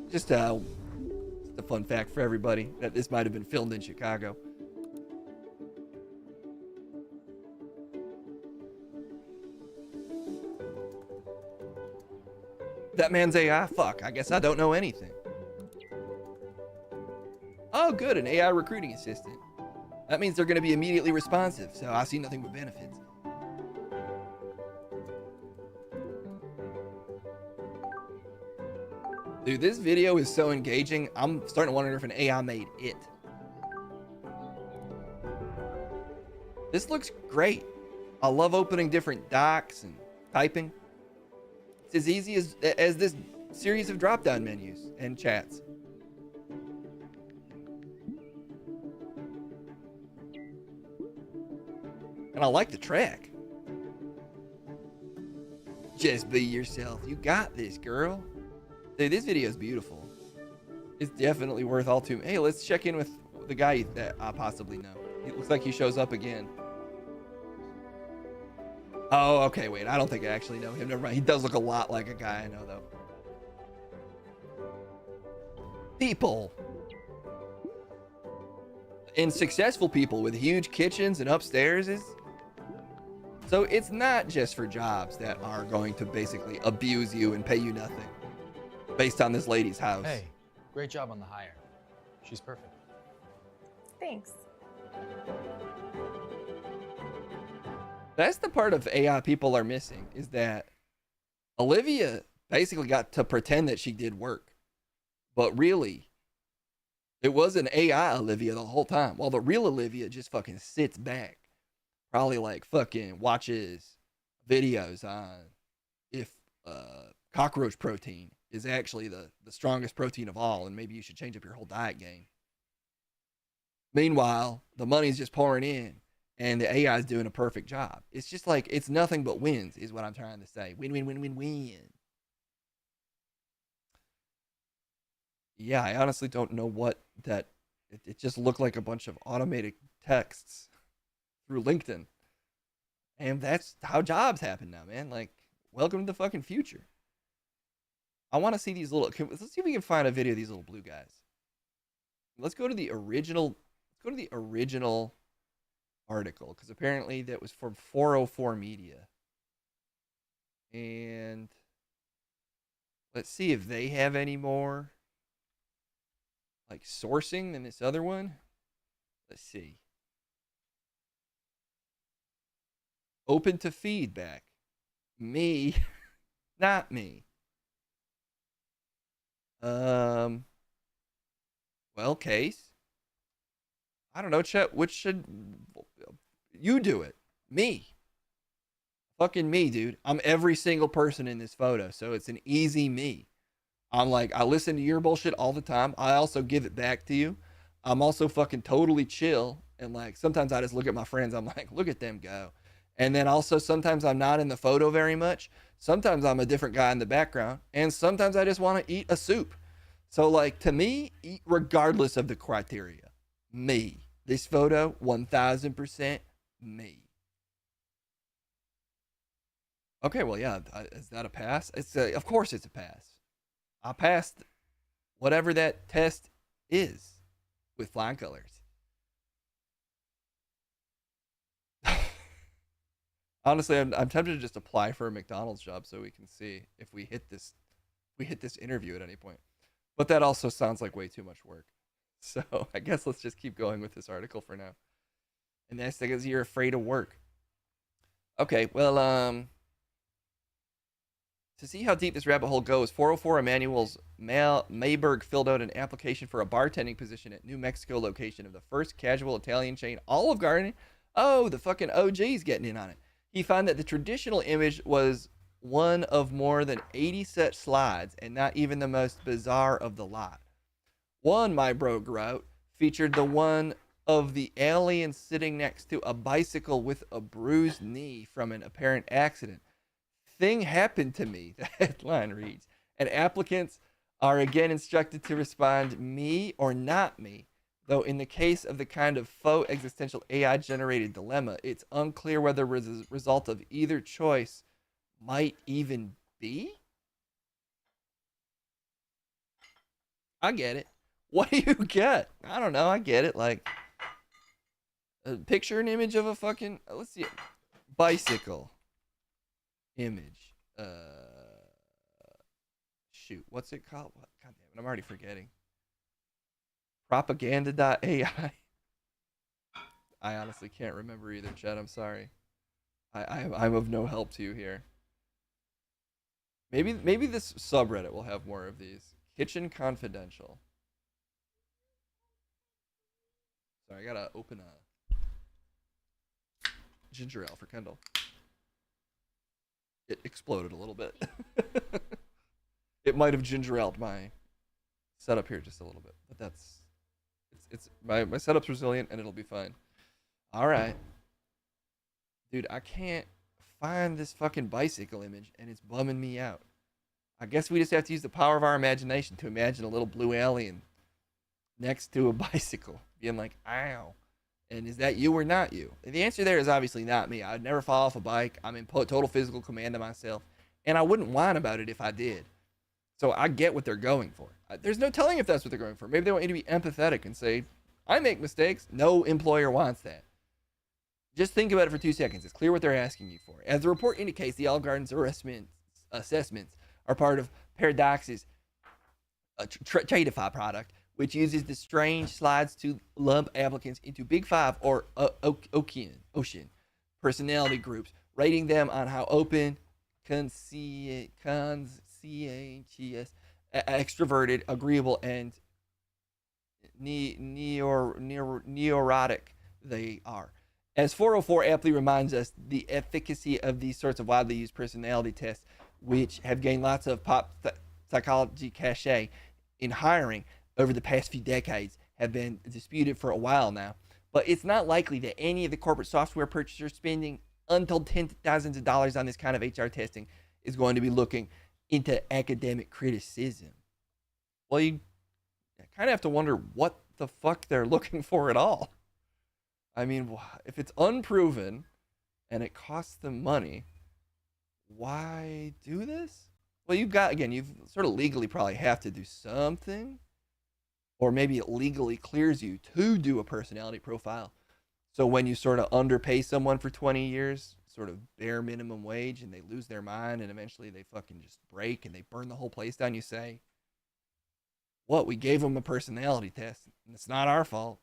Just a fun fact for everybody that this might have been filmed in Chicago. That man's AI? Fuck, I guess I don't know anything. Oh, good, an AI recruiting assistant. That means they're going to be immediately responsive, so I see nothing but benefits. Dude, this video is so engaging, I'm starting to wonder if an AI made it. This looks great. I love opening different docs and typing. It's as easy as this series of drop-down menus and chats. And I like the track. Just be yourself. You got this, girl. Dude, this video is beautiful. It's definitely worth all two. Hey, let's check in with the guy that I possibly know. It looks like he shows up again. Oh, okay, wait. I don't think I actually know him. Never mind. He does look a lot like a guy I know, though. People. And successful people with huge kitchens and upstairs is... So it's not just for jobs that are going to basically abuse you and pay you nothing. Based on this lady's house. Hey, great job on the hire. She's perfect. Thanks. That's the part of AI people are missing, is that Olivia basically got to pretend that she did work. But really, it was an AI Olivia the whole time, while the real Olivia just fucking sits back. Probably like fucking watches videos on if cockroach protein is actually the strongest protein of all, and maybe you should change up your whole diet game. Meanwhile, the money's just pouring in, and the AI is doing a perfect job. It's just like, it's nothing but wins, is what I'm trying to say. Win, win, win, win, win. Yeah, I honestly don't know what that... It just looked like a bunch of automated texts through LinkedIn. And that's how jobs happen now, man. Like, welcome to the fucking future. I want to see these little... Let's see if we can find a video of these little blue guys. Let's go to the original... Let's go to the original article, because apparently that was from 404 Media. And let's see if they have any more like sourcing than this other one. Let's see. Open to feedback. Me. Not me. Well, Case. I don't know, Chet. Which should you do it? Me. Fucking me, dude. I'm every single person in this photo, so it's an easy me. I'm like, I listen to your bullshit all the time. I also give it back to you. I'm also fucking totally chill. And like, sometimes I just look at my friends. I'm like, look at them go. And then also sometimes I'm not in the photo very much. Sometimes I'm a different guy in the background. And sometimes I just want to eat a soup. So like, to me, regardless of the criteria, me. This photo, 1000% me. Okay, well, yeah, is that a pass? Of course it's a pass. I passed whatever that test is with flying colors. Honestly, I'm tempted to just apply for a McDonald's job so we can see if we hit this interview at any point. But that also sounds like way too much work. So I guess let's just keep going with this article for now. And that's because you're afraid of work. Okay, well, to see how deep this rabbit hole goes, 404 Emmanuel's Mayberg filled out an application for a bartending position at New Mexico location of the first casual Italian chain, Olive Garden. Oh, the fucking OG's getting in on it. He found that the traditional image was one of more than 80 such slides, and not even the most bizarre of the lot. One, my bro wrote, featured the one of the alien sitting next to a bicycle with a bruised knee from an apparent accident. Thing happened to me, the headline reads, and applicants are again instructed to respond me or not me, though in the case of the kind of faux existential AI generated dilemma, it's unclear whether the result of either choice might even be. I get it. What do you get? I don't know. I get it. Like, picture an image of a fucking, let's see, bicycle image. Shoot, what's it called? What? God damn it, I'm already forgetting. Propaganda.ai. I honestly can't remember either, Chad. I'm sorry. I'm of no help to you here. Maybe this subreddit will have more of these. Kitchen Confidential. Sorry, I gotta open a ginger ale for Kendall. It exploded a little bit. It might have ginger aled my setup here just a little bit, but that's it's my setup's resilient and it'll be fine. All right, dude, I can't find this fucking bicycle image and it's bumming me out. I guess we just have to use the power of our imagination to imagine a little blue alien next to a bicycle, being like, ow. And is that you or not you? The answer there is obviously not me. I'd never fall off a bike. I'm in total physical command of myself. And I wouldn't whine about it if I did. So I get what they're going for. There's no telling if that's what they're going for. Maybe they want you to be empathetic and say, I make mistakes. No employer wants that. Just think about it for 2 seconds. It's clear what they're asking you for. As the report indicates, the Olive Garden's assessments are part of Paradox's Tradeify product, which uses the strange slides to lump applicants into Big Five or Ocean personality groups, rating them on how open, conscientious, extroverted, agreeable, and neurotic they are. As 404 aptly reminds us, the efficacy of these sorts of widely used personality tests, which have gained lots of pop psychology cachet in hiring over the past few decades, have been disputed for a while now. But it's not likely that any of the corporate software purchasers spending untold tens of thousands of dollars on this kind of HR testing is going to be looking into academic criticism. Well, you kind of have to wonder what the fuck they're looking for at all. I mean, if it's unproven and it costs them money, why do this? Well, you've sort of legally probably have to do something, or maybe it legally clears you to do a personality profile. So when you sort of underpay someone for 20 years, sort of bare minimum wage, and they lose their mind and eventually they fucking just break and they burn the whole place down, you say, what, we gave them a personality test and it's not our fault.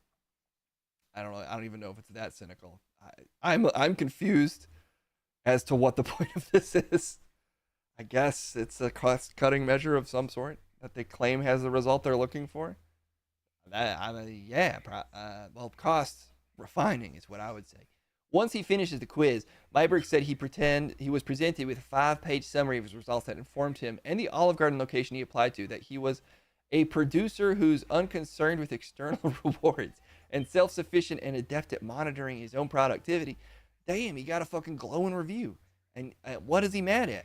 I don't know. I don't even know if it's that cynical. I'm confused as to what the point of this is. I guess it's a cost-cutting measure of some sort that they claim has the result they're looking for. Well, cost refining is what I would say. Once he finishes the quiz, Myberg said he was presented with a 5-page summary of his results that informed him and the Olive Garden location he applied to that he was a producer who's unconcerned with external rewards and self-sufficient and adept at monitoring his own productivity. Damn, he got a fucking glowing review. And what is he mad at?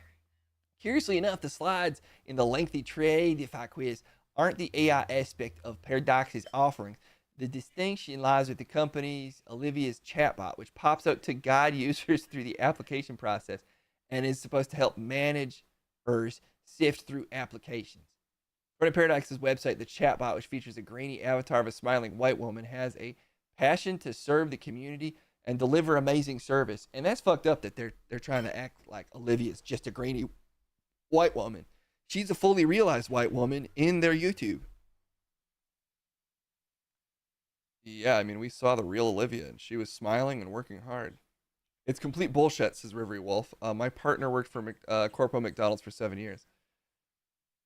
Curiously enough, the slides in the lengthy Tradeify quiz aren't the AI aspect of Paradox's offerings. The distinction lies with the company's Olivia's chatbot, which pops up to guide users through the application process and is supposed to help managers sift through applications. According to Paradox's website, the chatbot, which features a grainy avatar of a smiling white woman, has a passion to serve the community and deliver amazing service. And that's fucked up that they're trying to act like Olivia's just a grainy white woman. She's a fully realized white woman in their YouTube. Yeah, I mean, we saw the real Olivia, and she was smiling and working hard. It's complete bullshit, says Rivery Wolf. My partner worked for Corpo McDonald's for 7 years.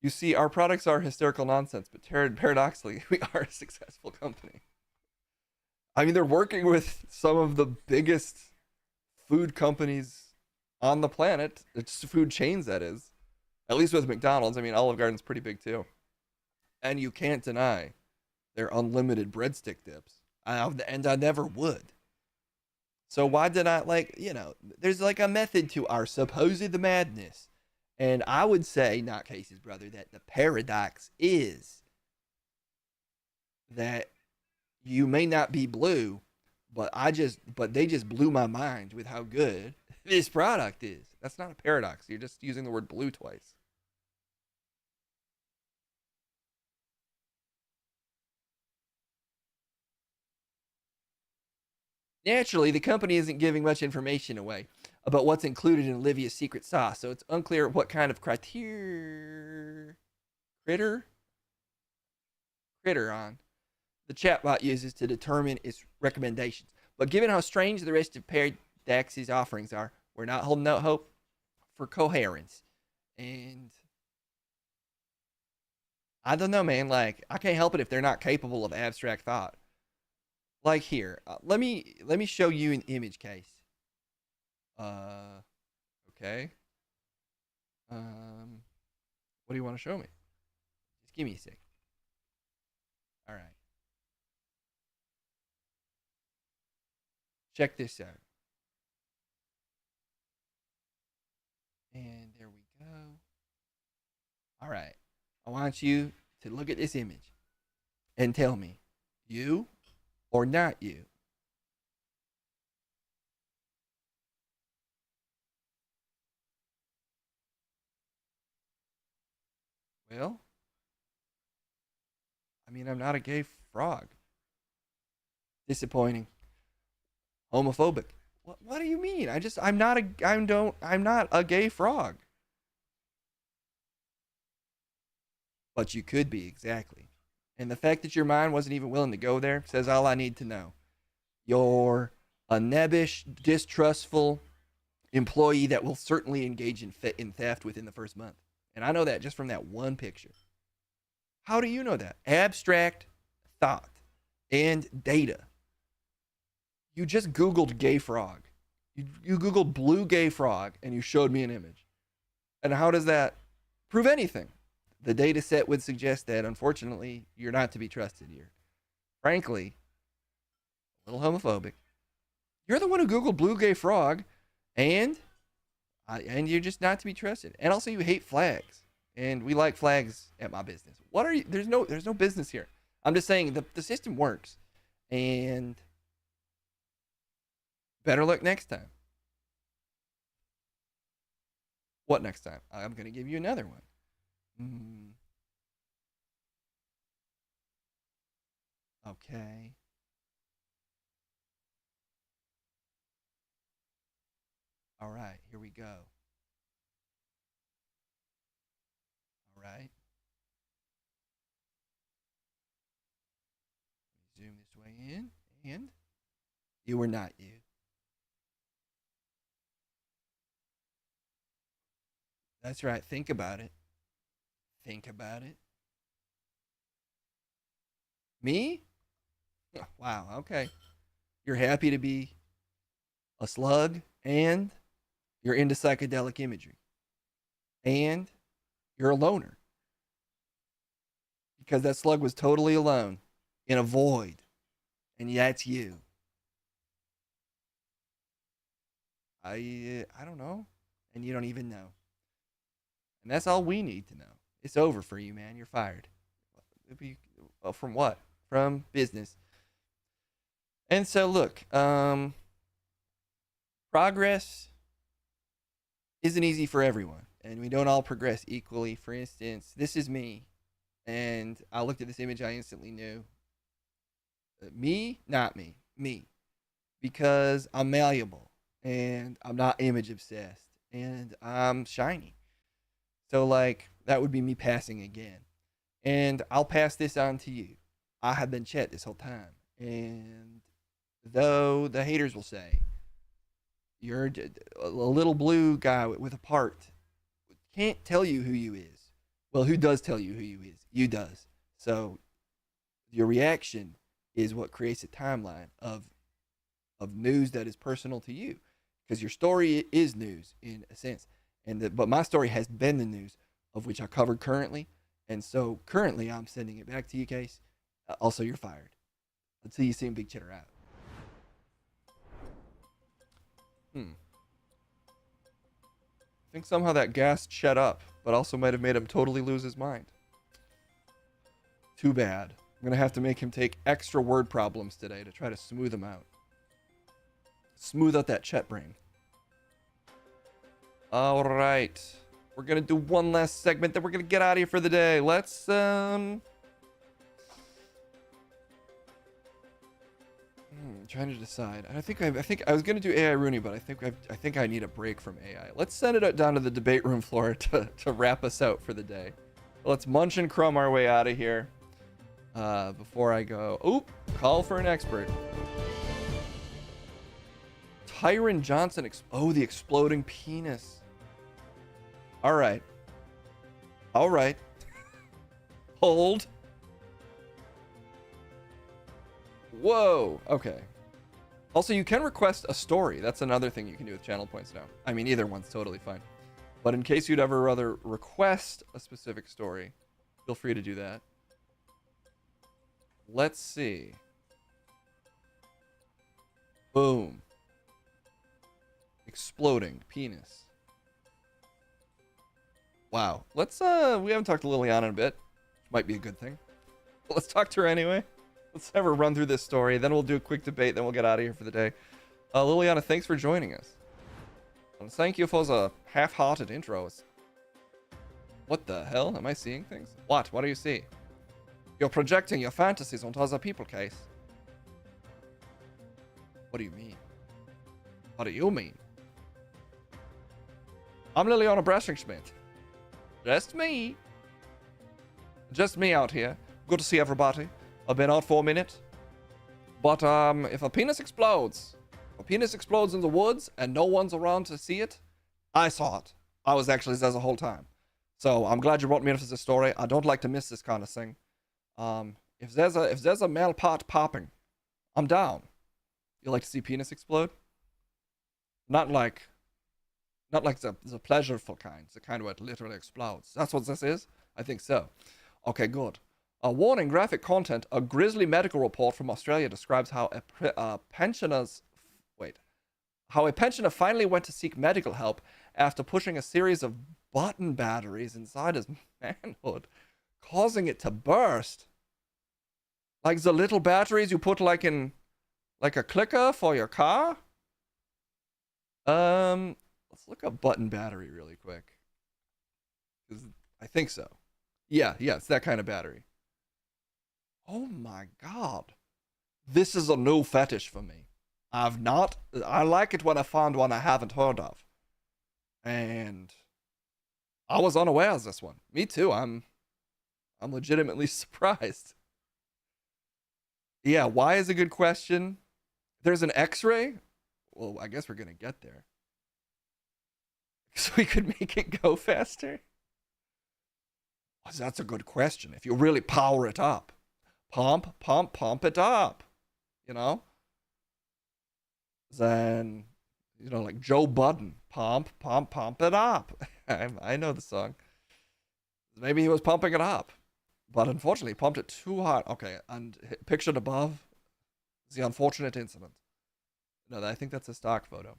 You see, our products are hysterical nonsense, but paradoxically, we are a successful company. I mean, they're working with some of the biggest food companies on the planet. It's food chains, that is. At least with McDonald's. I mean, Olive Garden's pretty big, too. And you can't deny their unlimited breadstick dips. And I never would. So why did I, there's like a method to our supposed madness. And I would say, not Casey's brother, that the paradox is that you may not be blue, but they just blew my mind with how good this product is. That's not a paradox. You're just using the word blue twice. Naturally, the company isn't giving much information away about what's included in Olivia's secret sauce, so it's unclear what kind of critter on the chatbot uses to determine its recommendations. But given how strange the rest of Paradox's offerings are, we're not holding out hope for coherence. And I don't know, man. I can't help it if they're not capable of abstract thought. Like here, let me show you an image case. Okay. What do you want to show me? Just give me a sec. All right. Check this out. And there we go. All right. I want you to look at this image. and tell me, you or not you? Well, I mean, I'm not a gay frog. Disappointing. Homophobic. What do you mean? I'm not a gay frog. But you could be, exactly. And the fact that your mind wasn't even willing to go there says all I need to know. You're a nebbish, distrustful employee that will certainly engage in theft within the first month. And I know that just from that one picture. How do you know that? Abstract thought and data. You just Googled gay frog. You Googled blue gay frog and you showed me an image. And how does that prove anything? The data set would suggest that, unfortunately, you're not to be trusted here. Frankly, a little homophobic. You're the one who Googled blue gay frog, and you're just not to be trusted. And also, you hate flags, and we like flags at my business. What are you? There's no business here. I'm just saying the system works, and better luck next time. What next time? I'm gonna give you another one. Okay. All right, here we go. All right. Zoom this way in, and you or not you. That's right, think about it. Think about it. Me? Oh, wow, okay. You're happy to be a slug, and you're into psychedelic imagery. And you're a loner. Because that slug was totally alone in a void. And that's you. I don't know. And you don't even know. And that's all we need to know. It's over for you, man. You're fired. From what? From business. And so, look, progress isn't easy for everyone. And we don't all progress equally. For instance, this is me. And I looked at this image, I instantly knew. Me? Not me. Me. Because I'm malleable. And I'm not image obsessed. And I'm shiny. So, like, that would be me passing again. And I'll pass this on to you. I have been Chet this whole time. And though the haters will say, you're a little blue guy with a part, can't tell you who you is. Well, who does tell you who you is? You does. So, your reaction is what creates a timeline of news that is personal to you. Because your story is news, in a sense. But my story has been the news, of which I covered currently. And so currently I'm sending it back to you, Case. Also, you're fired. Until you see Big Cheddar out. I think somehow that gassed Chet up, but also might have made him totally lose his mind. Too bad. I'm going to have to make him take extra word problems today to try to smooth him out. Smooth out that Chet brain. All right. We're going to do one last segment, then we're going to get out of here for the day. Let's, trying to decide. I think I was going to do AI Rooney, but I think I need a break from AI. Let's send it down to the debate room floor to wrap us out for the day. Let's munch and crumb our way out of here. Before I go, call for an expert. Tyron Johnson, the exploding penis. All right. Hold. Whoa. Okay. Also, you can request a story. That's another thing you can do with channel points now. I mean, either one's totally fine. But in case you'd ever rather request a specific story, feel free to do that. Let's see. Boom. Exploding penis. Wow. Let's we haven't talked to Liliana in a bit. Might be a good thing. But let's talk to her anyway. Let's have her run through this story. Then we'll do a quick debate. Then we'll get out of here for the day. Liliana, thanks for joining us. And thank you for the half-hearted intros. What the hell? Am I seeing things? What? What do you see? You're projecting your fantasies onto other people, Case. What do you mean? What do you mean? I'm Liliana Bressingschmidt. Just me. Just me out here. Good to see everybody. I've been out for a minute. But, if a penis explodes in the woods and no one's around to see it, I saw it. I was actually there the whole time. So, I'm glad you brought me into this story. I don't like to miss this kind of thing. If there's a male part popping, I'm down. You like to see penis explode? Not like the pleasureful kind, the kind where it literally explodes. That's what this is? I think so. Okay, good. A warning, graphic content. A grisly medical report from Australia describes how a pensioner finally went to seek medical help after pushing a series of button batteries inside his manhood, causing it to burst. Like the little batteries you put like in a clicker for your car? Let's look up button battery really quick. 'Cause I think so. Yeah, it's that kind of battery. Oh my god. This is a new fetish for me. I like it when I find one I haven't heard of. And I was unaware of this one. Me too. I'm legitimately surprised. Yeah, why is a good question. There's an X-ray? Well, I guess we're gonna get there. So we could make it go faster? Oh, that's a good question. If you really power it up. Pump it up. You know? Then, like Joe Budden. Pump it up. I know the song. Maybe he was pumping it up. But unfortunately, he pumped it too hard. Okay, and pictured above the unfortunate incident. No, I think that's a stock photo.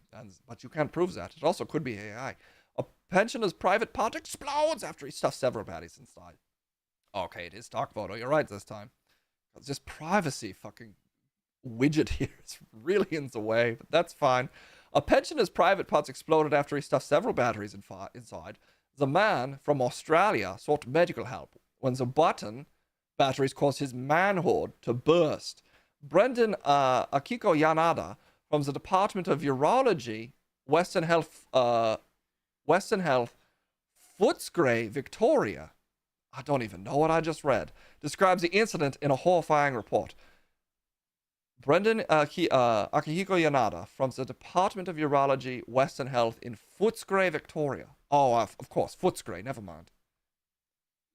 But you can't prove that. It also could be AI. A pensioner's private part explodes after he stuffs several baddies inside. Okay, it is stock photo. You're right this time. This privacy fucking widget here is really in the way, but that's fine. A pensioner's private parts exploded after he stuffed several batteries inside. The man from Australia sought medical help when the button batteries caused his manhood to burst. Brendan Akiko Yanada from the Department of Urology, Western Health, Footscray, Victoria. I don't even know what I just read. Describes the incident in a horrifying report. Brendan Akihiko Yanada from the Department of Urology, Western Health in Footscray, Victoria. Oh, of course, Footscray. Never mind.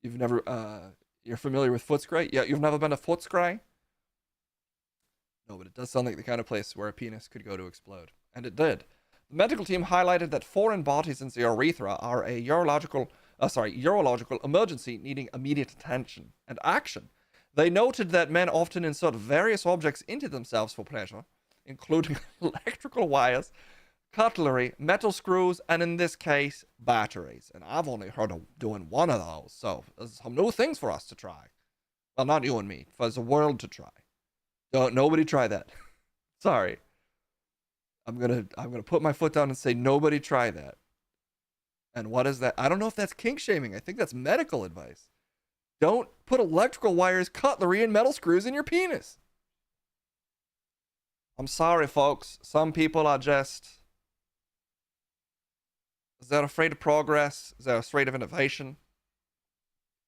You've never, you're familiar with Footscray? Yeah, you've never been to Footscray? No, but it does sound like the kind of place where a penis could go to explode. And it did. The medical team highlighted that foreign bodies in the urethra are a urological emergency needing immediate attention and action. They noted that men often insert various objects into themselves for pleasure, including electrical wires, cutlery, metal screws, and in this case, batteries. And I've only heard of doing one of those, so there's some new things for us to try. Well, not you and me, for the world to try. Don't nobody try that. Sorry. I'm gonna put my foot down and say nobody try that. And what is that? I don't know if that's kink shaming. I think that's medical advice. Don't put electrical wires, cutlery, and metal screws in your penis. I'm sorry, folks. Some people are just... They're afraid of progress. They're afraid of innovation.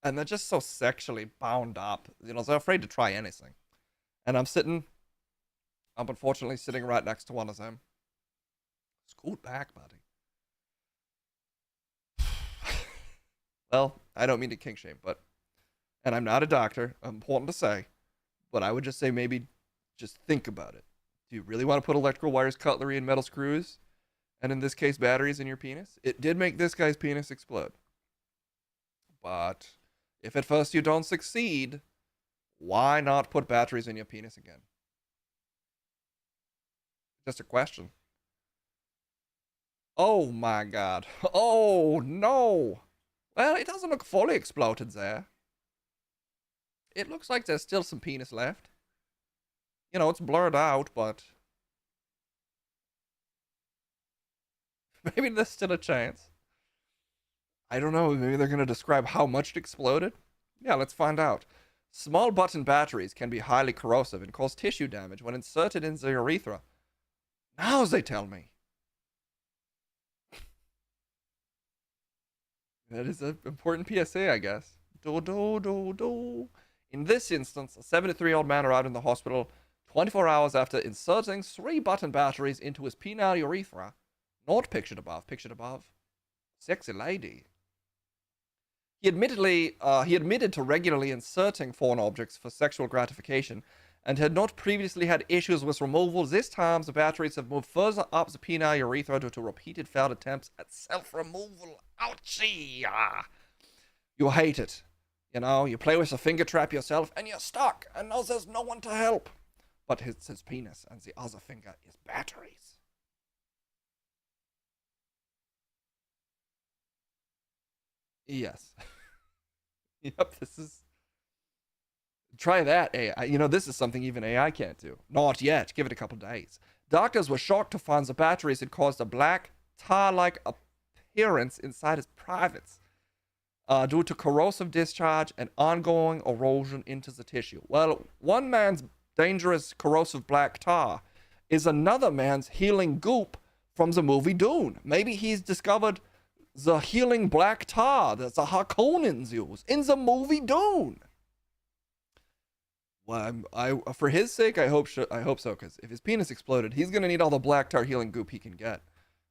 And they're just so sexually bound up. They're afraid to try anything. And I'm unfortunately sitting right next to one of them. Scoot back, buddy. Well, I don't mean to kink shame, but... And I'm not a doctor, important to say. But I would just say maybe just think about it. Do you really want to put electrical wires, cutlery, and metal screws, and in this case, batteries in your penis? It did make this guy's penis explode. But if at first you don't succeed, why not put batteries in your penis again? Just a question. Oh my god. Oh no. Well, it doesn't look fully exploded there. it looks like there's still some penis left. You know, it's blurred out, but maybe there's still a chance. I don't know. Maybe they're going to describe how much it exploded. Yeah, let's find out. Small button batteries can be highly corrosive and cause tissue damage when inserted in the urethra. Now they tell me. That is an important PSA, I guess. Do, do, do, do. In this instance, a 73-year-old man arrived in the hospital 24 hours after inserting 3 button batteries into his penile urethra. Not pictured above. Pictured above. Sexy lady. He admitted to regularly inserting foreign objects for sexual gratification and had not previously had issues with removal. This time, the batteries have moved further up the penile urethra due to repeated failed attempts at self-removal. Ouchie! You hate it. You know, you play with a finger trap yourself and you're stuck, and now there's no one to help. But it's his penis, and the other finger is batteries. Yes. Yep, this is... Try that, AI. You know, this is something even AI can't do. Not yet. Give it a couple days. Doctors were shocked to find the batteries had caused a black, tar-like appearance inside his privates due to corrosive discharge and ongoing erosion into the tissue. Well, one man's dangerous corrosive black tar is another man's healing goop from the movie Dune. Maybe he's discovered the healing black tar that the Harkonnens use in the movie Dune. Well, for his sake, I hope so, because if his penis exploded, he's going to need all the black tar healing goop he can get.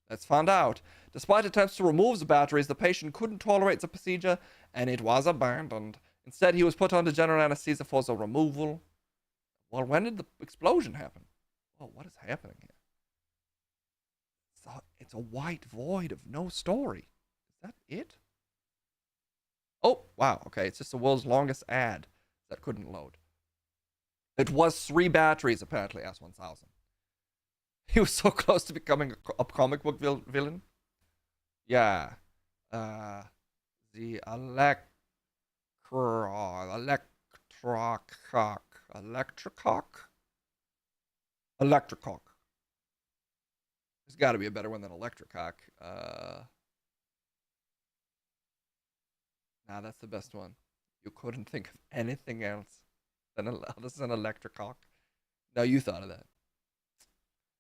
Let's find out. Despite attempts to remove the batteries, the patient couldn't tolerate the procedure, and it was abandoned. Instead, he was put under general anesthesia for the removal. Well, when did the explosion happen? Well, what is happening here? It's a white void of no story. Is that it? Oh, wow. Okay, it's just the world's longest ad that couldn't load. It was 3 batteries, apparently, S1000. He was so close to becoming a comic book villain. Yeah. The Electrocock. There's got to be a better one than Electrocock. Nah, that's the best one. You couldn't think of anything else other than Electrocock. No, you thought of that.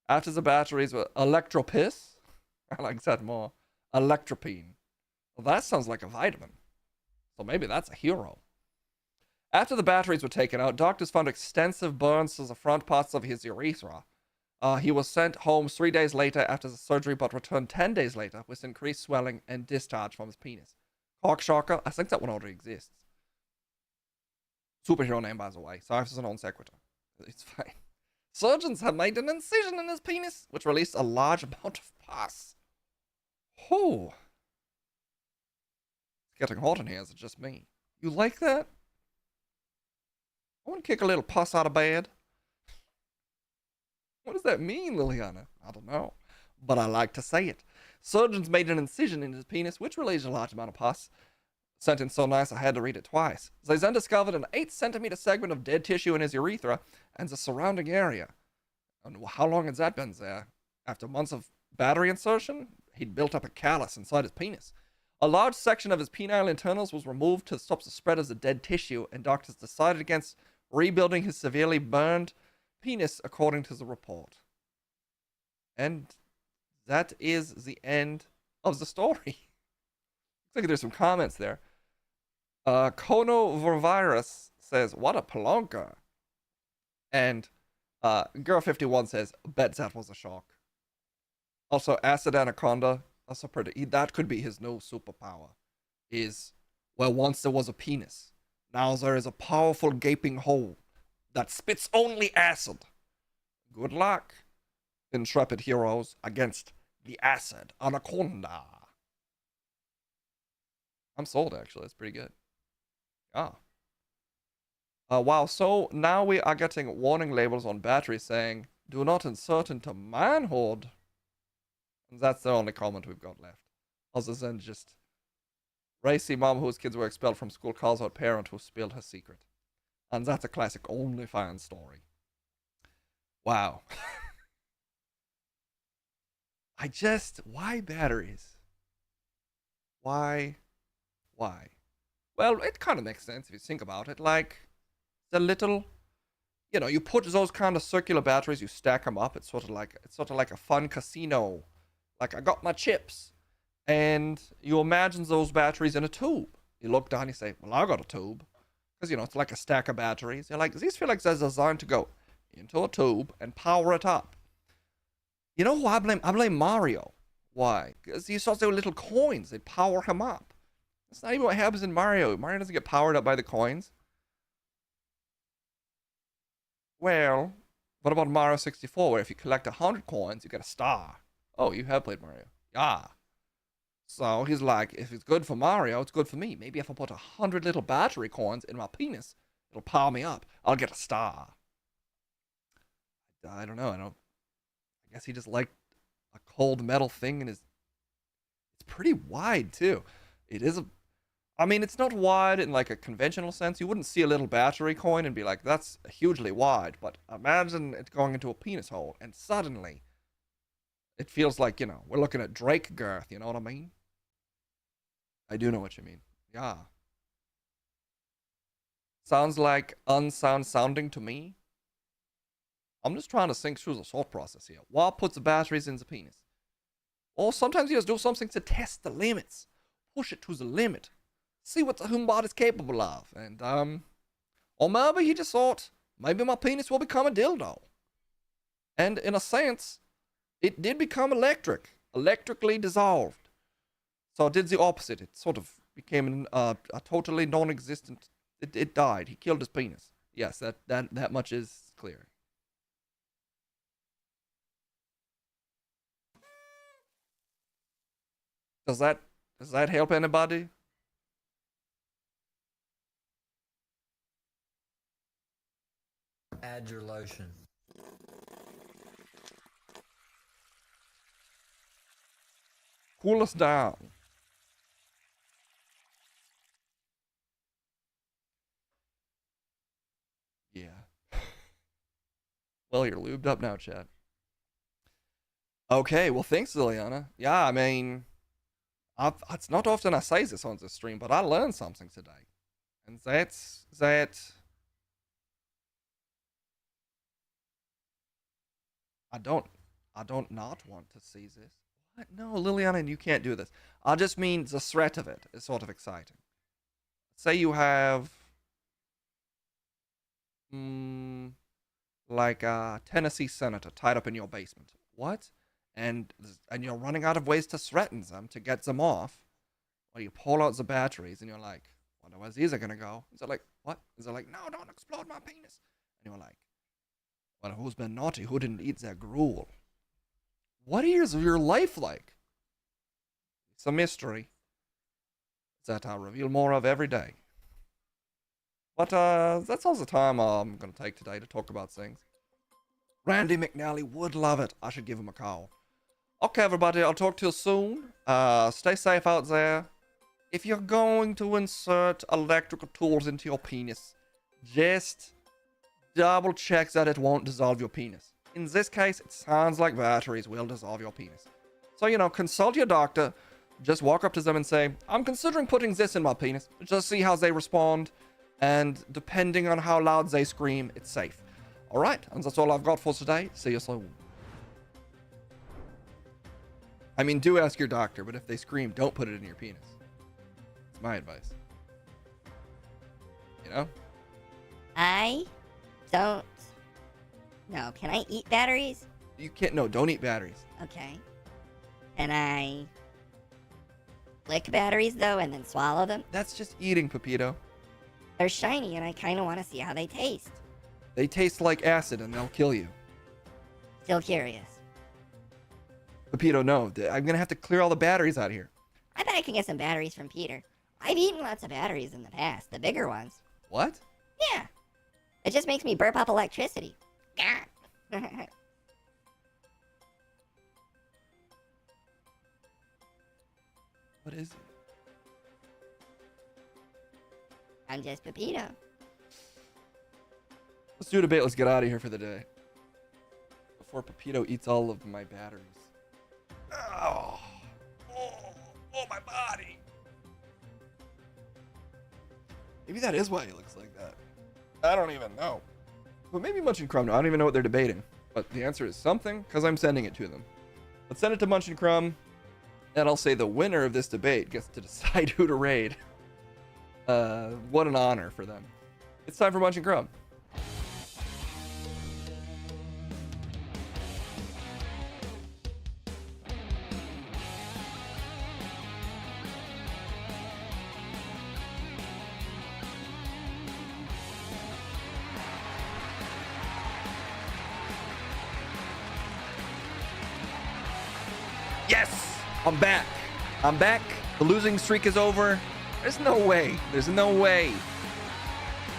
After the batteries were Electropiss. I like that more. Electropine. Well, that sounds like a vitamin. So maybe that's a hero. After the batteries were taken out, doctors found extensive burns to the front parts of his urethra. He was sent home 3 days later after the surgery, but returned 10 days later with increased swelling and discharge from his penis. Cockshocker? I think that one already exists. Superhero name, by the way. Sorry if it's a non sequitur. It's fine. Surgeons have made an incision in his penis, which released a large amount of pus. Oh. It's getting hot in here, is it just me? You like that? I want to kick a little pus out of bed. What does that mean, Liliana? I don't know. But I like to say it. Surgeons made an incision in his penis, which released a large amount of pus. Sentence so nice I had to read it twice. They then discovered an 8-centimeter segment of dead tissue in his urethra and the surrounding area. And how long has that been there? After months of battery insertion, he'd built up a callus inside his penis. A large section of his penile internals was removed to stop the spread of the dead tissue, and doctors decided against rebuilding his severely burned penis, according to the report. And that is the end of the story. Looks like there's some comments there. Konovirus says, what a plonker. And Girl51 says, bet that was a shock. Also, Acid Anaconda, also that could be his new superpower. Well, once there was a penis. Now there is a powerful gaping hole that spits only acid. Good luck, intrepid heroes, against the Acid Anaconda. I'm sold, actually. It's pretty good. Yeah. Wow, so now we are getting warning labels on batteries saying, do not insert into manhood. And that's the only comment we've got left. Other than just, racy mom whose kids were expelled from school calls out parent who spilled her secret. And that's a classic OnlyFans story. Wow. Why batteries? Why? Why? Well, it kind of makes sense if you think about it. Like, the little, you put those kind of circular batteries, you stack them up. It's sort of like a fun casino. Like, I got my chips, and you imagine those batteries in a tube. You look down, you say, well, I got a tube, because it's like a stack of batteries. You're like, these feel like they're designed to go into a tube and power it up. You know who I blame? I blame Mario. Why? Because he saw those little coins. They'd power him up. That's not even what happens in Mario. Mario doesn't get powered up by the coins. Well, what about Mario 64, where if you collect 100 coins, you get a star? Oh, you have played Mario. Yeah. So he's like, if it's good for Mario, it's good for me. Maybe if I put 100 little battery coins in my penis, it'll power me up. I'll get a star. I don't know. I guess he just liked a cold metal thing in his... It's pretty wide, too. It is it's not wide in like a conventional sense. You wouldn't see a little battery coin and be like, that's hugely wide. But imagine it going into a penis hole, and suddenly it feels like, we're looking at Drake girth. You know what I mean? I do know what you mean. Yeah. Sounds like unsound sounding to me. I'm just trying to think through the thought process here. What puts the batteries in the penis? Or sometimes you just do something to test the limits. Push it to the limit. See what the human body is capable of. And, or maybe he just thought, maybe my penis will become a dildo. And in a sense, it did become electrically dissolved. So it did the opposite. It sort of became a totally non-existent. It died. He killed his penis. Yes, that much is clear. Does that help anybody? Add your lotion. Cool us down. Yeah. Well, you're lubed up now, Chad. Okay, well, thanks, Liliana. Yeah, it's not often I say this on the stream, but I learned something today. And that's that I don't not want to see this. What? No, Liliana, you can't do this. I just mean the threat of it is sort of exciting. Say you have like a Tennessee senator tied up in your basement. What? And you're running out of ways to threaten them to get them off. Well, you pull out the batteries and you're like, wonder where these are gonna go. And they're like, what? And they're like, no, don't explode my penis. And you're like, well, who's been naughty? Who didn't eat their gruel? What is your life like? It's a mystery that I'll reveal more of every day. But that's all the time I'm gonna take today to talk about things. Randy McNally would love it. I should give him a call. Okay, everybody, I'll talk to you soon. Stay safe out there. If you're going to insert electrical tools into your penis, just double check that it won't dissolve your penis. In this case, it sounds like batteries will dissolve your penis. So, consult your doctor. Just walk up to them and say, I'm considering putting this in my penis. Just see how they respond. And depending on how loud they scream, it's safe. Alright, and that's all I've got for today. See you soon. I mean, do ask your doctor, but if they scream, don't put it in your penis. It's my advice. I don't... No, can I eat batteries? You can't... No, don't eat batteries. Okay. Can I lick batteries, though, and then swallow them? That's just eating, Pepito. They're shiny, and I kind of want to see how they taste. They taste like acid, and they'll kill you. Still curious. Pepito, no. I'm gonna have to clear all the batteries out of here. I bet I can get some batteries from Peter. I've eaten lots of batteries in the past, the bigger ones. What? Yeah. It just makes me burp up electricity. What is it? I'm just Pepito. Let's do a debate. Let's get out of here for the day. Before Pepito eats all of my batteries. Oh, my body. Maybe that is why he looks like that. I don't even know. But maybe Munch and Crumb. I don't even know what they're debating. But the answer is something, because I'm sending it to them. Let's send it to Munch and Crumb. And I'll say the winner of this debate gets to decide who to raid. What an honor for them. It's time for Munch and Crumb. Yes! I'm back. I'm back. The losing streak is over. There's no way. There's no way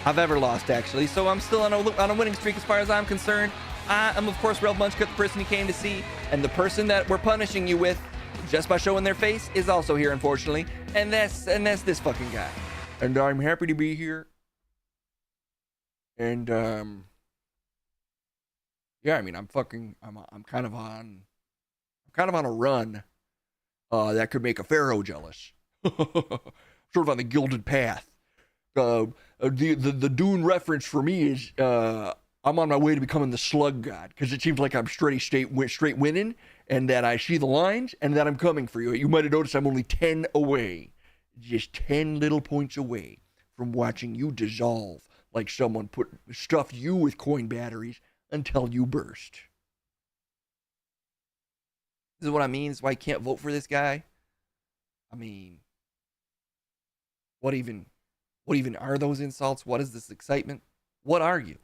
I've ever lost, actually. So I'm still on a winning streak as far as I'm concerned. I am, of course, Ralph Munchcut, the person you came to see. And the person that we're punishing you with, just by showing their face, is also here, unfortunately. And that's this fucking guy. And I'm happy to be here. And, yeah, I mean, I'm kind of on a run that could make a pharaoh jealous. Sort of on the gilded path. The Dune reference for me is I'm on my way to becoming the slug god, because it seems like I'm straight winning, and that I see the lines, and that I'm coming for you. You might have noticed I'm only 10 away, just 10 little points away from watching you dissolve like someone stuffed you with coin batteries until you burst. This is what I mean. This is why I can't vote for this guy. I mean, what even are those insults? What is this excitement? What are you?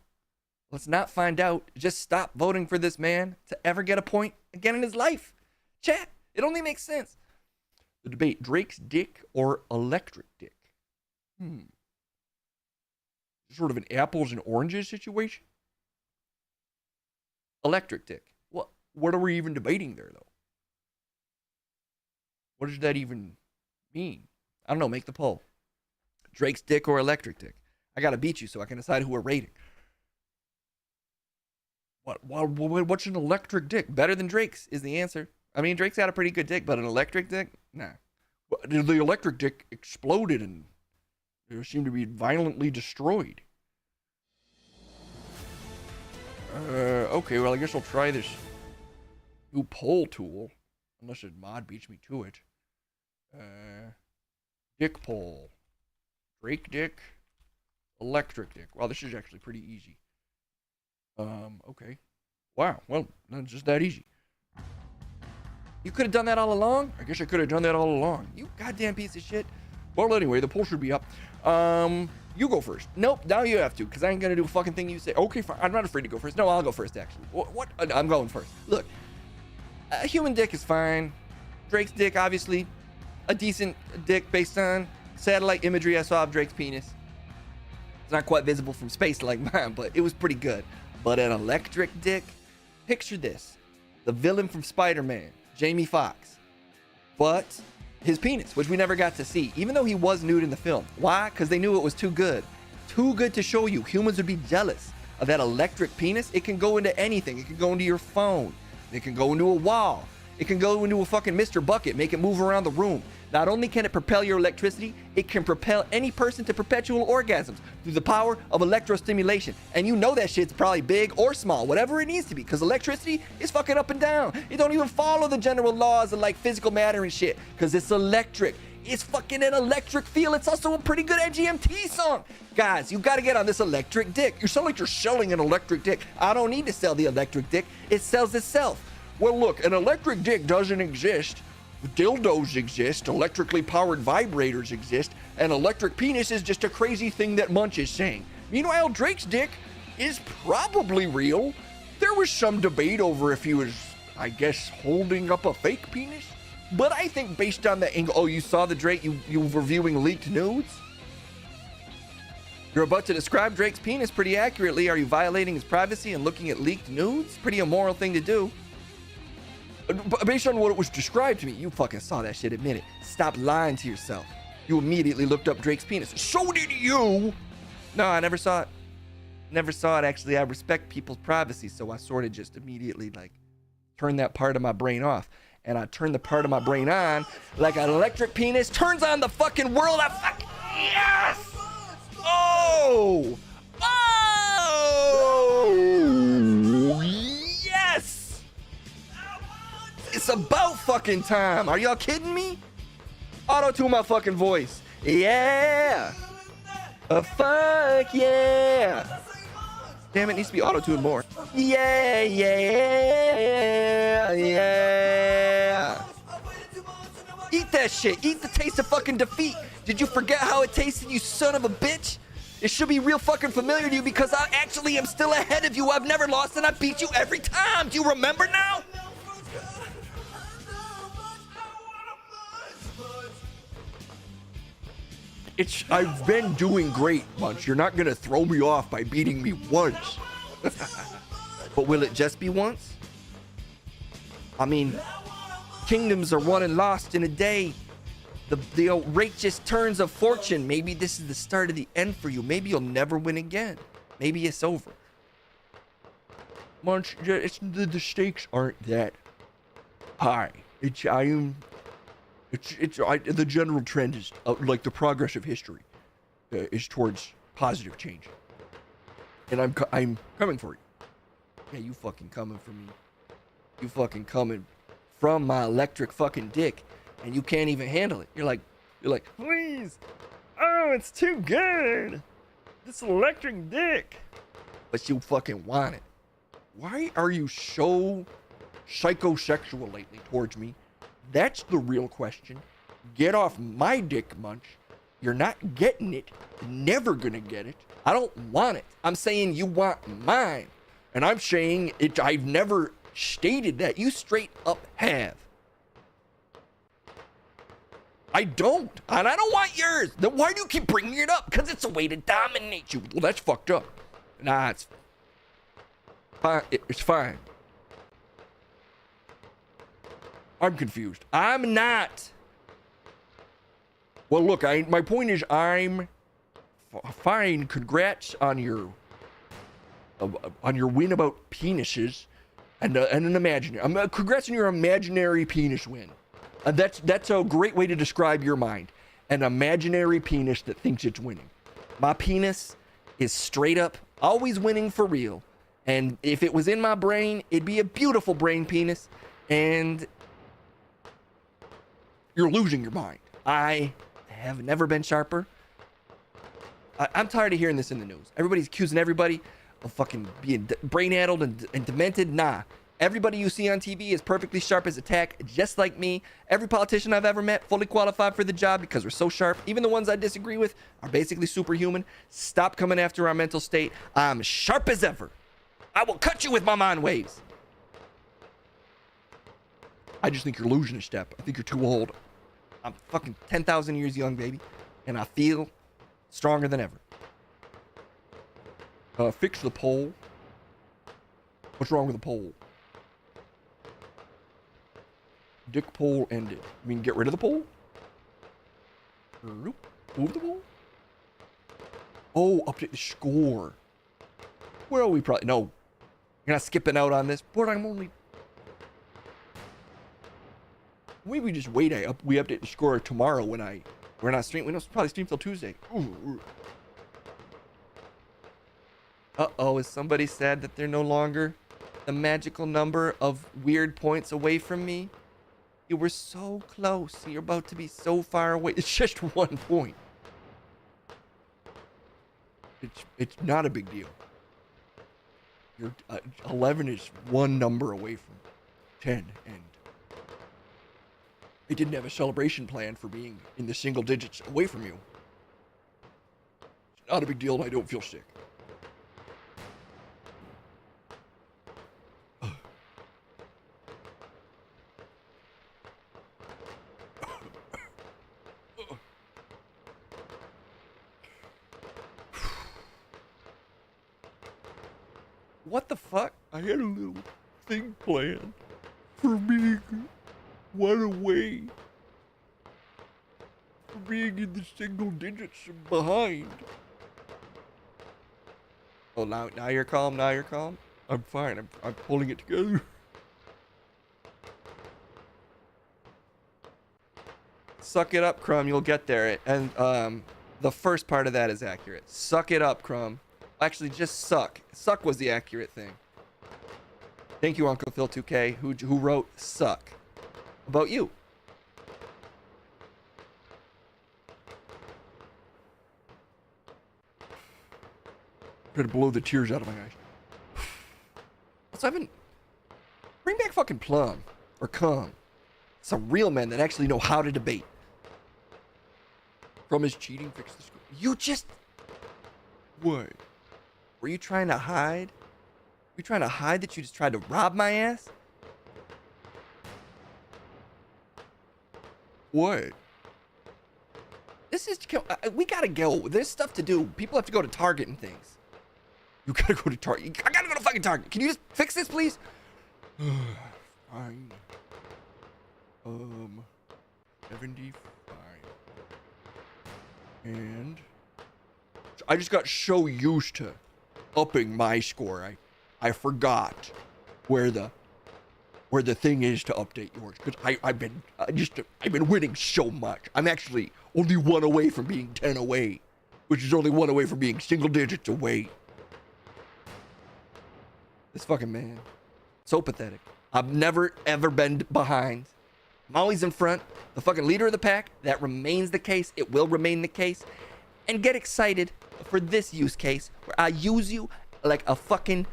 Let's not find out. Just stop voting for this man to ever get a point again in his life. Chat, it only makes sense. The debate, Drake's dick or electric dick? Sort of an apples and oranges situation? Electric dick. What are we even debating there, though? What does that even mean? I don't know. Make the poll. Drake's dick or electric dick? I gotta beat you so I can decide who we're rating. What's an electric dick? Better than Drake's is the answer. I mean, Drake's got a pretty good dick, but an electric dick? Nah. The electric dick exploded and it seemed to be violently destroyed. Okay, well, I guess I'll try this new poll tool. Unless a mod beats me to it. Dick poll. Drake dick. Electric dick. Wow, this is actually pretty easy. Okay. Wow, well, not just that easy. You could have done that all along? I guess I could have done that all along. You goddamn piece of shit. Well, anyway, the poll should be up. You go first. Nope, now you have to, because I ain't gonna do a fucking thing you say. Okay, fine. I'm not afraid to go first. No, I'll go first, actually. What? I'm going first. Look. A human dick is fine. Drake's dick, obviously, a decent dick based on satellite imagery I saw of Drake's penis. It's not quite visible from space like mine, but it was pretty good. But an electric dick? Picture this. The villain from Spider-Man, Jamie Foxx. But his penis, which we never got to see, even though he was nude in the film. Why? Because they knew it was too good. Too good to show you. Humans would be jealous of that electric penis. It can go into anything. It can go into your phone. It can go into a wall. It can go into a fucking Mr. Bucket, make it move around the room. Not only can it propel your electricity, it can propel any person to perpetual orgasms through the power of electrostimulation. And you know that shit's probably big or small, whatever it needs to be, because electricity is fucking up and down. It don't even follow the general laws of like physical matter and shit, because it's electric. It's fucking an electric feel. It's also a pretty good MGMT song. Guys, you gotta get on this electric dick. You sound like you're selling an electric dick. I don't need to sell the electric dick. It sells itself. Well, look, an electric dick doesn't exist. Dildos exist. Electrically powered vibrators exist. An electric penis is just a crazy thing that Munch is saying. Meanwhile, Drake's dick is probably real. There was some debate over if he was, I guess, holding up a fake penis. But I think based on the angle... Oh, you saw the Drake? You were viewing leaked nudes? You're about to describe Drake's penis pretty accurately. Are you violating his privacy and looking at leaked nudes? Pretty immoral thing to do. Based on what it was described to me, you fucking saw that shit, admit it. Stop lying to yourself. You immediately looked up Drake's penis. So did you! No, I never saw it. Never saw it, actually. I respect people's privacy, so I sort of just immediately, like, turn that part of my brain off. And I turn the part of my brain on like an electric penis turns on the fucking world. Yes! Oh! Oh! Yes! It's about fucking time. Are y'all kidding me? Auto-tune my fucking voice. Yeah! Fuck yeah! Damn, it needs to be auto-tuned more. Yeah, yeah, yeah. Eat that shit. Eat the taste of fucking defeat. Did you forget how it tasted, you son of a bitch? It should be real fucking familiar to you because I actually am still ahead of you. I've never lost and I beat you every time. Do you remember now? I've been doing great, Munch. You're not gonna throw me off by beating me once. But will it just be once? I mean, kingdoms are won and lost in a day. The outrageous turns of fortune. Maybe this is the start of the end for you. Maybe you'll never win again. Maybe it's over. Munch, the stakes aren't that high. The general trend is like the progress of history is towards positive change, and I'm coming for you. Yeah, you fucking coming for me. You fucking coming from my electric fucking dick, and you can't even handle it. You're like, Please. Oh, it's too good. This electric dick. but you fucking want it. Why are you so psychosexual lately towards me? That's the real question. Get off my dick, Munch. You're not getting it. Never gonna get it. I don't want it. I'm saying you want mine. And I'm saying it. I've never stated that. You straight up have. I don't. And I don't want yours. Then why do you keep bringing it up? Because it's a way to dominate you. Well, that's fucked up. Nah, it's fine. It's fine. I'm confused. I'm not. Well, look, my point is I'm fine. Congrats on your win about penises and an imaginary. Congrats on your imaginary penis win. That's a great way to describe your mind. An imaginary penis that thinks it's winning. My penis is straight up always winning for real. And if it was in my brain, it'd be a beautiful brain penis. And you're losing your mind. I have never been sharper. I'm tired of hearing this in the news. Everybody's accusing everybody of fucking being brain-addled and demented. Nah. Everybody you see on TV is perfectly sharp as a tack, just like me. Every politician I've ever met, fully qualified for the job because we're so sharp. Even the ones I disagree with are basically superhuman. Stop coming after our mental state. I'm sharp as ever. I will cut you with my mind waves. I just think you're losing a step. I think you're too old. I'm fucking 10,000 years young, baby. And I feel stronger than ever. Fix the pole. What's wrong with the pole? Dick pole ended. You mean get rid of the pole? Nope. Move the pole? Oh, update the score. Well, we probably... No. You're not skipping out on this. But I'm only... Maybe we just wait. We update the score tomorrow when we're not streaming. We don't probably stream till Tuesday. Ooh. Uh-oh, is somebody sad that they're no longer the magical number of weird points away from me? You were so close. You're about to be so far away. It's just 1 point. It's not a big deal. You're 11 is one number away from 10, and I didn't have a celebration plan for being in the single digits away from you. It's not a big deal, and I don't feel sick. What the fuck? I had a little thing planned for being one away. For being in the single digits and behind. Oh, now you're calm. Now you're calm. I'm fine. I'm pulling it together. Suck it up, Crumb. You'll get there. And the first part of that is accurate. Suck it up, Crumb. Actually, just suck. Suck was the accurate thing. Thank you, Uncle Phil 2K, who wrote suck. About you. Try to blow the tears out of my eyes. So bring back fucking Plum or Cum. Some real men that actually know how to debate. From his cheating, fix the score. You just... What? Were you trying to hide? Were you trying to hide that you just tried to rob my ass? What? This is... We gotta go. There's stuff to do. People have to go to Target and things. You gotta go to Target. I gotta go to fucking Target. Can you just fix this, please? Fine. 75. And I just got so used to upping my score. I forgot where the thing is to update yours, because I've been winning so much. I'm actually only 1 away from being 10 away, which is only 1 away from being single digits away. This fucking man, so pathetic. I've never ever been behind. I'm always in front. The fucking leader of the pack. That remains the case. It will remain the case. And get excited for this use case where I use you like a fucking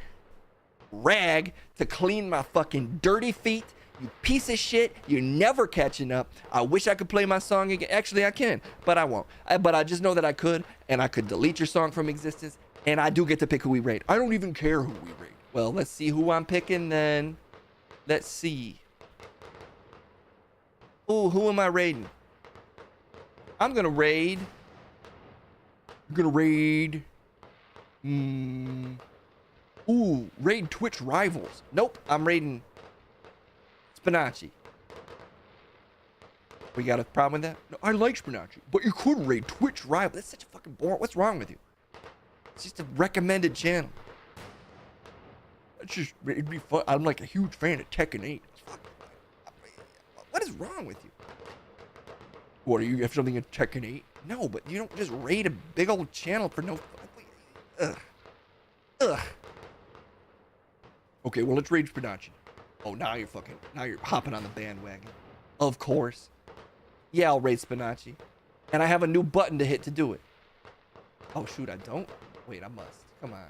rag to clean my fucking dirty feet. You piece of shit. You're never catching up. I wish I could play my song again. Actually, I can, but I won't. But I just know that I could, and I could delete your song from existence, and I do get to pick who we raid. I don't even care who we raid. Well, let's see who I'm picking then. Let's see. Ooh, who am I raiding? I'm gonna raid. Ooh, raid Twitch rivals. Nope, I'm raiding Spinachi. We got a problem with that? No, I like Spinachi, but you couldn't raid Twitch rivals. That's such a fucking boring. What's wrong with you? It's just a recommended channel. It's just, it'd be fun. I'm like a huge fan of Tekken 8. What is wrong with you? What, do you have something in Tekken 8? No, but you don't just raid a big old channel for no... Ugh. Okay, well, let's raid Spinachi. Oh, now you're hopping on the bandwagon. Of course. Yeah, I'll raid Spinachi. And I have a new button to hit to do it. Oh, shoot, I don't? Wait, I must. Come on.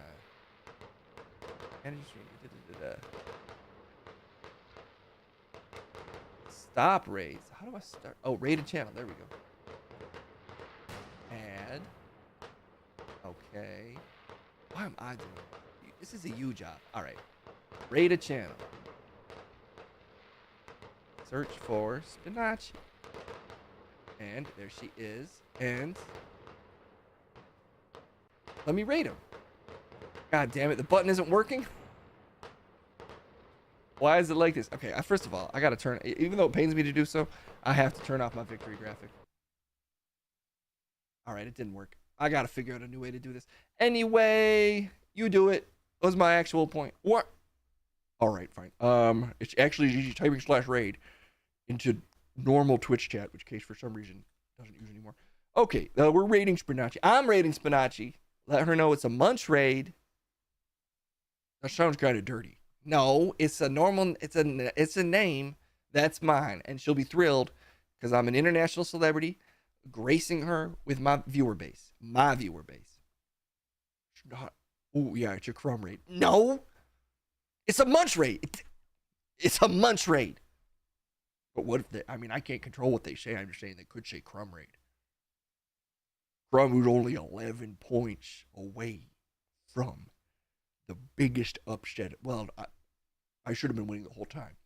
Stop raids. How do I start? Oh, raid a channel. There we go. Add. Okay. Why am I doing this? This is a you job. All right. Raid a channel. Search for Spinachi. And there she is. And let me raid him. God damn it, the button isn't working? Why is it like this? Okay, first of all, I gotta turn, even though it pains me to do so, I have to turn off my victory graphic. All right, it didn't work. I gotta figure out a new way to do this. Anyway, you do it. That was my actual point. What? All right, fine. It's actually easy typing /raid into normal Twitch chat, which case for some reason doesn't use anymore. Okay, we're raiding Spinachi. I'm raiding Spinachi. Let her know it's a munch raid. That sounds kind of dirty. No, it's a normal, it's a name that's mine, and she'll be thrilled because I'm an international celebrity gracing her with my viewer base. My viewer base. Oh, yeah, it's your crumb raid. No, it's a munch raid. It's a munch raid. But what if they, I mean, I can't control what they say. I'm just saying they could say crumb raid. Crumb was only 11 points away from the biggest upset. Well, I should have been winning the whole time.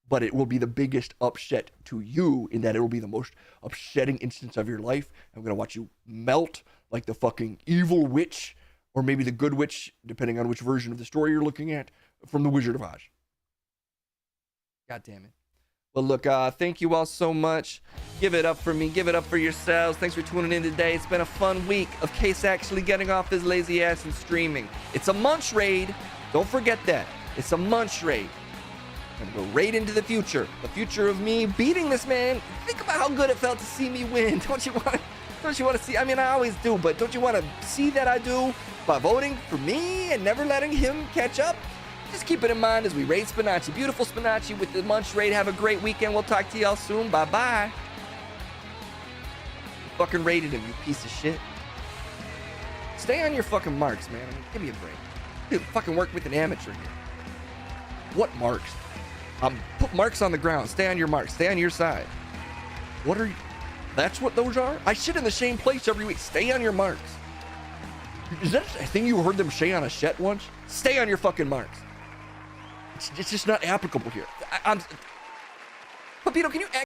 But it will be the biggest upset to you in that it will be the most upsetting instance of your life. I'm going to watch you melt like the fucking evil witch, or maybe the good witch, depending on which version of the story you're looking at, from The Wizard of Oz. God damn it. But look, thank you all so much. Give it up for me. Give it up for yourselves. Thanks for tuning in today. It's been a fun week of Case actually getting off his lazy ass and streaming. It's a munch raid. Don't forget that. It's a munch raid. I'm gonna go right into the future. The future of me beating this man. Think about how good it felt to see me win. Don't you want to see? I mean, I always do, but don't you want to see that I do by voting for me and never letting him catch up? Just keep it in mind as we raid Spinachi. Beautiful Spinachi with the munch raid. Have a great weekend. We'll talk to y'all soon. Bye-bye. Fucking raided him, you piece of shit. Stay on your fucking marks, man. I mean, give me a break. Dude, fucking work with an amateur here. What marks? Put marks on the ground. Stay on your marks. Stay on your side. What are you? That's what those are? I shit in the same place every week. Stay on your marks. Is that a thing you heard them say on a set once? Stay on your fucking marks. It's just not applicable here. Papito, can you